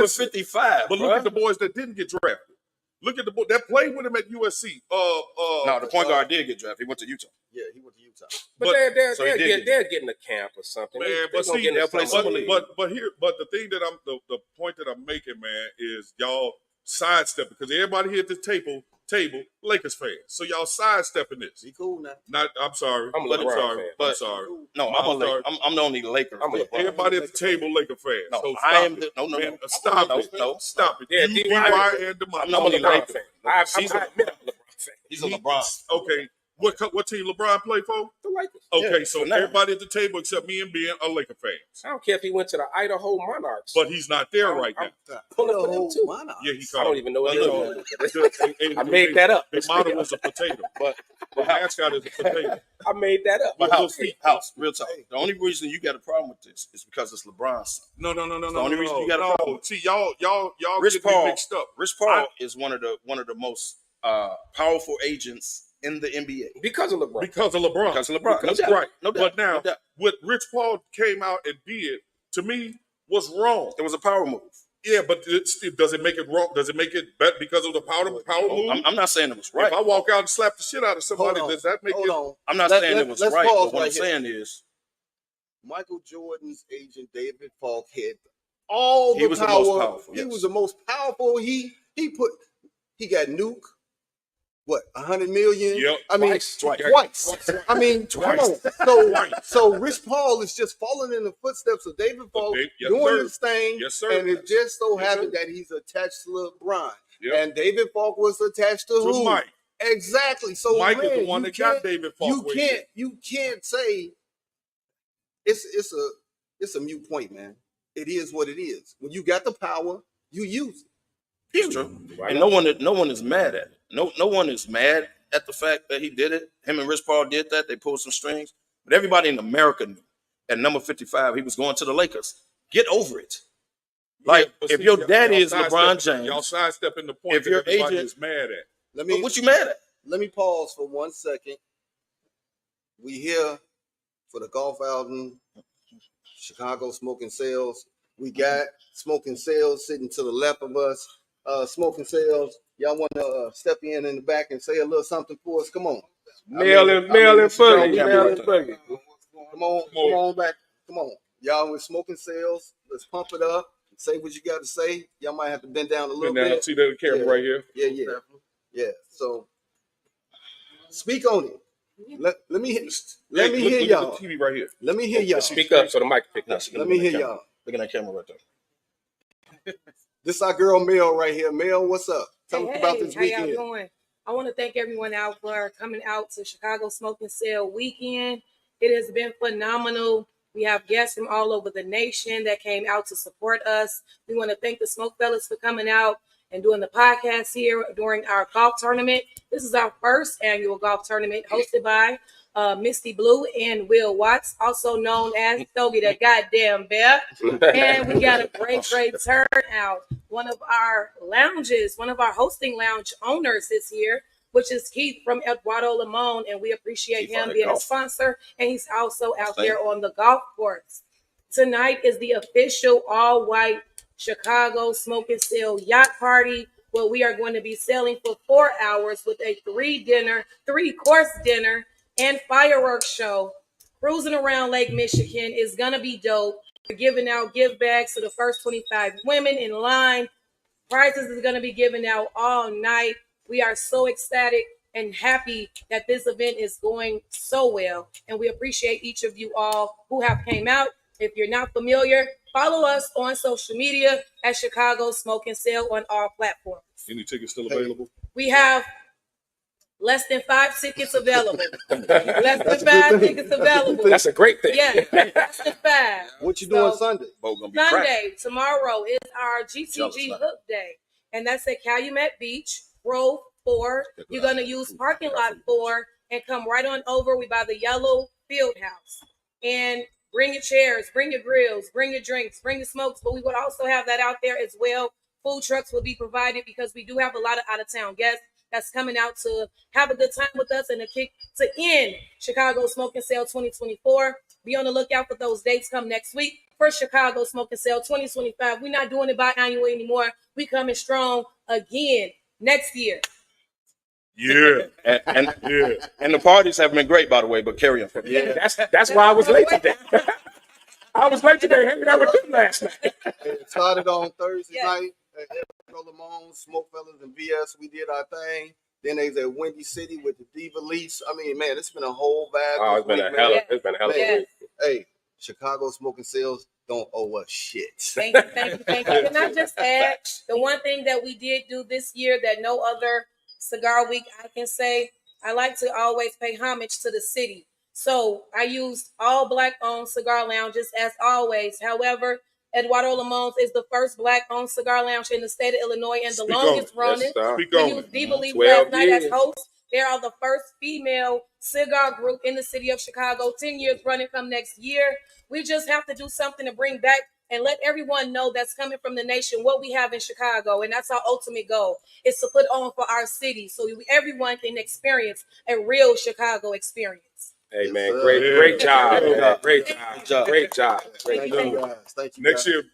[SPEAKER 4] 55.
[SPEAKER 19] But look at the boys that didn't get drafted. Look at the boy that played with him at USC.
[SPEAKER 4] No, the point guard did get drafted. He went to Utah.
[SPEAKER 2] Yeah, he went to Utah.
[SPEAKER 6] But they're getting a camp or something.
[SPEAKER 19] Man, but see, but the thing that the point that I'm making, man, is y'all sidestep because everybody here at the table Lakers fans. So y'all sidestepping this.
[SPEAKER 2] Be cool now.
[SPEAKER 19] I'm sorry.
[SPEAKER 6] I'm a LeBron fan.
[SPEAKER 19] I'm sorry.
[SPEAKER 4] No, I'm the only Laker.
[SPEAKER 19] Everybody at the table Laker fans.
[SPEAKER 4] No,
[SPEAKER 19] so
[SPEAKER 4] I am.
[SPEAKER 19] Stop it.
[SPEAKER 6] Yeah,
[SPEAKER 19] DY and DeMar.
[SPEAKER 6] I'm a LeBron fan. He's a LeBron fan.
[SPEAKER 4] He's a LeBron.
[SPEAKER 19] Okay. What team LeBron play for?
[SPEAKER 6] The Lakers.
[SPEAKER 19] Okay,
[SPEAKER 4] Yeah,
[SPEAKER 19] so
[SPEAKER 4] now.
[SPEAKER 19] everybody at the table except me and Ben are Laker fans.
[SPEAKER 6] I don't care if he went to the Idaho Monarchs.
[SPEAKER 19] But he's not there right now.
[SPEAKER 6] Pulling for them too.
[SPEAKER 19] Yeah, he
[SPEAKER 6] I don't even know what
[SPEAKER 19] it is.
[SPEAKER 6] I made that up.
[SPEAKER 19] The model was a potato, but the mascot is a potato.
[SPEAKER 6] I made that up.
[SPEAKER 4] But House, real talk. The only reason you got a problem with this is because it's LeBron's son.
[SPEAKER 19] No.
[SPEAKER 4] The only reason you got a problem.
[SPEAKER 19] See, y'all
[SPEAKER 4] Rich
[SPEAKER 19] get
[SPEAKER 4] Paul
[SPEAKER 19] me mixed up.
[SPEAKER 4] Rich Paul is one of the most powerful agents in the NBA
[SPEAKER 19] because of LeBron. That's right.
[SPEAKER 4] No doubt.
[SPEAKER 19] But now,
[SPEAKER 4] No doubt.
[SPEAKER 19] what Rich Paul came out and did to me was wrong.
[SPEAKER 4] It was a power move.
[SPEAKER 19] Yeah, but does it make it wrong? Does it make it better because of the power move?
[SPEAKER 4] I'm not saying it was right.
[SPEAKER 19] If I walk out and slap the shit out of somebody, does that make it?
[SPEAKER 4] I'm not saying it was right. But what I'm saying is,
[SPEAKER 2] Michael Jordan's agent David Falk had all the power.
[SPEAKER 4] He was the most powerful.
[SPEAKER 2] He was the most powerful. He got Nuke. What, 100 million?
[SPEAKER 19] Yep.
[SPEAKER 2] I mean, twice. I mean, come on. So Rich Paul is just following in the footsteps of David Falk, doing his thing.
[SPEAKER 19] Yes, sir.
[SPEAKER 2] And it just so happened that he's attached to LeBron. Yep. And David Falk was attached to who?
[SPEAKER 19] Mike.
[SPEAKER 2] Exactly. So
[SPEAKER 19] Mike is the one that got David Falk.
[SPEAKER 2] You can't say it's a mute point, man. It is what it is. When you got the power, you use it.
[SPEAKER 4] It's true. And no one is mad at it. No one is mad at the fact that he did it. Him and Rich Paul did that. They pulled some strings. But everybody in America knew at number 55 he was going to the Lakers. Get over it. Like, if your daddy is LeBron James,
[SPEAKER 19] y'all sidestepping the point
[SPEAKER 4] if your
[SPEAKER 19] that everybody
[SPEAKER 4] agent
[SPEAKER 19] is mad at.
[SPEAKER 4] What you mad at?
[SPEAKER 2] Let me pause for 1 second. We here for the golf album, Chicago Smoking Sales. We got Smoking Sales sitting to the left of us. Smoking Sales, y'all want to step in the back and say a little something for us? Come on.
[SPEAKER 6] Mail and boogie.
[SPEAKER 2] Come on back. Come on. Y'all with Smoking Sales. Let's pump it up. Say what you got to say. Y'all might have to bend down a little bit.
[SPEAKER 19] See the camera right here?
[SPEAKER 2] Yeah. So speak on it. Let me hear y'all.
[SPEAKER 19] Look at the TV right here.
[SPEAKER 2] Let me hear y'all.
[SPEAKER 6] Speak up so the mic pick up.
[SPEAKER 2] Let me hear y'all.
[SPEAKER 4] Look at that camera right there.
[SPEAKER 2] This is our girl Mel right here. Mel, what's up? Tell us about this weekend.
[SPEAKER 20] How y'all doing? I want to thank everyone out for coming out to Chicago Smoking Sale weekend. It has been phenomenal. We have guests from all over the nation that came out to support us. We want to thank the SmokeFellas for coming out and doing the podcast here during our golf tournament. This is our first annual golf tournament hosted by Misty Blue and Will Watts, also known as Stogie the Goddamn Bear. And we got a great turnout. One of our hosting lounge owners is here, which is Keith from Eduardo Limon, and we appreciate him being a sponsor. And he's also out there on the golf course. Tonight is the official all-white Chicago Smoking Sale Yacht Party, where we are going to be sailing for 4 hours with a three-course dinner and fireworks show. Cruising around Lake Michigan is going to be dope. We're giving out gift bags to the first 25 women in line. Prizes is going to be given out all night. We are so ecstatic and happy that this event is going so well. And we appreciate each of you all who have came out. If you're not familiar, follow us on social media at Chicago Smoking Sale on all platforms.
[SPEAKER 19] Any tickets still available?
[SPEAKER 20] We have Less than 5 tickets available. Less than 5 tickets available.
[SPEAKER 6] That's a great thing.
[SPEAKER 20] Yeah, less than 5.
[SPEAKER 2] What you doing Sunday?
[SPEAKER 20] Sunday, tomorrow is our GTG Hook Day, and that's at Calumet Beach, row 4. You're gonna use parking lot 4 and come right on over. We by the yellow field house, and bring your chairs, bring your grills, bring your drinks, bring your smokes. But we would also have that out there as well. Food trucks will be provided because we do have a lot of out of town guests that's coming out to have a good time with us and to end Chicago Smoke and Sale 2024. Be on the lookout for those dates come next week for Chicago Smoke and Sale 2025. We're not doing it biannual anymore. We coming strong again next year.
[SPEAKER 19] Yeah.
[SPEAKER 4] And the parties have been great, by the way, but carry on.
[SPEAKER 6] Yeah, that's why I was late today. I was late today hanging out with them last night.
[SPEAKER 2] It started on Thursday night at Lemon, SmokeFellas, and VS. We did our thing. Then they was at Windy City with the Diva Leafs. I mean, man, it's been a whole vibe.
[SPEAKER 6] Oh, it's been a hell of a week.
[SPEAKER 2] Hey, Chicago Smoking Sales don't owe us shit.
[SPEAKER 20] Thank you. Can I just add the one thing that we did do this year that no other cigar week I can say? I like to always pay homage to the city. So I used all Black-owned cigar lounges as always. However, Eduardo Lamone's is the first Black-owned cigar lounge in the state of Illinois and the longest running. We used Diva Leaf last night as host. They are the first female cigar group in the city of Chicago, 10 years running come next year. We just have to do something to bring back and let everyone know that's coming from the nation what we have in Chicago. And that's our ultimate goal, is to put on for our city so everyone can experience a real Chicago experience.
[SPEAKER 6] Hey, man, great job. Great job.
[SPEAKER 2] Thank you, guys. Thank you.
[SPEAKER 19] Next year,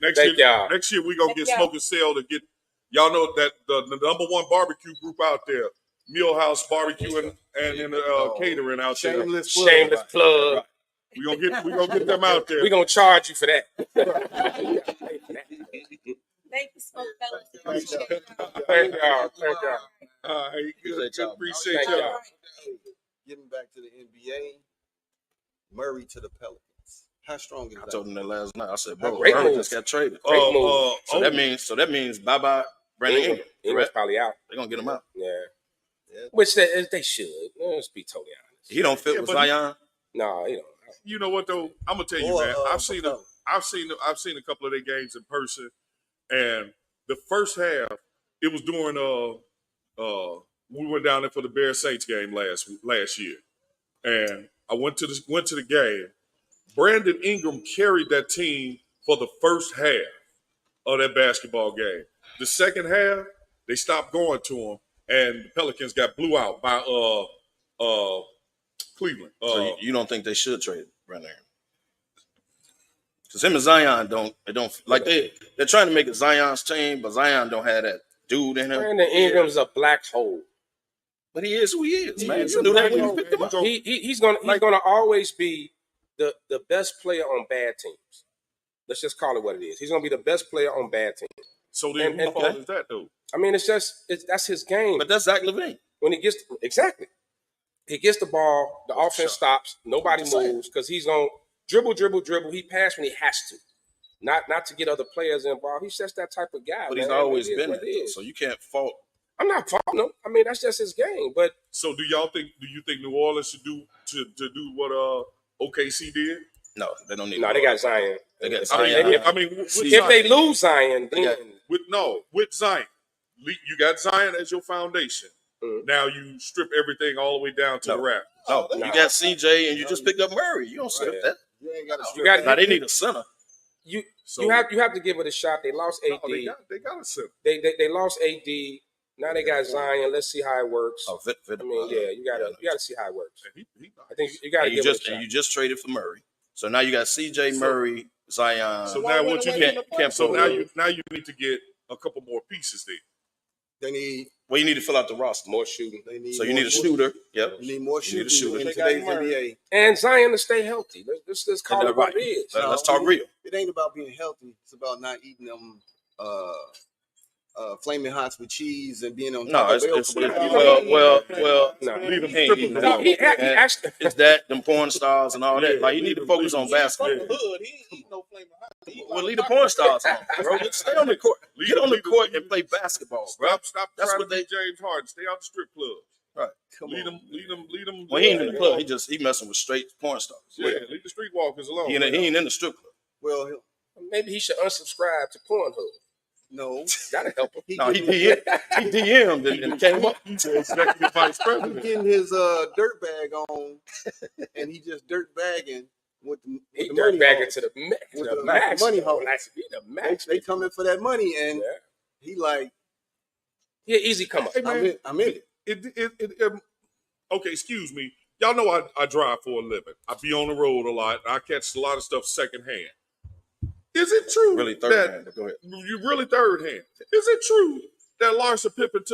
[SPEAKER 19] we're going to get Smoke and Sale to get, y'all know that the number one barbecue group out there, Millhouse Barbecue and catering out there.
[SPEAKER 6] Shameless plug.
[SPEAKER 19] We're gonna get them out there.
[SPEAKER 6] We're gonna charge you for that.
[SPEAKER 20] Thank you, SmokeFellas.
[SPEAKER 6] Thank y'all.
[SPEAKER 19] All right, good. Appreciate
[SPEAKER 6] Thank
[SPEAKER 19] y'all.
[SPEAKER 2] Getting back to the NBA, Murray to the Pelicans. How strong is that?
[SPEAKER 4] I told him that last night. I said, bro,
[SPEAKER 6] Great
[SPEAKER 4] Murray
[SPEAKER 6] move.
[SPEAKER 4] just got traded.
[SPEAKER 6] So
[SPEAKER 4] that means bye Brandon Ingram.
[SPEAKER 6] Ingram's probably out.
[SPEAKER 4] They're gonna get him out.
[SPEAKER 6] Yeah. Which they should. Let's be totally honest.
[SPEAKER 4] He don't fit with Zion.
[SPEAKER 6] No, he don't.
[SPEAKER 19] You know what though? I'm gonna tell you, man. I've seen a couple of their games in person, and the first half, it was during we went down there for the Bears Saints game last year, and I went to the game. Brandon Ingram carried that team for the first half of that basketball game. The second half, they stopped going to him, and the Pelicans got blew out by Cleveland.
[SPEAKER 4] So you don't think they should trade Brandon Ingram? Because him and Zion don't like they're trying to make it Zion's team, but Zion don't have that dude in him.
[SPEAKER 6] Brandon Ingram's a black hole.
[SPEAKER 4] But he is who he is, man. You knew that when you picked him up.
[SPEAKER 6] He's gonna always be the best player on bad teams. Let's just call it what it is. He's gonna be the best player on bad teams.
[SPEAKER 19] So then whose fault is that though?
[SPEAKER 6] I mean, that's his game.
[SPEAKER 4] But that's Zach LaVine.
[SPEAKER 6] When he gets the ball, the offense stops. Nobody moves because he's gonna dribble. He pass when he has to, not to get other players involved. He's just that type of guy.
[SPEAKER 4] But he's always been that, so you can't fault.
[SPEAKER 6] I'm not faulting him. I mean, that's just his game. But
[SPEAKER 19] so do you think New Orleans should do what OKC did?
[SPEAKER 4] No, they don't need.
[SPEAKER 6] No, they got Zion.
[SPEAKER 4] They got Zion.
[SPEAKER 19] I mean,
[SPEAKER 6] if they lose Zion, then
[SPEAKER 19] with Zion, you got Zion as your foundation. Now you strip everything all the way down to the wrap.
[SPEAKER 4] No, you got CJ and you just picked up Murray. You don't strip that.
[SPEAKER 2] You ain't got to strip.
[SPEAKER 6] Now
[SPEAKER 4] they need a center.
[SPEAKER 6] You have to give it a shot. They lost AD.
[SPEAKER 19] They got a center.
[SPEAKER 6] They lost AD. Now they got Zion. Let's see how it works.
[SPEAKER 4] Oh,
[SPEAKER 6] I mean, you gotta see how it works. I think you gotta give it a shot.
[SPEAKER 4] And you just traded for Murray, so now you got CJ, Murray, Zion.
[SPEAKER 19] So now what you can't. So now you need to get a couple more pieces there.
[SPEAKER 2] They need.
[SPEAKER 4] Well, you need to fill out the roster.
[SPEAKER 6] More shooting.
[SPEAKER 4] So you need a shooter. Yep.
[SPEAKER 2] You need more shooting in today's NBA.
[SPEAKER 6] And Zion to stay healthy. Let's call it what it is.
[SPEAKER 4] Let's talk real.
[SPEAKER 2] It ain't about being healthy. It's about not eating them flaming hots with cheese and being on top of
[SPEAKER 4] it's that them porn stars and all that. Like you need to focus on basketball. Well, leave the porn stars on, bro. Stay on the court. Get on the court and play basketball, bro.
[SPEAKER 19] Stop
[SPEAKER 4] That's
[SPEAKER 19] trying
[SPEAKER 4] what
[SPEAKER 19] to be James Harden. Stay out the strip club.
[SPEAKER 4] Right.
[SPEAKER 19] Lead them.
[SPEAKER 4] Well, he ain't in the club. He messing with straight porn stars.
[SPEAKER 19] Yeah, leave the streetwalkers alone.
[SPEAKER 4] He ain't in the strip club.
[SPEAKER 2] Well,
[SPEAKER 6] maybe he should unsubscribe to Pornhub.
[SPEAKER 2] No,
[SPEAKER 6] that'll help him.
[SPEAKER 4] He DM'd and came up.
[SPEAKER 19] He's the executive vice president.
[SPEAKER 2] He's getting his dirt bag on, and he just dirt bagging with the
[SPEAKER 6] dirt
[SPEAKER 2] money
[SPEAKER 6] bagging
[SPEAKER 2] hogs.
[SPEAKER 6] to the
[SPEAKER 2] with
[SPEAKER 6] the
[SPEAKER 2] the
[SPEAKER 6] max.
[SPEAKER 2] money hogs.
[SPEAKER 6] Be the max.
[SPEAKER 2] They coming for that money, and he like,
[SPEAKER 6] yeah, easy come up.
[SPEAKER 19] Hey, man,
[SPEAKER 2] I'm in it.
[SPEAKER 19] Okay, excuse me. Y'all know I drive for a living. I be on the road a lot. I catch a lot of stuff secondhand. Is it true?
[SPEAKER 4] Really third hand. But go ahead.
[SPEAKER 19] You really third hand. Is it true that Larsa Pippen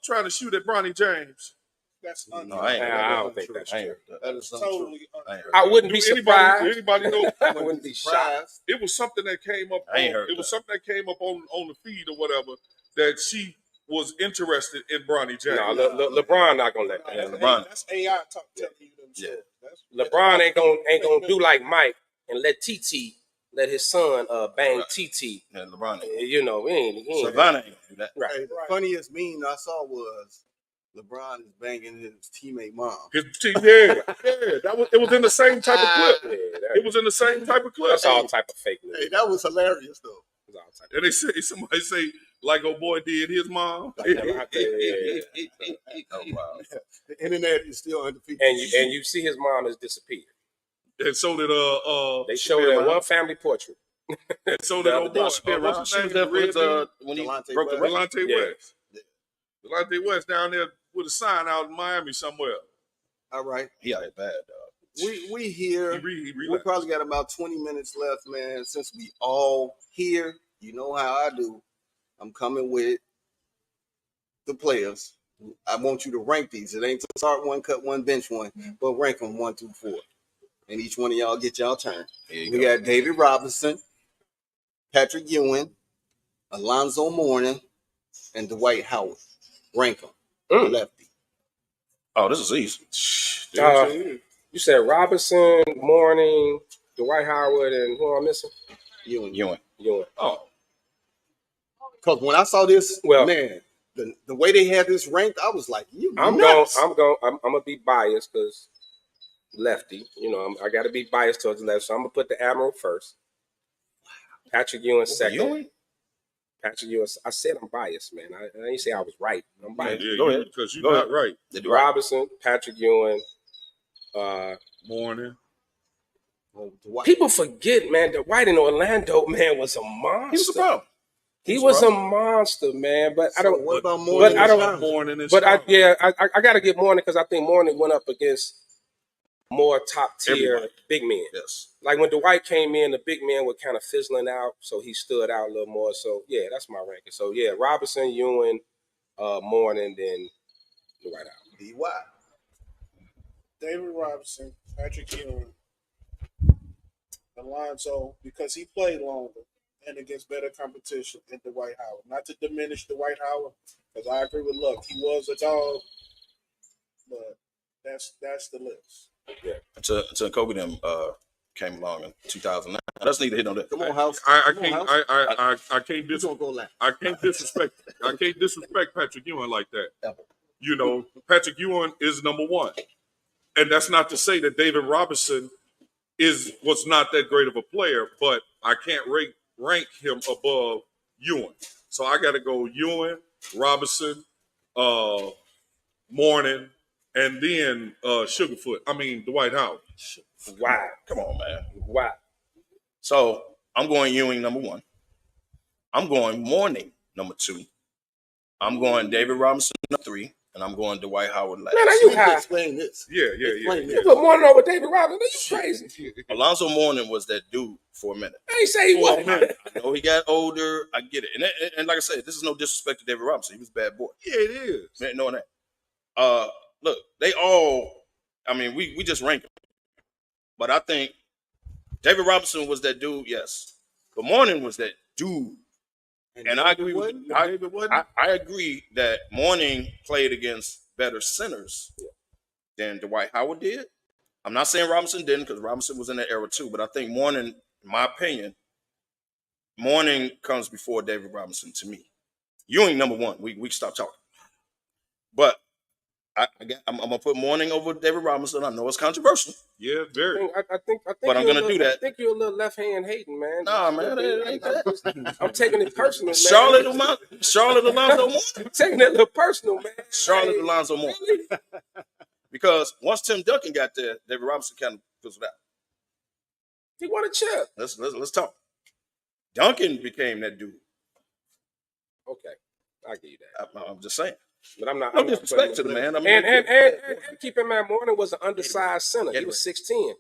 [SPEAKER 19] trying to shoot at Bronny James?
[SPEAKER 3] That's
[SPEAKER 4] no, I
[SPEAKER 6] don't think that's true.
[SPEAKER 2] That is
[SPEAKER 3] totally
[SPEAKER 2] untrue.
[SPEAKER 6] I wouldn't be surprised.
[SPEAKER 19] Anybody know?
[SPEAKER 6] I wouldn't be shocked.
[SPEAKER 19] It was something that came up. It was something that came up on the feed or whatever that she was interested in Bronny James.
[SPEAKER 6] No, LeBron not gonna let that.
[SPEAKER 19] Yeah, LeBron.
[SPEAKER 3] That's AI telling you them.
[SPEAKER 6] Yeah. LeBron ain't gonna do like Mike and let his son bang TT.
[SPEAKER 4] Yeah, LeBron.
[SPEAKER 6] You know, he ain't
[SPEAKER 4] Savannah ain't do that.
[SPEAKER 6] Right.
[SPEAKER 2] Hey, the funniest meme I saw was LeBron is banging his teammate mom.
[SPEAKER 19] It was in the same type of clip. It was in the same type of clip.
[SPEAKER 6] That's all type of fake news.
[SPEAKER 2] Hey, that was hilarious though.
[SPEAKER 19] And they say somebody say like old boy did his mom.
[SPEAKER 2] Oh wow! The internet is still undefeated.
[SPEAKER 6] And you see his mom has disappeared.
[SPEAKER 19] And so did
[SPEAKER 6] they showed it in one family portrait.
[SPEAKER 19] And so did old boy. What's his name?
[SPEAKER 4] When he
[SPEAKER 2] Delonte
[SPEAKER 4] broke the
[SPEAKER 2] West.
[SPEAKER 19] Delonte West. Delonte West down there with a sign out in Miami somewhere.
[SPEAKER 2] All right.
[SPEAKER 4] He out there bad, dog.
[SPEAKER 2] We here.
[SPEAKER 19] He
[SPEAKER 2] We probably got about 20 minutes left, man. Since we all here, you know how I do. I'm coming with the players. I want you to rank these. It ain't to start one, cut one, bench one, but rank them 1 through 4. And each one of y'all get y'all turn. We got David Robinson, Patrick Ewing, Alonzo Mourning, and Dwight Howard. Rank them. Lefty.
[SPEAKER 4] Oh, this is easy.
[SPEAKER 6] You said Robinson, Mourning, Dwight Howard, and who am I missing?
[SPEAKER 4] Ewing.
[SPEAKER 2] Oh. Because when I saw this, man, the way they had this ranked, I was like,
[SPEAKER 6] I'm gonna be biased because lefty. You know, I got to be biased towards the left, so I'm gonna put the Admiral first. Patrick Ewing second. Patrick Ewing. I said I'm biased, man. I didn't say I was right. I'm biased.
[SPEAKER 19] Go ahead, because you're not right.
[SPEAKER 6] Robinson, Patrick Ewing,
[SPEAKER 19] Mourning.
[SPEAKER 6] People forget, man, that White in Orlando, man, was a monster.
[SPEAKER 4] He was a problem.
[SPEAKER 6] He was a monster, man. But I don't.
[SPEAKER 2] What about Mourning?
[SPEAKER 6] I got to get Mourning because I think Mourning went up against more top tier big men.
[SPEAKER 4] Yes.
[SPEAKER 6] Like when Dwight came in, the big men were kind of fizzling out, so he stood out a little more. So yeah, that's my ranking. So yeah, Robinson, Ewing, Mourning, then Dwight Howard.
[SPEAKER 2] DY.
[SPEAKER 3] David Robinson, Patrick Ewing, Alonzo, because he played longer and against better competition than Dwight Howard. Not to diminish Dwight Howard, because I agree with Luck. He was a dog, but that's the list.
[SPEAKER 4] Yeah. Until Kobe them came along in 2009. I just need to hit on that.
[SPEAKER 2] Come on, House.
[SPEAKER 19] I can't disrespect. I can't disrespect Patrick Ewing like that. You know, Patrick Ewing is number one, and that's not to say that David Robinson was not that great of a player, but I can't rank him above Ewing. So I got to go Ewing, Robinson, Mourning, and then Dwight Howard.
[SPEAKER 4] Wow. Come on, man. Wow. So I'm going Ewing number 1. I'm going Mourning number 2. I'm going David Robinson number 3. And I'm going Dwight Howard last.
[SPEAKER 6] Man, are you high?
[SPEAKER 2] Explain this.
[SPEAKER 19] Yeah.
[SPEAKER 6] You put Mourning over David Robinson? You crazy.
[SPEAKER 4] Alonzo Mourning was that dude for a minute.
[SPEAKER 6] I ain't say he wasn't.
[SPEAKER 4] I know he got older. I get it. And like I said, this is no disrespect to David Robinson. He was a bad boy.
[SPEAKER 19] Yeah, it is.
[SPEAKER 4] Man, knowing that. Look, they all, we just rank them. But I think David Robinson was that dude, yes. But Mourning was that dude. And I agree I agree that Mourning played against better centers than Dwight Howard did. I'm not saying Robinson didn't, because Robinson was in that era too, but I think Mourning, in my opinion, Mourning comes before David Robinson to me. Ewing number 1. We stop talking. But I'm gonna put Mourning over David Robinson. I know it's controversial.
[SPEAKER 19] Yeah, very.
[SPEAKER 6] I think.
[SPEAKER 4] But I'm gonna do that.
[SPEAKER 6] I think you're a little left hand hating, man.
[SPEAKER 4] Nah, man, it ain't that.
[SPEAKER 6] I'm taking it personal, man.
[SPEAKER 4] Charlotte Alonzo Moore.
[SPEAKER 6] I'm taking it a little personal, man.
[SPEAKER 4] Charlotte Alonzo Moore. Because once Tim Duncan got there, David Robinson kind of fizzled out.
[SPEAKER 6] He won a chip.
[SPEAKER 4] Let's talk. Duncan became that dude.
[SPEAKER 6] Okay, I give you that.
[SPEAKER 4] I'm just saying.
[SPEAKER 6] But I'm not.
[SPEAKER 4] No disrespect to the man.
[SPEAKER 6] And keep in mind, Mourning was an undersized center. He was 6'10".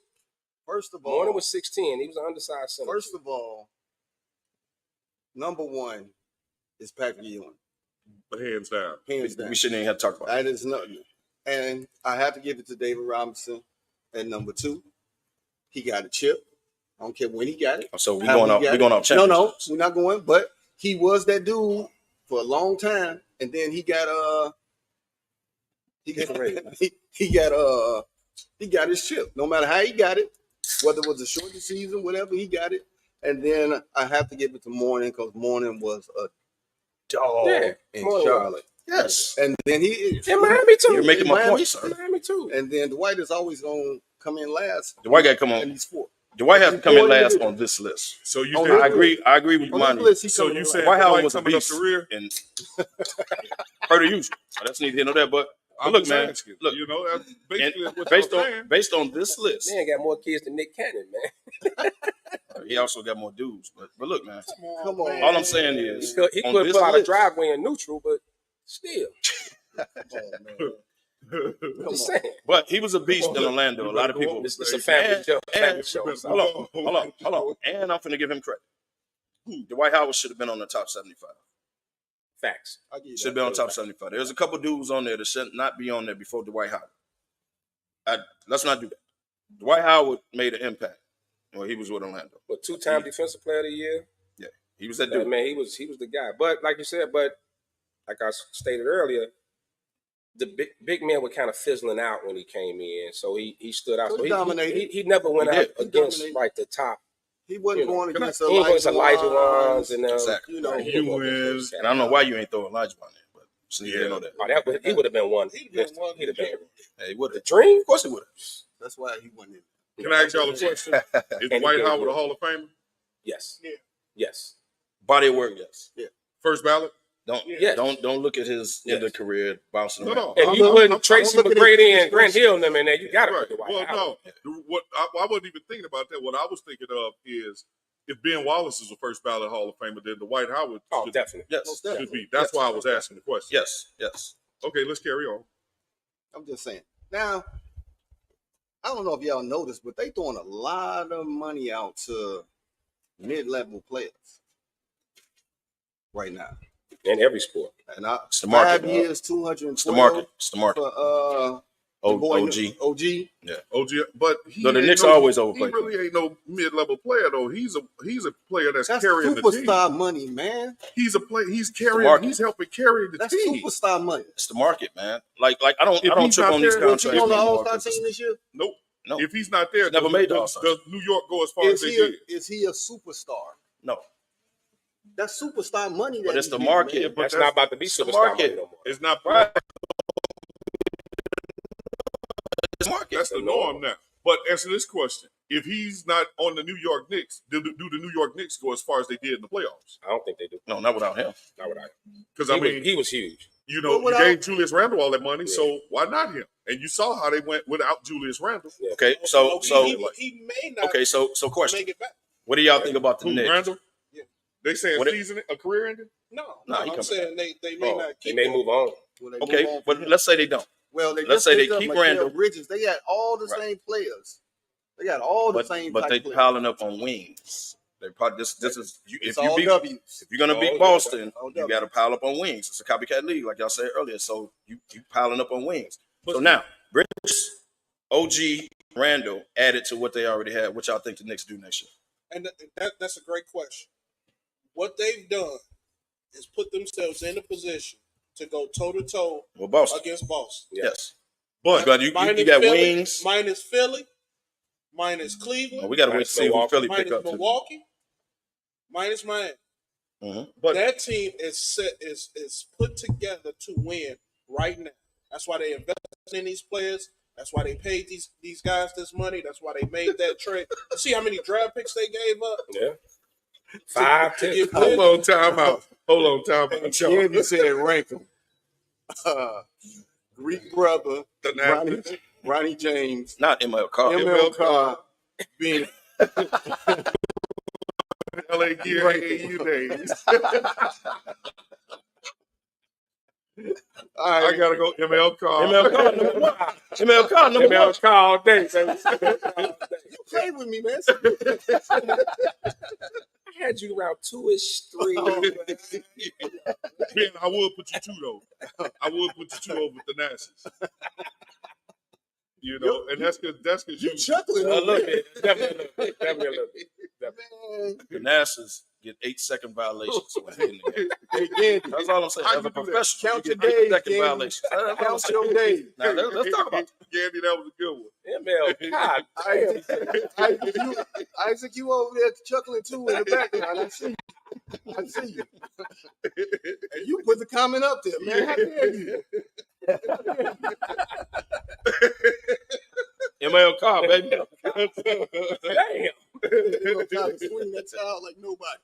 [SPEAKER 2] First of all,
[SPEAKER 6] Mourning was 6'10". He was an undersized center.
[SPEAKER 2] First of all, number one is Patrick Ewing.
[SPEAKER 19] Hands down.
[SPEAKER 2] Hands down.
[SPEAKER 4] We shouldn't even have to talk about
[SPEAKER 2] that. Is not, and I have to give it to David Robinson at number 2. He got a chip. I don't care when he got it.
[SPEAKER 4] So we're going off championships.
[SPEAKER 2] No, we're not going. But he was that dude for a long time, and then he got his chip. No matter how he got it, whether it was a short season, whatever, he got it. And then I have to give it to Mourning because Mourning was a dog in Charlotte.
[SPEAKER 4] Yes.
[SPEAKER 2] And then he
[SPEAKER 6] in Miami too.
[SPEAKER 4] You're making my point, sir.
[SPEAKER 6] Miami too.
[SPEAKER 2] And then Dwight is always gonna come in last.
[SPEAKER 4] Dwight got to come on.
[SPEAKER 2] And he's 4.
[SPEAKER 4] Dwight has to come in last on this list.
[SPEAKER 19] So you
[SPEAKER 4] I agree with Monty.
[SPEAKER 19] So you said
[SPEAKER 4] Dwight Howard
[SPEAKER 19] Dwight
[SPEAKER 4] was a
[SPEAKER 19] coming up
[SPEAKER 4] beast
[SPEAKER 19] the rear?
[SPEAKER 4] and per the usual. That's neither here nor there. But look, man.
[SPEAKER 19] Asking.
[SPEAKER 4] Look,
[SPEAKER 19] You know, that's basically what
[SPEAKER 4] based on this list,
[SPEAKER 6] Man got more kids than Nick Cannon, man.
[SPEAKER 4] he also got more dudes. But look, man.
[SPEAKER 2] Come on.
[SPEAKER 4] All I'm saying is
[SPEAKER 6] He could put out a driveway in neutral, but still. Just saying.
[SPEAKER 4] But he was a beast in Orlando. A lot of people.
[SPEAKER 6] It's a family show.
[SPEAKER 4] Hold on. And I'm finna give him credit. Dwight Howard should have been on the top 75.
[SPEAKER 6] Facts.
[SPEAKER 4] Should have been on top 75. There's a couple dudes on there that should not be on there before Dwight Howard. Let's not do that. Dwight Howard made an impact. Well, he was with Orlando.
[SPEAKER 6] But 2-time defensive player of the year.
[SPEAKER 4] Yeah, he was that dude.
[SPEAKER 6] Man, he was the guy. But like you said, like I stated earlier, the big man was kind of fizzling out when he came in, so he stood out. So he never went out against like the top.
[SPEAKER 2] He wasn't going against
[SPEAKER 6] Elijah Wines and
[SPEAKER 4] exactly.
[SPEAKER 6] You know,
[SPEAKER 4] and I don't know why you ain't throw Elijah on there, but so you know that.
[SPEAKER 6] He would have been one. He'd have been.
[SPEAKER 4] Hey, he would have.
[SPEAKER 6] Dream?
[SPEAKER 4] Of course he would have.
[SPEAKER 2] That's why he went in.
[SPEAKER 19] Can I ask y'all a question? Is Dwight Howard a Hall of Famer?
[SPEAKER 6] Yes. Yeah. Yes.
[SPEAKER 4] Body of work, yes.
[SPEAKER 2] Yeah.
[SPEAKER 19] First ballot?
[SPEAKER 4] Don't look at his end of career bouncing around.
[SPEAKER 19] No.
[SPEAKER 6] And you putting Tracy McGrady and Grant Hill in them in there, you got to put Dwight Howard.
[SPEAKER 19] What I wasn't even thinking about that. What I was thinking of is if Ben Wallace is a first ballot Hall of Famer, then Dwight Howard
[SPEAKER 6] definitely.
[SPEAKER 19] should be. That's why I was asking the question.
[SPEAKER 4] Yes.
[SPEAKER 19] Okay, let's carry on.
[SPEAKER 2] I'm just saying. Now, I don't know if y'all noticed, but they throwing a lot of money out to mid-level players right now.
[SPEAKER 6] In every sport.
[SPEAKER 2] And
[SPEAKER 4] it's the market,
[SPEAKER 2] 5 years, 212.
[SPEAKER 4] It's the market. It's the market.
[SPEAKER 2] For,
[SPEAKER 4] OG.
[SPEAKER 2] Yeah.
[SPEAKER 19] OG. But he
[SPEAKER 4] the Knicks always overplay.
[SPEAKER 19] He really ain't no mid-level player though. He's a player that's carrying the team.
[SPEAKER 2] Superstar money, man.
[SPEAKER 19] He's a player. He's carrying. He's helping carry the team.
[SPEAKER 2] That's superstar money.
[SPEAKER 4] It's the market, man. Like I don't trip on these contracts.
[SPEAKER 2] Is he on the All-Star team this year?
[SPEAKER 19] Nope.
[SPEAKER 4] No.
[SPEAKER 19] If he's not there,
[SPEAKER 4] never made the All-Star.
[SPEAKER 19] Does New York go as far as they did?
[SPEAKER 2] Is he a superstar?
[SPEAKER 4] No.
[SPEAKER 2] That's superstar money.
[SPEAKER 4] But it's the market.
[SPEAKER 6] That's not about to be superstar money no more.
[SPEAKER 19] It's not.
[SPEAKER 4] Right.
[SPEAKER 19] That's the norm now. But answer this question: if he's not on the New York Knicks, do the New York Knicks go as far as they did in the playoffs?
[SPEAKER 6] I don't think they do.
[SPEAKER 4] No, not without him.
[SPEAKER 6] Not without him.
[SPEAKER 19] Because
[SPEAKER 6] he was huge.
[SPEAKER 19] You know, you gave Julius Randle all that money, so why not him? And you saw how they went without Julius Randle.
[SPEAKER 4] Yeah. Okay, so
[SPEAKER 3] he may not.
[SPEAKER 4] Okay, so question.
[SPEAKER 3] Make it back.
[SPEAKER 4] What do y'all think about the Knicks?
[SPEAKER 19] Randle? Yeah. They saying a career ending?
[SPEAKER 3] No,
[SPEAKER 6] I'm
[SPEAKER 3] saying they may not.
[SPEAKER 6] They may move on.
[SPEAKER 4] Okay, but let's say they don't.
[SPEAKER 2] Well,
[SPEAKER 4] let's say they keep Randle.
[SPEAKER 2] Bridges. They got all the same players. They got all the same.
[SPEAKER 4] But they
[SPEAKER 2] players.
[SPEAKER 4] piling up on wings. They probably this is if you're gonna beat Boston, you got to pile up on wings. It's a copycat league, like y'all said earlier. So you piling up on wings. So now Bridges, OG, Randle added to what they already had. What y'all think the Knicks do next year?
[SPEAKER 3] And that's a great question. What they've done is put themselves in a position to go toe-to-toe against Boston.
[SPEAKER 4] Yes.
[SPEAKER 19] But
[SPEAKER 4] you got
[SPEAKER 3] Philly,
[SPEAKER 4] wings.
[SPEAKER 3] Minus Philly, minus Cleveland.
[SPEAKER 4] Well, we got to wait to see who Philly pick up.
[SPEAKER 3] Milwaukee, minus Miami.
[SPEAKER 4] Mm-hmm.
[SPEAKER 3] But that team is put together to win right now. That's why they invested in these players. That's why they paid these guys this money. That's why they made that trade. You see how many draft picks they gave up?
[SPEAKER 6] Yeah. 5, 10.
[SPEAKER 3] Get
[SPEAKER 19] Hold on, time out.
[SPEAKER 2] Candy said rank them. Greek brother, Ronnie James,
[SPEAKER 4] not ML Carr.
[SPEAKER 2] ML Carr being
[SPEAKER 19] LA Gear AAU days.
[SPEAKER 2] All right.
[SPEAKER 19] I gotta go ML Carr.
[SPEAKER 4] ML Carr number one. ML Carr number one.
[SPEAKER 6] ML Carr all day, baby.
[SPEAKER 2] You play with me, man.
[SPEAKER 6] I had you around 2-ish, 3.
[SPEAKER 19] Ben, I would put you 2 though. I would put you 2 over Thanasis. You know, and that's because you
[SPEAKER 2] chuckling
[SPEAKER 6] a little bit. Definitely a little bit.
[SPEAKER 4] Manassas get 8-second violations.
[SPEAKER 2] Hey,
[SPEAKER 4] that's all I'm saying. As a professional,
[SPEAKER 2] count
[SPEAKER 4] you
[SPEAKER 2] your
[SPEAKER 4] get 8
[SPEAKER 2] days.
[SPEAKER 4] second violations.
[SPEAKER 2] Count your days.
[SPEAKER 4] Now let's talk about
[SPEAKER 19] Gandy, that was a good one.
[SPEAKER 6] ML, God,
[SPEAKER 2] Isaac, you over there chuckling too in the background. I see you. And you put the comment up there, man. How dare you?
[SPEAKER 4] ML Carr, baby.
[SPEAKER 6] Damn.
[SPEAKER 2] You gonna try to swing that towel like nobody.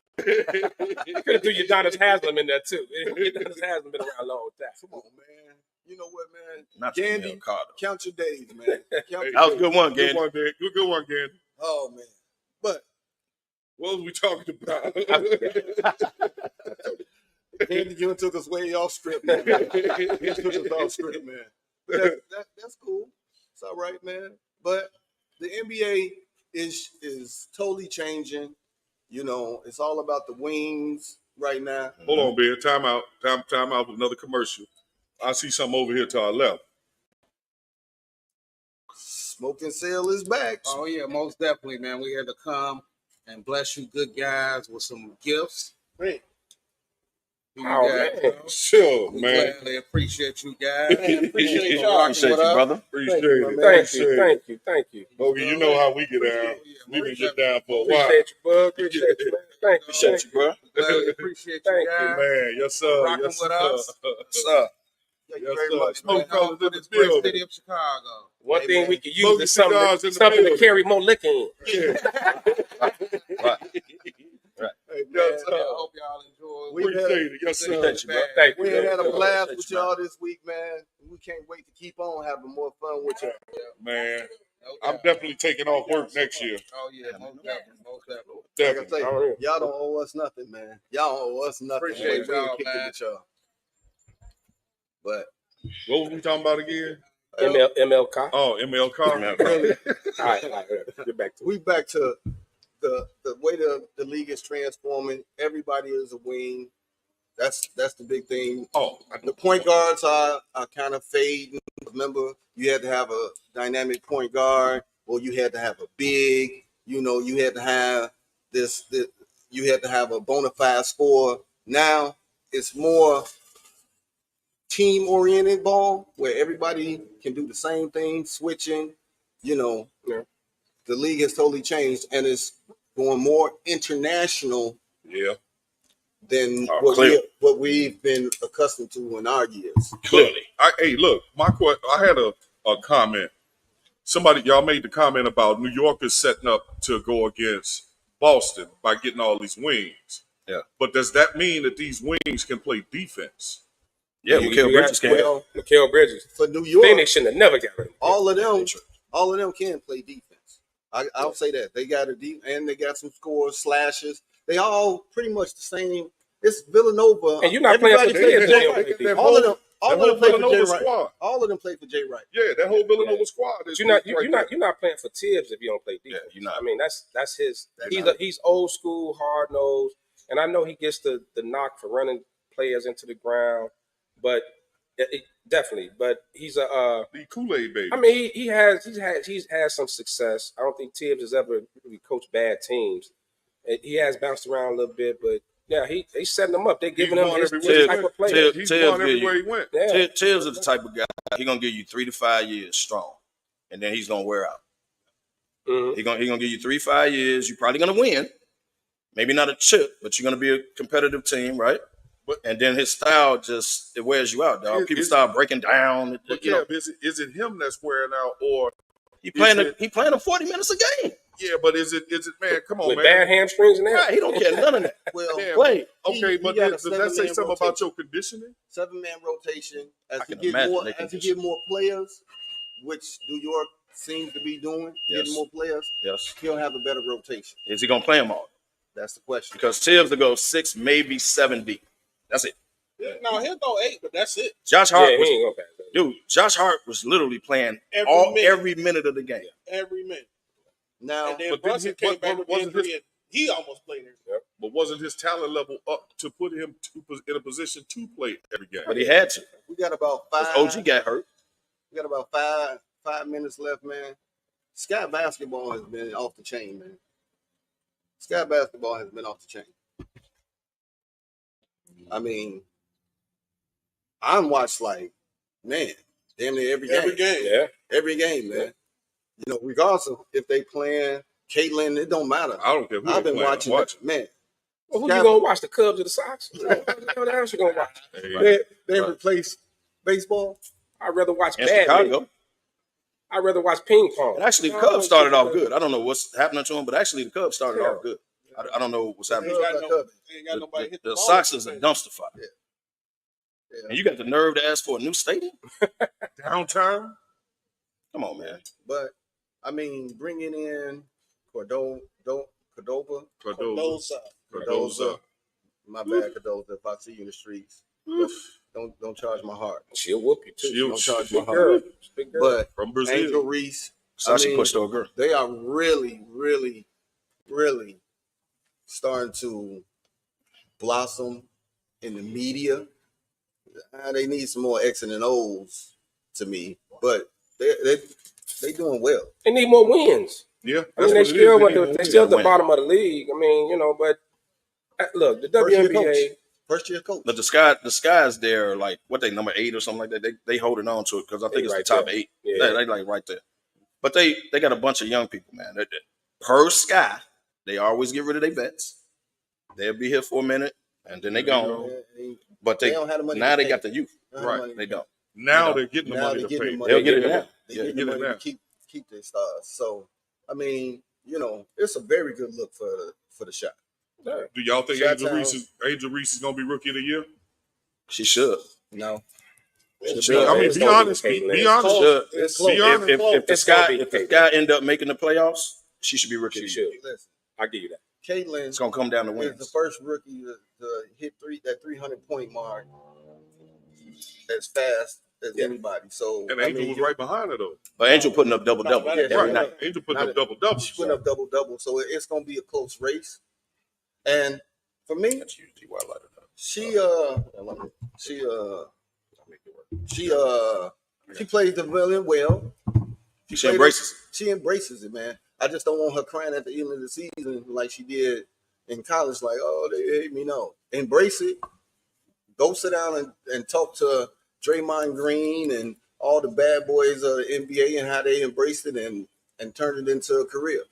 [SPEAKER 6] You could have threw your Donis Haslam in there too. Donis Haslam been around a long time.
[SPEAKER 2] Come on, man. You know what, man?
[SPEAKER 4] Not
[SPEAKER 2] Gandy,
[SPEAKER 4] ML Carr.
[SPEAKER 2] count your days, man.
[SPEAKER 4] That was a good one, Gandy.
[SPEAKER 19] Good one, Gandy.
[SPEAKER 2] Oh man. But
[SPEAKER 19] what was we talking about?
[SPEAKER 2] Gandy, you took us way off script, man. You took us off script, man. That's cool. It's all right, man. But the NBA is totally changing. You know, it's all about the wings right now.
[SPEAKER 19] Hold on, Ben. Time out. Time out with another commercial. I see something over here to our left.
[SPEAKER 2] Smoking Sale is back.
[SPEAKER 21] Oh yeah, most definitely, man. We're here to come and bless you good guys with some gifts.
[SPEAKER 2] Great.
[SPEAKER 19] Sure,
[SPEAKER 21] we
[SPEAKER 19] man.
[SPEAKER 21] Gladly appreciate you guys.
[SPEAKER 2] Appreciate
[SPEAKER 21] y'all.
[SPEAKER 4] Appreciate you, brother.
[SPEAKER 19] Appreciate it.
[SPEAKER 6] Thank you.
[SPEAKER 19] Bogey, you know how we get down. We've been get down for a while.
[SPEAKER 6] Appreciate you, bud. Appreciate you, man.
[SPEAKER 4] Appreciate you, bro.
[SPEAKER 21] Gladly appreciate you guys.
[SPEAKER 19] Man, yes, sir.
[SPEAKER 21] Rocking
[SPEAKER 19] Yes,
[SPEAKER 21] with
[SPEAKER 19] sir.
[SPEAKER 21] us.
[SPEAKER 4] Sir.
[SPEAKER 2] Thank
[SPEAKER 19] Yes,
[SPEAKER 2] you very
[SPEAKER 19] sir.
[SPEAKER 2] much, man.
[SPEAKER 19] SmokeFellas in
[SPEAKER 21] This
[SPEAKER 19] the
[SPEAKER 21] great
[SPEAKER 19] building.
[SPEAKER 21] city of Chicago.
[SPEAKER 6] One thing we could use is
[SPEAKER 19] Cigars in the
[SPEAKER 6] something to
[SPEAKER 19] building.
[SPEAKER 6] carry more liquor in.
[SPEAKER 4] Right.
[SPEAKER 2] Hey, man,
[SPEAKER 21] I hope y'all enjoy.
[SPEAKER 19] Appreciate it. Yes, sir.
[SPEAKER 6] Thank you, bro. Thank you.
[SPEAKER 2] We had a
[SPEAKER 4] bro.
[SPEAKER 2] blast
[SPEAKER 4] Appreciate
[SPEAKER 2] with
[SPEAKER 4] you,
[SPEAKER 2] y'all this week, man. We can't wait to keep on having more fun with you.
[SPEAKER 19] Man, I'm definitely taking off work next year.
[SPEAKER 21] Oh yeah, most definitely, most definitely.
[SPEAKER 2] Like I
[SPEAKER 19] Definitely.
[SPEAKER 2] say, y'all don't owe us nothing, man. Y'all don't owe us nothing.
[SPEAKER 21] Appreciate
[SPEAKER 2] We'll
[SPEAKER 21] y'all,
[SPEAKER 2] kick it
[SPEAKER 21] man.
[SPEAKER 2] with y'all. But
[SPEAKER 19] What was we talking about again?
[SPEAKER 6] ML Carr.
[SPEAKER 19] Oh, ML Carr.
[SPEAKER 6] All right. Get back to it.
[SPEAKER 2] we back to the way the league is transforming. Everybody is a wing. That's the big thing.
[SPEAKER 19] Oh,
[SPEAKER 2] The point guards are kind of fading. Remember, you had to have a dynamic point guard, or you had to have a big. You know, you had to have this you had to have a bona fide scorer. Now it's more team-oriented ball where everybody can do the same thing, switching. You know, the league has totally changed, and it's going more international
[SPEAKER 19] yeah.
[SPEAKER 2] than
[SPEAKER 4] clearly.
[SPEAKER 2] what we've been accustomed to in our years.
[SPEAKER 4] Clearly.
[SPEAKER 19] Hey, look, I had a comment. Somebody, y'all made the comment about New Yorkers setting up to go against Boston by getting all these wings.
[SPEAKER 4] Yeah.
[SPEAKER 19] But does that mean that these wings can play defense?
[SPEAKER 4] Yeah, Mikal Bridges can.
[SPEAKER 6] Mikal Bridges.
[SPEAKER 2] For New York,
[SPEAKER 6] Phoenix shouldn't have never got rid of him.
[SPEAKER 2] all of them can play defense. I'll say that they got a deep, and they got some scores, slashes. They all pretty much the same. It's Villanova,
[SPEAKER 6] and you're not playing for
[SPEAKER 2] Jay. All of them play for Jay Wright.
[SPEAKER 19] Squad.
[SPEAKER 2] All of them play for Jay Wright.
[SPEAKER 19] Yeah, that whole Villanova squad.
[SPEAKER 6] But you're not playing for Tibbs if you don't play defense.
[SPEAKER 4] Yeah, you're not.
[SPEAKER 6] I mean, that's his. He's old school, hard nosed, and I know he gets the knock for running players into the ground, but definitely. But he's a
[SPEAKER 19] the Kool-Aid baby.
[SPEAKER 6] I mean, he's had some success. I don't think Tibbs has ever really coached bad teams. He has bounced around a little bit, but yeah, they setting him up. They giving him his type of player.
[SPEAKER 19] He's gone everywhere he went.
[SPEAKER 6] Yeah.
[SPEAKER 4] Tibbs is the type of guy. He's gonna give you 3 to 5 years strong, and then he's gonna wear out.
[SPEAKER 6] Mm-hmm.
[SPEAKER 4] He's gonna give you 3 to 5 years. You're probably gonna win, maybe not a chip, but you're gonna be a competitive team, right? and then his style just it wears you out, dog. People start breaking down.
[SPEAKER 19] But is it him that's wearing out, or
[SPEAKER 4] he playing him 40 minutes a game?
[SPEAKER 19] Yeah, but is it man? Come on,
[SPEAKER 6] with
[SPEAKER 19] man.
[SPEAKER 6] bad hamstrings and that.
[SPEAKER 4] Right, he don't care none of that.
[SPEAKER 2] Well,
[SPEAKER 4] play.
[SPEAKER 19] Okay, but does that say something about your conditioning?
[SPEAKER 2] 7-man rotation. As
[SPEAKER 4] I
[SPEAKER 2] he
[SPEAKER 4] can
[SPEAKER 2] get
[SPEAKER 4] imagine
[SPEAKER 2] more,
[SPEAKER 4] they can
[SPEAKER 2] as he
[SPEAKER 4] just-
[SPEAKER 2] get more players, which New York seems to be doing,
[SPEAKER 4] Yes.
[SPEAKER 2] getting more players,
[SPEAKER 4] Yes.
[SPEAKER 2] he'll have a better rotation.
[SPEAKER 4] Is he gonna play them all?
[SPEAKER 2] That's the question.
[SPEAKER 4] Because Tibbs will go 6, maybe 7 deep. That's it.
[SPEAKER 3] No, he'll go 8, but that's it.
[SPEAKER 4] Josh Hart
[SPEAKER 6] Yeah, he
[SPEAKER 4] was,
[SPEAKER 6] ain't gonna pass that.
[SPEAKER 4] dude. Josh Hart was literally playing
[SPEAKER 3] Every
[SPEAKER 4] every
[SPEAKER 3] minute.
[SPEAKER 4] minute of the game.
[SPEAKER 3] Every minute.
[SPEAKER 2] Now,
[SPEAKER 3] And then
[SPEAKER 19] but
[SPEAKER 3] Brunson came back with
[SPEAKER 19] wasn't
[SPEAKER 3] injury, and he almost played it.
[SPEAKER 19] But wasn't his talent level up to put him in a position to play every game?
[SPEAKER 4] But he had to.
[SPEAKER 2] we got about 5.
[SPEAKER 4] OG got hurt.
[SPEAKER 2] We got about five minutes left, man. Sky basketball has been off the chain, man. Sky basketball has been off the chain. I mean, I'm watched like, man, damn near every game.
[SPEAKER 3] Every game.
[SPEAKER 6] Yeah.
[SPEAKER 2] Every game, man. You know, regardless of if they playing Caitlin, it don't matter.
[SPEAKER 19] I don't care who
[SPEAKER 2] I've
[SPEAKER 19] they
[SPEAKER 2] been
[SPEAKER 19] playing,
[SPEAKER 2] watching
[SPEAKER 19] I'm
[SPEAKER 2] it, man.
[SPEAKER 6] Well, who you gonna watch? The Cubs or the Sox? What else you gonna watch?
[SPEAKER 2] They replaced baseball.
[SPEAKER 6] I'd rather watch
[SPEAKER 4] In
[SPEAKER 6] badminton.
[SPEAKER 4] Chicago.
[SPEAKER 6] I'd rather watch ping pong.
[SPEAKER 4] And actually, the Cubs started off good. I don't know what's happening to them, but actually, the Cubs started off good. I don't know what's happening.
[SPEAKER 3] Ain't got nobody hit
[SPEAKER 4] The
[SPEAKER 3] ball.
[SPEAKER 4] Sox is a dumpster fire.
[SPEAKER 2] Yeah.
[SPEAKER 4] And you got the nerve to ask for a new stadium?
[SPEAKER 19] Downtown?
[SPEAKER 4] Come on, man.
[SPEAKER 2] But I mean, bringing in Cordova. My bad, Cardoza. If I see you in the streets, don't charge my heart.
[SPEAKER 6] She'll whoop you too.
[SPEAKER 2] Don't charge my
[SPEAKER 6] Big girl.
[SPEAKER 2] heart.
[SPEAKER 6] Big girl.
[SPEAKER 2] But
[SPEAKER 19] From Brazil.
[SPEAKER 2] Angel Reese,
[SPEAKER 4] Sashi pushed over girl.
[SPEAKER 2] they are really, really, really starting to blossom in the media. They need some more X's and O's to me, but they doing well.
[SPEAKER 6] They need more wins.
[SPEAKER 19] Yeah,
[SPEAKER 6] I mean, they still at the bottom of the league. I mean, you know, but look, the WNBA.
[SPEAKER 2] First year coach.
[SPEAKER 4] But the Skies there, like what they number 8 or something like that. They holding on to it because I think it's
[SPEAKER 6] right
[SPEAKER 4] the top
[SPEAKER 6] there.
[SPEAKER 4] 8.
[SPEAKER 6] Yeah.
[SPEAKER 4] They like right there. But they got a bunch of young people, man. Per Sky, they always get rid of their vets. They'll be here for a minute and then they gone. But they
[SPEAKER 2] don't have the money
[SPEAKER 4] now
[SPEAKER 2] to
[SPEAKER 4] they
[SPEAKER 2] pay.
[SPEAKER 4] got the youth.
[SPEAKER 2] They don't have
[SPEAKER 4] Right.
[SPEAKER 2] money
[SPEAKER 4] They don't.
[SPEAKER 19] Now they're getting the
[SPEAKER 2] Now
[SPEAKER 19] money
[SPEAKER 2] they're
[SPEAKER 19] to
[SPEAKER 2] getting
[SPEAKER 19] pay.
[SPEAKER 2] the money.
[SPEAKER 4] They'll get it now.
[SPEAKER 2] They
[SPEAKER 4] Yeah.
[SPEAKER 2] get the money to keep their stars. So I mean, you know, it's a very good look for the shot.
[SPEAKER 19] Do y'all think Angel Reese is gonna be rookie of the year?
[SPEAKER 4] She should.
[SPEAKER 2] No.
[SPEAKER 19] I mean, be honest. Be honest.
[SPEAKER 2] It's close.
[SPEAKER 19] Be honest.
[SPEAKER 4] If the Sky end up making the playoffs, she should be rookie.
[SPEAKER 6] She should.
[SPEAKER 2] Listen,
[SPEAKER 6] I give you that.
[SPEAKER 2] Caitlin
[SPEAKER 4] It's gonna come down to
[SPEAKER 2] is the
[SPEAKER 4] wins.
[SPEAKER 2] first rookie to hit that 300-point mark as fast as anybody. So
[SPEAKER 19] And Angel was right behind her though.
[SPEAKER 4] But Angel putting up double
[SPEAKER 2] Yeah,
[SPEAKER 4] every night.
[SPEAKER 19] Angel putting up double.
[SPEAKER 2] She's putting up double. So it's gonna be a close race. And for me, she plays the villain well.
[SPEAKER 4] She embraces it.
[SPEAKER 2] She embraces it, man. I just don't want her crying at the end of the season like she did in college, like, oh, they hate me. No. Embrace it. Go sit down and talk to Draymond Green and all the bad boys of the NBA and how they embraced it and turned it into a career.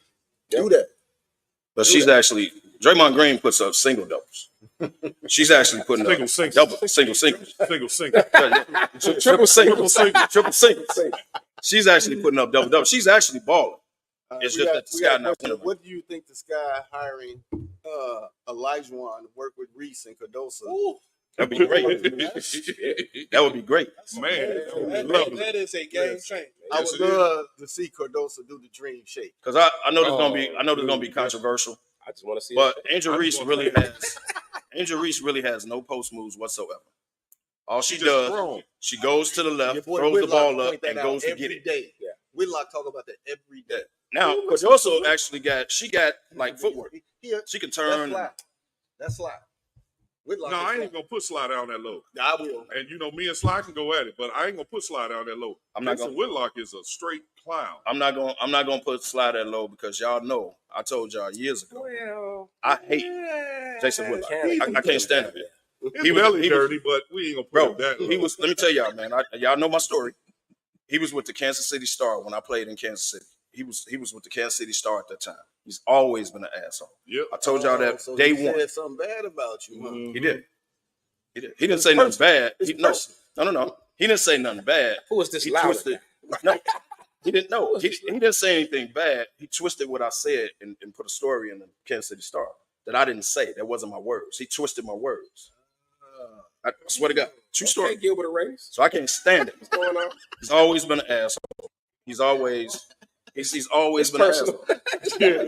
[SPEAKER 2] Do that.
[SPEAKER 4] But she's actually Draymond Green puts up single doubles. She's actually putting up double singles.
[SPEAKER 19] Single.
[SPEAKER 4] Triple singles. She's actually putting up double doubles. She's actually balling. It's just that the Sky not winning.
[SPEAKER 2] What do you think the Sky hiring Elijah to work with Reese and Cardosa?
[SPEAKER 4] That'd be great. That would be great.
[SPEAKER 19] Man,
[SPEAKER 3] that is a game changer.
[SPEAKER 2] I would love to see Cardosa do the dream shake.
[SPEAKER 4] Because I know there's gonna be controversial.
[SPEAKER 6] I just want to see.
[SPEAKER 4] But Angel Reese really has no post moves whatsoever. All she does, she goes to the left, throws the ball up, and goes to get it.
[SPEAKER 2] Day. Yeah. Whitlock talk about that every day.
[SPEAKER 4] Now, Cardoso actually got like footwork. She can turn.
[SPEAKER 2] That's slide. Whitlock
[SPEAKER 19] no, I ain't gonna put Sly down that low.
[SPEAKER 2] I will.
[SPEAKER 19] And you know, me and Sly can go at it, but I ain't gonna put Sly down that low.
[SPEAKER 4] I'm not gonna.
[SPEAKER 19] Whitlock is a straight clown.
[SPEAKER 4] I'm not gonna put Sly that low because y'all know I told y'all years ago.
[SPEAKER 6] Well,
[SPEAKER 4] I hate Jason Whitlock. I can't stand him.
[SPEAKER 19] He was dirty, but we ain't gonna put him that low.
[SPEAKER 4] He was. Let me tell y'all, man. Y'all know my story. He was with the Kansas City Star when I played in Kansas City. He was with the Kansas City Star at that time. He's always been an asshole.
[SPEAKER 19] Yep.
[SPEAKER 4] I told y'all that
[SPEAKER 2] so
[SPEAKER 4] day
[SPEAKER 2] he
[SPEAKER 4] one.
[SPEAKER 2] said something bad about you, huh?
[SPEAKER 4] He did. He didn't say nothing bad. No. He didn't say nothing bad.
[SPEAKER 6] Who is this
[SPEAKER 4] He
[SPEAKER 6] loud?
[SPEAKER 4] twisted. No, he didn't. No, he didn't say anything bad. He twisted what I said and put a story in the Kansas City Star that I didn't say. That wasn't my words. He twisted my words. I swear to God, true story.
[SPEAKER 6] Okay, Gilbert Arenas.
[SPEAKER 4] So I can't stand it.
[SPEAKER 6] What's going on?
[SPEAKER 4] He's always been an asshole. He's always been
[SPEAKER 6] personal.
[SPEAKER 4] an asshole.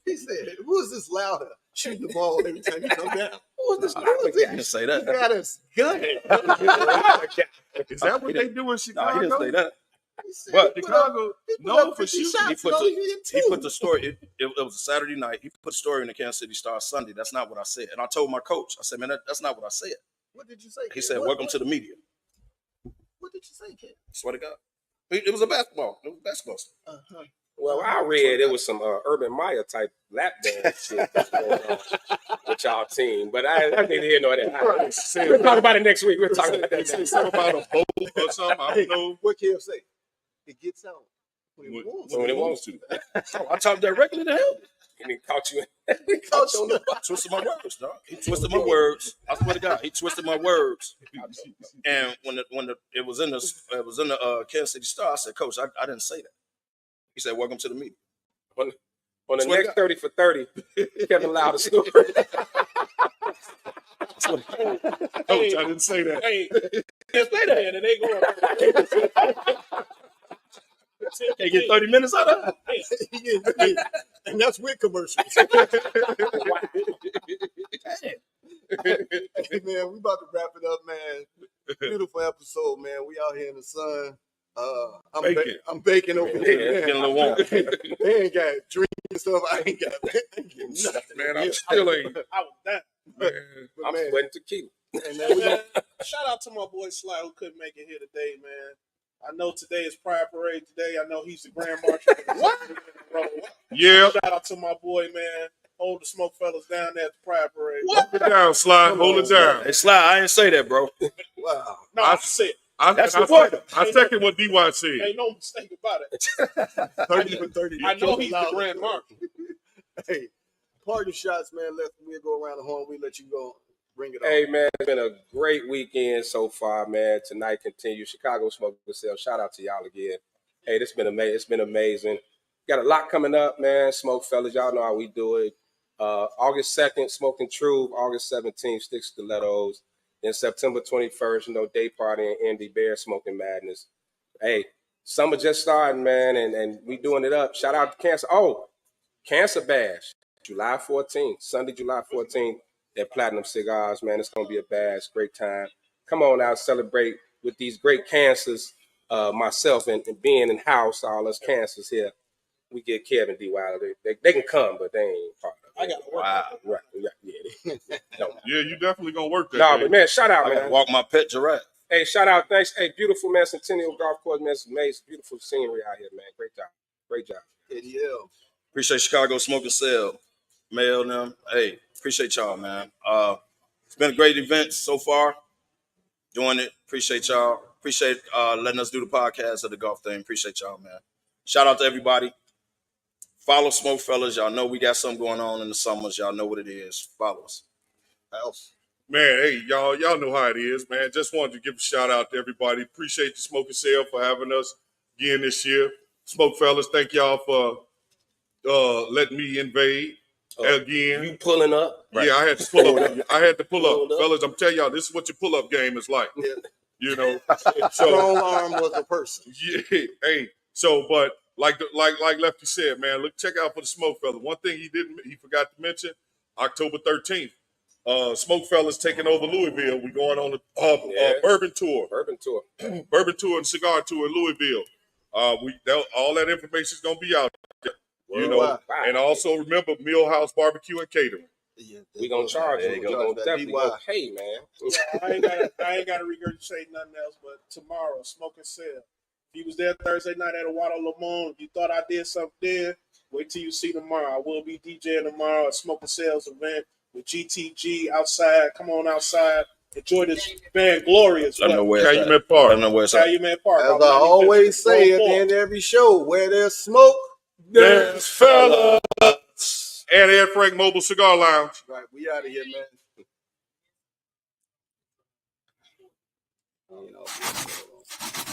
[SPEAKER 2] He said, "Who is this louder? Shooting the ball every time you come down."
[SPEAKER 6] Who is this
[SPEAKER 4] I
[SPEAKER 6] louder?
[SPEAKER 4] didn't say that.
[SPEAKER 2] He got us gun.
[SPEAKER 19] Is that what they do in Chicago?
[SPEAKER 4] No, he didn't say that.
[SPEAKER 19] But Chicago, no, for
[SPEAKER 2] shooting.
[SPEAKER 19] shooting.
[SPEAKER 4] He put the story. It was a Saturday night. He put a story in the Kansas City Star Sunday. That's not what I said. And I told my coach, I said, man, that's not what I said.
[SPEAKER 2] What did you say?
[SPEAKER 4] He said, welcome to the media.
[SPEAKER 2] What did you say, kid?
[SPEAKER 4] Swear to God. It was a basketball. It was a basketball story.
[SPEAKER 6] Well, I read it was some Urban Meyer type lap dance shit that's going on with y'all team, but I didn't hear no of that. We'll talk about it next week. We'll talk about that.
[SPEAKER 19] Something about a boat or something. I don't know.
[SPEAKER 2] What Kev say? It gets out when it wants to.
[SPEAKER 4] I talked directly to him.
[SPEAKER 6] And he caught you.
[SPEAKER 4] Twisted my words, dog. He twisted my words. I swear to God, he twisted my words. And when it was in the Kansas City Star, I said, Coach, I didn't say that. He said, welcome to the meeting.
[SPEAKER 6] On the next 30 for 30, Kevin Loud a story.
[SPEAKER 19] Coach, I didn't say that.
[SPEAKER 3] Hey, can't say that, and they going.
[SPEAKER 4] Can't get 30 minutes out of it.
[SPEAKER 2] And that's with commercials. Hey, man, we about to wrap it up, man. Beautiful episode, man. We out here in the sun. I'm baking over here.
[SPEAKER 4] Getting a little warm.
[SPEAKER 2] They ain't got drinks and stuff. I ain't got nothing.
[SPEAKER 19] Man, I'm still ain't.
[SPEAKER 3] I was that.
[SPEAKER 6] I'm sweating tequila.
[SPEAKER 2] And man,
[SPEAKER 3] shout out to my boy Sly who couldn't make it here today, man. I know today is Pride Parade today. I know he's the Grand Marshal. What?
[SPEAKER 19] Yeah.
[SPEAKER 3] Shout out to my boy, man. Hold the SmokeFellas down there at the Pride Parade.
[SPEAKER 19] Hold it down, Sly. Hold it down.
[SPEAKER 4] Hey, Sly, I didn't say that, bro.
[SPEAKER 2] Wow.
[SPEAKER 3] No, I said.
[SPEAKER 19] I second what D.Y. said.
[SPEAKER 3] Ain't no mistake about it.
[SPEAKER 2] 30 for 30.
[SPEAKER 3] I know he's the Grand Marshal.
[SPEAKER 2] Hey, party shots, man. We'll go around the horn. We let you go. Bring it on.
[SPEAKER 6] Hey, man, it's been a great weekend so far, man. Tonight continues. Chicago SmokeFellas. Shout out to y'all again. Hey, it's been amazing. Got a lot coming up, man. SmokeFellas, y'all know how we do it. August 2nd, Smoking Truth. August 17th, Stick Stilettos. Then September 21st, day party in Indy Bear Smoking Madness. Hey, summer just starting, man, and we doing it up. Shout out to Cancer. Oh, Cancer Bash, July 14th, Sunday, July 14th at Platinum Cigars, man. It's going to be a bash, great time. Come on out, celebrate with these great cancers, myself and being in house, all us cancers here. We get Kevin D. Wilder. They can come, but they ain't part of it.
[SPEAKER 3] I got to work.
[SPEAKER 6] Wow. Right. Yeah. No.
[SPEAKER 19] Yeah, you definitely going to work that.
[SPEAKER 6] No, but man, shout out,
[SPEAKER 4] I
[SPEAKER 6] man.
[SPEAKER 4] gotta walk my pet giraffe.
[SPEAKER 6] Hey, shout out. Thanks. Hey, beautiful, man. Centennial Golf Course, man. It's amazing. Beautiful scenery out here, man. Great job. Great job.
[SPEAKER 2] ADL.
[SPEAKER 4] Appreciate Chicago Smoking Cell. Mail them. Hey, appreciate y'all, man. It's been a great event so far. Doing it. Appreciate y'all. Appreciate letting us do the podcast of the golf thing. Appreciate y'all, man. Shout out to everybody. Follow SmokeFellas. Y'all know we got something going on in the summers. Y'all know what it is. Follow us.
[SPEAKER 2] Else.
[SPEAKER 19] Man, hey, y'all know how it is, man. Just wanted to give a shout out to everybody. Appreciate the Smoking Cell for having us again this year. SmokeFellas, thank y'all for letting me invade again.
[SPEAKER 6] You pulling up?
[SPEAKER 19] Right. Yeah, I had to pull up. I had to pull up. Fellas, I'm telling y'all, this is what your pull-up game is like.
[SPEAKER 2] Yeah.
[SPEAKER 19] You know?
[SPEAKER 2] Strong arm was a person.
[SPEAKER 19] Yeah, hey. So, but like Lefty said, man, look, check out for the SmokeFellas. One thing he forgot to mention, October 13th, SmokeFellas taking over Louisville. We're going on the bourbon tour.
[SPEAKER 6] Bourbon
[SPEAKER 19] tour and cigar tour in Louisville. All that information is gonna be out there. You know,
[SPEAKER 6] Wow.
[SPEAKER 19] and also remember Millhouse Barbecue and Catering.
[SPEAKER 2] Yeah,
[SPEAKER 6] we gonna charge you. We're gonna definitely go pay, man.
[SPEAKER 3] Yeah, I ain't gotta regurgitate nothing else, but tomorrow, Smoking Cell. If you was there Thursday night at Awada Lamont, if you thought I did something there, wait till you see tomorrow. I will be DJing tomorrow at Smoking Cell's event with GTG outside. Come on outside. Enjoy this band Glorious.
[SPEAKER 19] Calumet Park.
[SPEAKER 3] Calumet Park.
[SPEAKER 2] As I always say at the end of every show, where there's smoke,
[SPEAKER 19] there's fellas. And Ed Frank Mobile Cigar Lounge.
[SPEAKER 2] Right, we out of here, man. You know.